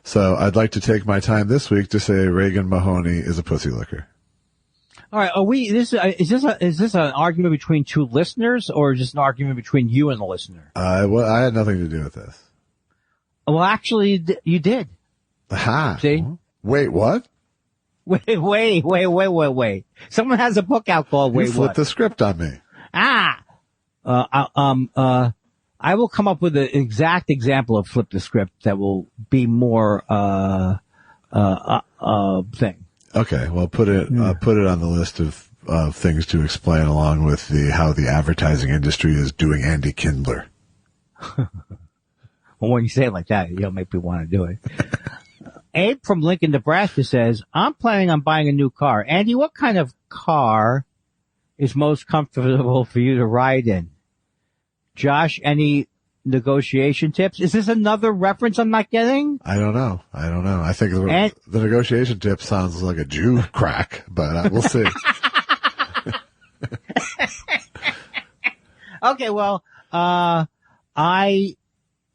Speaker 3: So I'd like to take my time this week to say Reagan Mahoney is a pussy licker.
Speaker 2: All right. Is this an argument between two listeners or is this an argument between you and the listener?
Speaker 3: Well, I had nothing to do with this.
Speaker 2: Well, actually, you did.
Speaker 3: Aha.
Speaker 2: See?
Speaker 3: Wait, what?
Speaker 2: Wait. Someone has a book out called Wait,
Speaker 3: You flipped the script on me.
Speaker 2: I will come up with an exact example of flip the script that will be more, thing.
Speaker 3: Okay. Well, put it on the list of things to explain along with how the advertising industry is doing Andy Kindler.
Speaker 2: Well, when you say it like that, you'll make me want to do it. Abe from Lincoln, Nebraska says, I'm planning on buying a new car. Andy, what kind of car is most comfortable for you to ride in? Josh, any negotiation tips? Is this another reference I'm not getting?
Speaker 3: I don't know. I think the negotiation tip sounds like a Jew crack, but we'll see.
Speaker 2: Okay, well,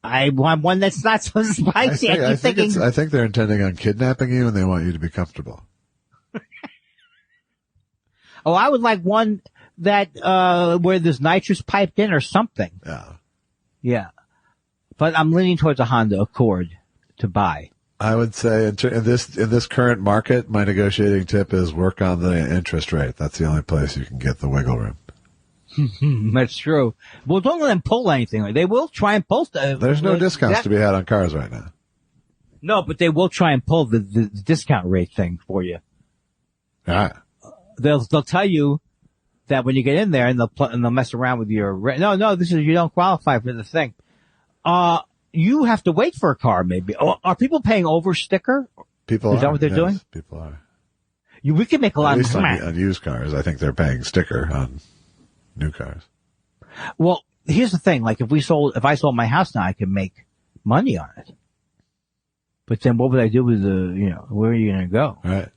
Speaker 2: I want one that's not so spicy. I
Speaker 3: think they're intending on kidnapping you and they want you to be comfortable.
Speaker 2: Oh, I would like one that, where there's nitrous piped in or something. Yeah. But I'm leaning towards a Honda Accord to buy.
Speaker 3: I would say in this current market, my negotiating tip is work on the interest rate. That's the only place you can get the wiggle room.
Speaker 2: That's true. Well, don't let them pull anything. They will try and pull.
Speaker 3: There's no discounts to be had on cars right now.
Speaker 2: No, but they will try and pull the discount rate thing for you. They'll tell you that when you get in there and they'll mess around with your no, this is, you don't qualify for the thing. You have to wait for a car maybe. Are people paying over sticker?
Speaker 3: People are.
Speaker 2: Is that what they're doing?
Speaker 3: People are.
Speaker 2: We can make a lot of money
Speaker 3: on used cars. I think they're paying sticker on new cars.
Speaker 2: Well, here's the thing. Like if I sold my house now, I could make money on it. But then what would I do with where are you going to go?
Speaker 3: All right.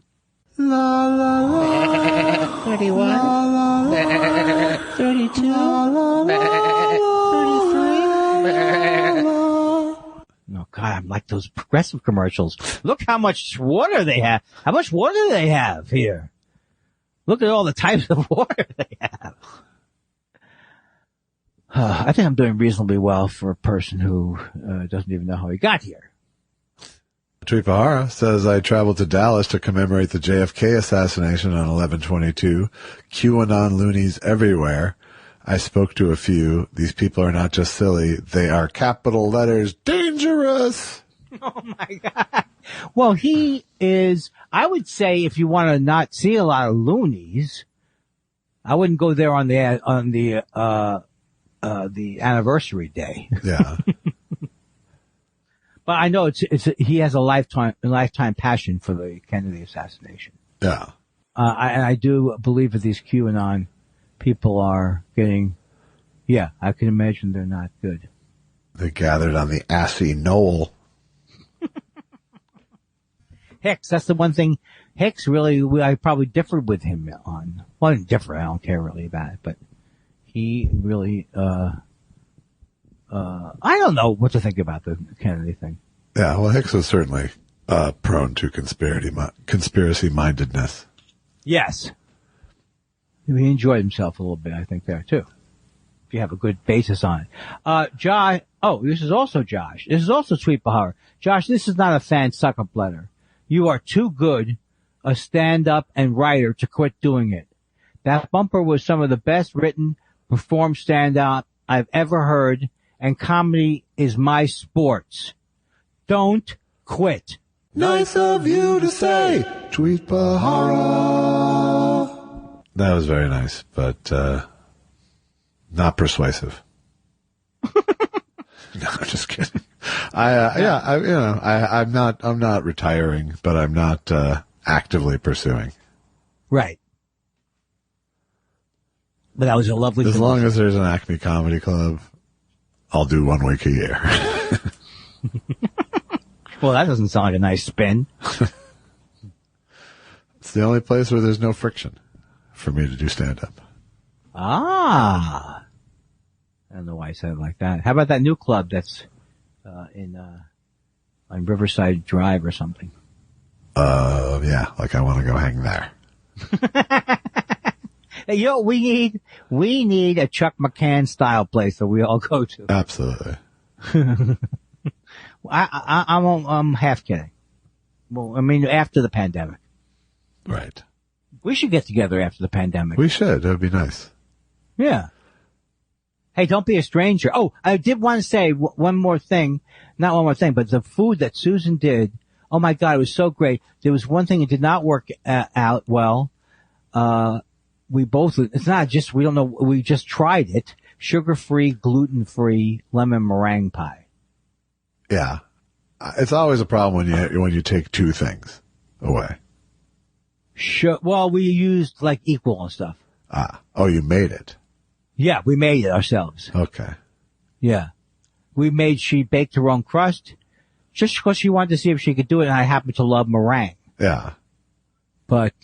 Speaker 4: La la la.
Speaker 1: 31. La, la, la. 32. La, la, la. 33.
Speaker 2: Oh God, I'm like those Progressive commercials. Look how much water they have. How much water do they have here? Look at all the types of water they have. I think I'm doing reasonably well for a person who doesn't even know how he got here.
Speaker 3: Tripahara says, I traveled to Dallas to commemorate the JFK assassination on 11/22. QAnon loonies everywhere. I spoke to a few. These people are not just silly. They are capital letters dangerous.
Speaker 2: Oh my God. Well, he is, I would say if you want to not see a lot of loonies, I wouldn't go there on the anniversary day.
Speaker 3: Yeah.
Speaker 2: But I know he has a lifetime passion for the Kennedy assassination.
Speaker 3: Yeah.
Speaker 2: And I do believe that these QAnon people are getting, I can imagine they're not good.
Speaker 3: They gathered on the assy knoll.
Speaker 2: Hicks, that's the one thing. Hicks really, I probably differed with him on. Well, I didn't differ, I don't care really about it, but he really, I don't know what to think about the Kennedy thing.
Speaker 3: Yeah, well, Hicks was certainly prone to conspiracy mindedness.
Speaker 2: Yes. He enjoyed himself a little bit, I think, there, too. If you have a good basis on it. Josh, this is also Josh. This is also Sweet Bahar. Josh, this is not a fan suck-up letter. You are too good a stand-up and writer to quit doing it. That bumper was some of the best written, performed stand-up I've ever heard, and comedy is my sports. Don't quit.
Speaker 3: Nice of you to say, Tweet Bahara. That was very nice, but not persuasive. No, I'm just kidding. I'm not retiring, but I'm not actively pursuing.
Speaker 2: Right. But that was a lovely.
Speaker 3: As long as there's an Acme Comedy Club, I'll do 1 week a year.
Speaker 2: Well, that doesn't sound like a nice spin.
Speaker 3: It's the only place where there's no friction for me to do stand-up.
Speaker 2: Ah. I don't know why I said it like that. How about that new club that's on Riverside Drive or something?
Speaker 3: Yeah, like I want to go hang there.
Speaker 2: You know, we need a Chuck McCann style place that we all go to.
Speaker 3: Absolutely.
Speaker 2: I'm half kidding. Well, I mean, after the pandemic.
Speaker 3: Right.
Speaker 2: We should get together after the pandemic.
Speaker 3: We should. That would be nice.
Speaker 2: Yeah. Hey, don't be a stranger. Oh, I did want to say one more thing. Not one more thing, but the food that Susan did. Oh my God, it was so great. There was one thing that did not work out well. It's not just, we don't know, we just tried it. Sugar-free, gluten-free lemon meringue pie.
Speaker 3: Yeah. It's always a problem when you take two things away.
Speaker 2: Sure. Well, we used like equal and stuff.
Speaker 3: Ah. Oh, you made it.
Speaker 2: Yeah, we made it ourselves.
Speaker 3: Okay.
Speaker 2: Yeah. She baked her own crust just because she wanted to see if she could do it, and I happen to love meringue.
Speaker 3: Yeah.
Speaker 2: But,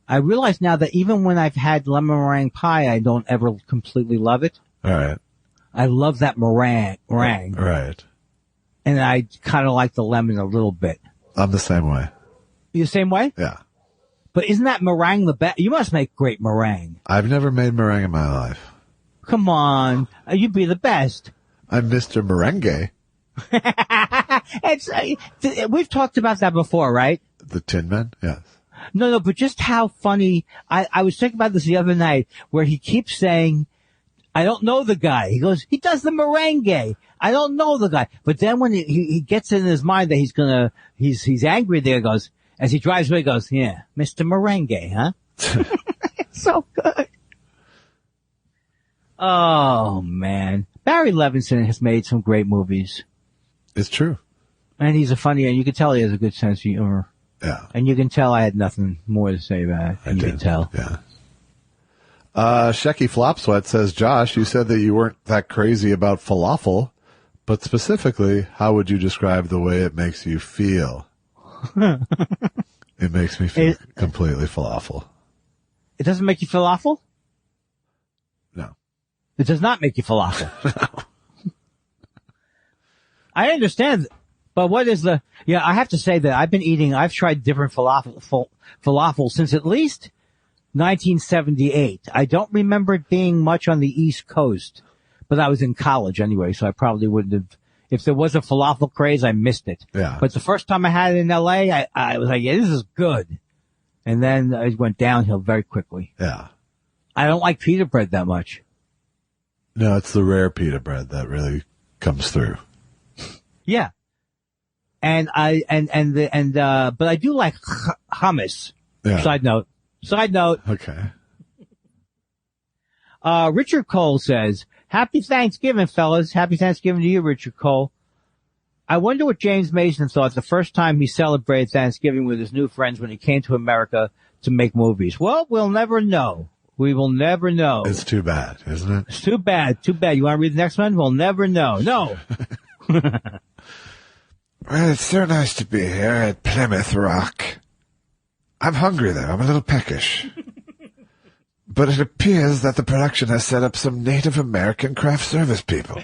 Speaker 2: I realize now that even when I've had lemon meringue pie, I don't ever completely love it.
Speaker 3: All right.
Speaker 2: I love that meringue.
Speaker 3: Right.
Speaker 2: And I kind of like the lemon a little bit.
Speaker 3: I'm the same way.
Speaker 2: You the same way?
Speaker 3: Yeah.
Speaker 2: But isn't that meringue the best? You must make great meringue.
Speaker 3: I've never made meringue in my life.
Speaker 2: Come on. You'd be the best.
Speaker 3: I'm Mr. Merengue.
Speaker 2: We've talked about that before, right?
Speaker 3: The Tin Man? Yes.
Speaker 2: No, but just how funny. I was thinking about this the other night where he keeps saying, I don't know the guy. He goes, he does the merengue. I don't know the guy. But then when he gets in his mind that he's angry there, goes, as he drives away, goes, yeah, Mr. Merengue, huh? It's so good. Oh, man. Barry Levinson has made some great movies.
Speaker 3: It's true.
Speaker 2: And he's and you can tell he has a good sense of humor.
Speaker 3: Yeah.
Speaker 2: And you can tell I had nothing more to say about it. And you can tell.
Speaker 3: Yeah. Shecky Flopsweat says, Josh, you said that you weren't that crazy about falafel, but specifically, how would you describe the way it makes you feel? It makes me feel completely falafel.
Speaker 2: It doesn't make you falafel?
Speaker 3: No.
Speaker 2: It does not make you falafel.
Speaker 3: No.
Speaker 2: I understand, but what is I have to say that I've tried different falafel since at least 1978. I don't remember it being much on the East Coast, but I was in college anyway, so I probably wouldn't have. If there was a falafel craze, I missed it.
Speaker 3: Yeah.
Speaker 2: But the first time I had it in LA, I was like, yeah, this is good. And then it went downhill very quickly.
Speaker 3: Yeah.
Speaker 2: I don't like pita bread that much.
Speaker 3: No, it's the rare pita bread that really comes through.
Speaker 2: Yeah. But I do like hummus.
Speaker 3: Yeah.
Speaker 2: Side note.
Speaker 3: Okay.
Speaker 2: Richard Cole says, Happy Thanksgiving, fellas. Happy Thanksgiving to you, Richard Cole. I wonder what James Mason thought the first time he celebrated Thanksgiving with his new friends when he came to America to make movies. Well, we'll never know. We will never know.
Speaker 3: It's too bad, isn't it?
Speaker 2: It's too bad. Too bad. You want to read the next one? We'll never know. No.
Speaker 3: Well, it's so nice to be here at Plymouth Rock. I'm hungry, though. I'm a little peckish. But it appears that the production has set up some Native American craft service people.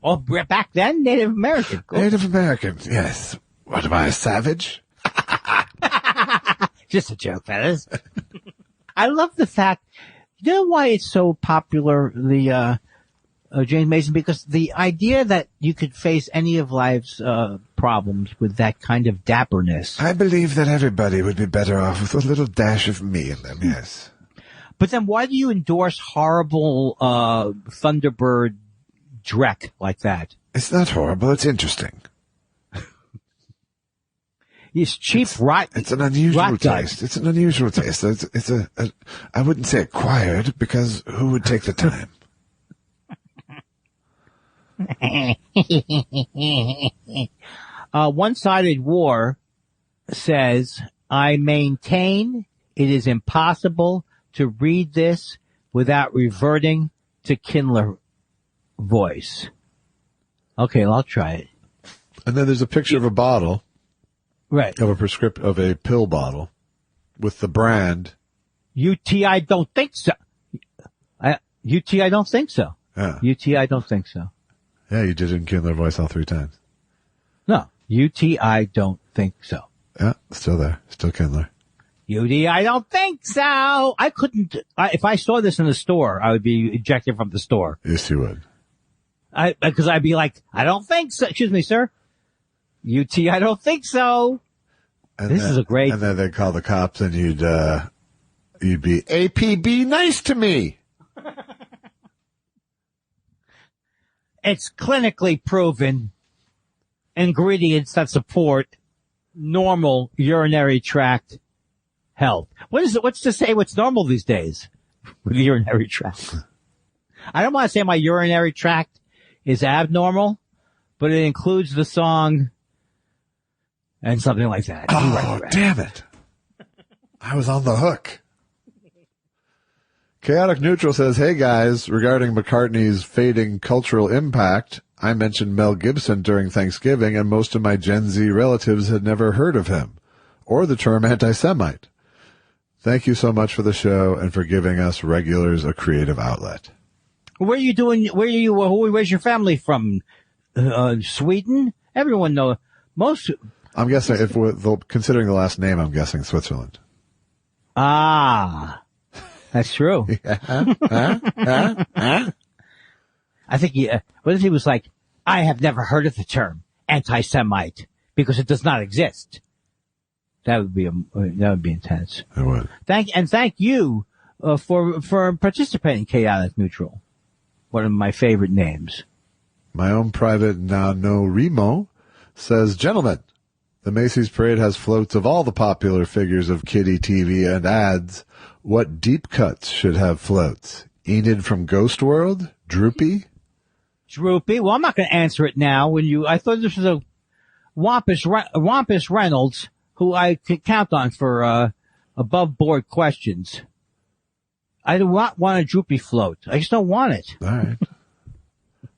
Speaker 2: Oh, back then, Native American. Cool.
Speaker 3: Native American, yes. What am I, a savage?
Speaker 2: Just a joke, fellas. I love the fact, you know why it's so popular, the James Mason? Because the idea that you could face any of life's problems with that kind of dapperness.
Speaker 3: I believe that everybody would be better off with a little dash of me in them, yes.
Speaker 2: But then why do you endorse horrible Thunderbird dreck like that?
Speaker 3: It's not horrible, it's interesting.
Speaker 2: It's cheap rot.
Speaker 3: It's an unusual
Speaker 2: rot gut.
Speaker 3: taste. It's an unusual taste. It's I wouldn't say acquired because who would take the time?
Speaker 2: One-sided war says, I maintain it is impossible to read this without reverting to Kindler voice. Okay, well, I'll try it.
Speaker 3: And then there's a picture of a bottle.
Speaker 2: Right.
Speaker 3: Of a pill bottle with the brand.
Speaker 2: UTI don't think so. UTI don't think so.
Speaker 3: Yeah.
Speaker 2: UTI don't think so.
Speaker 3: Yeah, you did it in Kindler voice all 3 times.
Speaker 2: No. UTI don't think so.
Speaker 3: Yeah, still there. Still Kindler.
Speaker 2: UTI don't think so. I couldn't, if I saw this in the store, I would be ejected from the store.
Speaker 3: Yes, you would.
Speaker 2: Because I'd be like, I don't think so. Excuse me, sir. UTI, I don't think so.
Speaker 3: And
Speaker 2: this is a great.
Speaker 3: And then they'd call the cops and you'd be, APB nice to me.
Speaker 2: It's clinically proven ingredients that support normal urinary tract health. What's to say what's normal these days with the urinary tract? I don't want to say my urinary tract is abnormal, but it includes the song and something like that.
Speaker 3: Oh, damn it. I was on the hook. Chaotic Neutral says, hey guys, regarding McCartney's fading cultural impact, I mentioned Mel Gibson during Thanksgiving and most of my Gen Z relatives had never heard of him or the term anti-Semite. Thank you so much for the show and for giving us regulars a creative outlet.
Speaker 2: Where's your family from? Sweden? Everyone knows.
Speaker 3: I'm guessing, considering the last name, I'm guessing Switzerland.
Speaker 2: Ah, that's true. I think what if he was like, I have never heard of the term anti-Semite because it does not exist. That would be intense.
Speaker 3: It would.
Speaker 2: Thank you for participating, Chaotic Neutral. One of my favorite names.
Speaker 3: My own private NaNoWriMo says, gentlemen, the Macy's Parade has floats of all the popular figures of kiddie TV and ads. What deep cuts should have floats? Enid from Ghost World? Droopy?
Speaker 2: Well, I'm not going to answer it now. I thought this was a Wampus Reynolds, who I could count on for above board questions. I do not want a droopy float. I just don't want it.
Speaker 3: All right.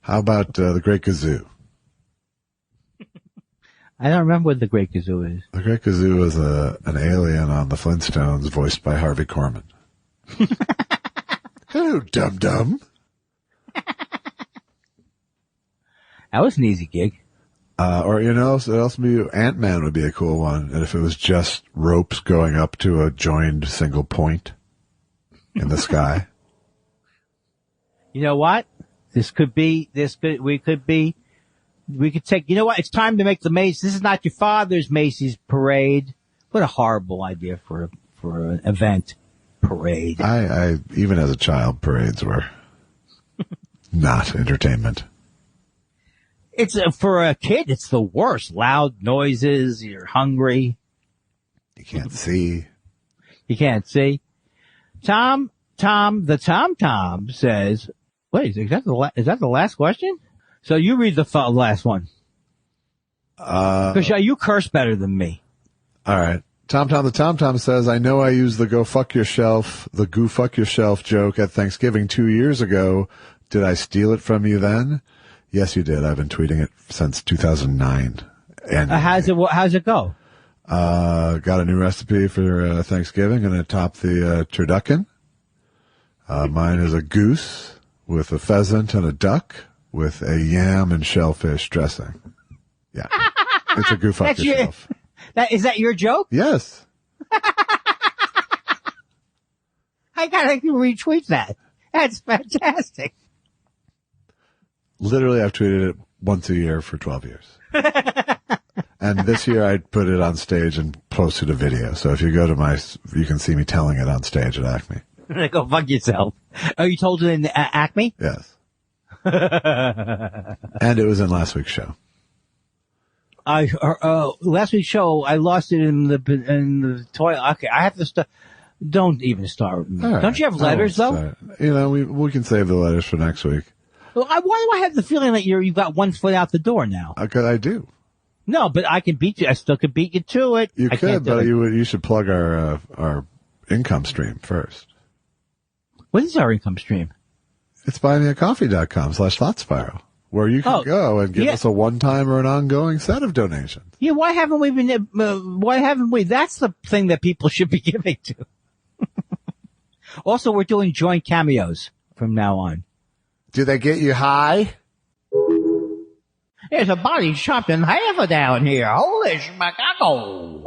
Speaker 3: How about the Great Gazoo?
Speaker 2: I don't remember what the Great Gazoo is.
Speaker 3: The Great Gazoo is an alien on the Flintstones voiced by Harvey Korman. Hello, dum-dum.
Speaker 2: That was an easy gig.
Speaker 3: Or, Ant-Man would be a cool one. And if it was just ropes going up to a joined single point in the sky.
Speaker 2: You know what? We could take, you know what? It's time to make the Macy's. This is not your father's Macy's parade. What a horrible idea for an event parade.
Speaker 3: I even as a child, parades were not entertainment.
Speaker 2: It's for a kid, it's the worst. Loud noises. You're hungry.
Speaker 3: You can't see.
Speaker 2: Tom says, wait, is that the last question? So you read the last one. Because you curse better than me.
Speaker 3: All right. The Tom says, I know I used the go fuck yourself joke at Thanksgiving 2 years ago. Did I steal it from you then? Yes, you did. I've been tweeting it since 2009. And
Speaker 2: how's it go?
Speaker 3: Got a new recipe for Thanksgiving and it topped the turducken. Mine is a goose with a pheasant and a duck with a yam and shellfish dressing. Yeah. It's a go fuck yourself.
Speaker 2: Is that your joke?
Speaker 3: Yes.
Speaker 2: I gotta retweet that. That's fantastic.
Speaker 3: Literally, I've tweeted it once a year for 12 years. And this year I put it on stage and posted a video. So if you go to you can see me telling it on stage at Acme.
Speaker 2: Go fuck yourself. Oh, you told it in Acme?
Speaker 3: Yes. And it was in last week's show.
Speaker 2: Last week's show, I lost it in the toilet. Okay, I have to start. Don't even start.
Speaker 3: Right.
Speaker 2: Don't you have letters though?
Speaker 3: You know, we can save the letters for next week.
Speaker 2: Well, why do I have the feeling that you've got 1 foot out the door now?
Speaker 3: Because I do.
Speaker 2: No, but I can beat you. I still could beat you to it.
Speaker 3: You could, but you should plug our income stream first.
Speaker 2: What is our income stream?
Speaker 3: It's buymeacoffee.com/thoughtspiral, where you can go and give us a one-time or an ongoing set of donations.
Speaker 2: Yeah, why haven't we been? Why haven't we? That's the thing that people should be giving to. Also, we're doing joint cameos from now on.
Speaker 3: Do they get you high?
Speaker 2: There's a body chopped in half down here. Holy schmackago.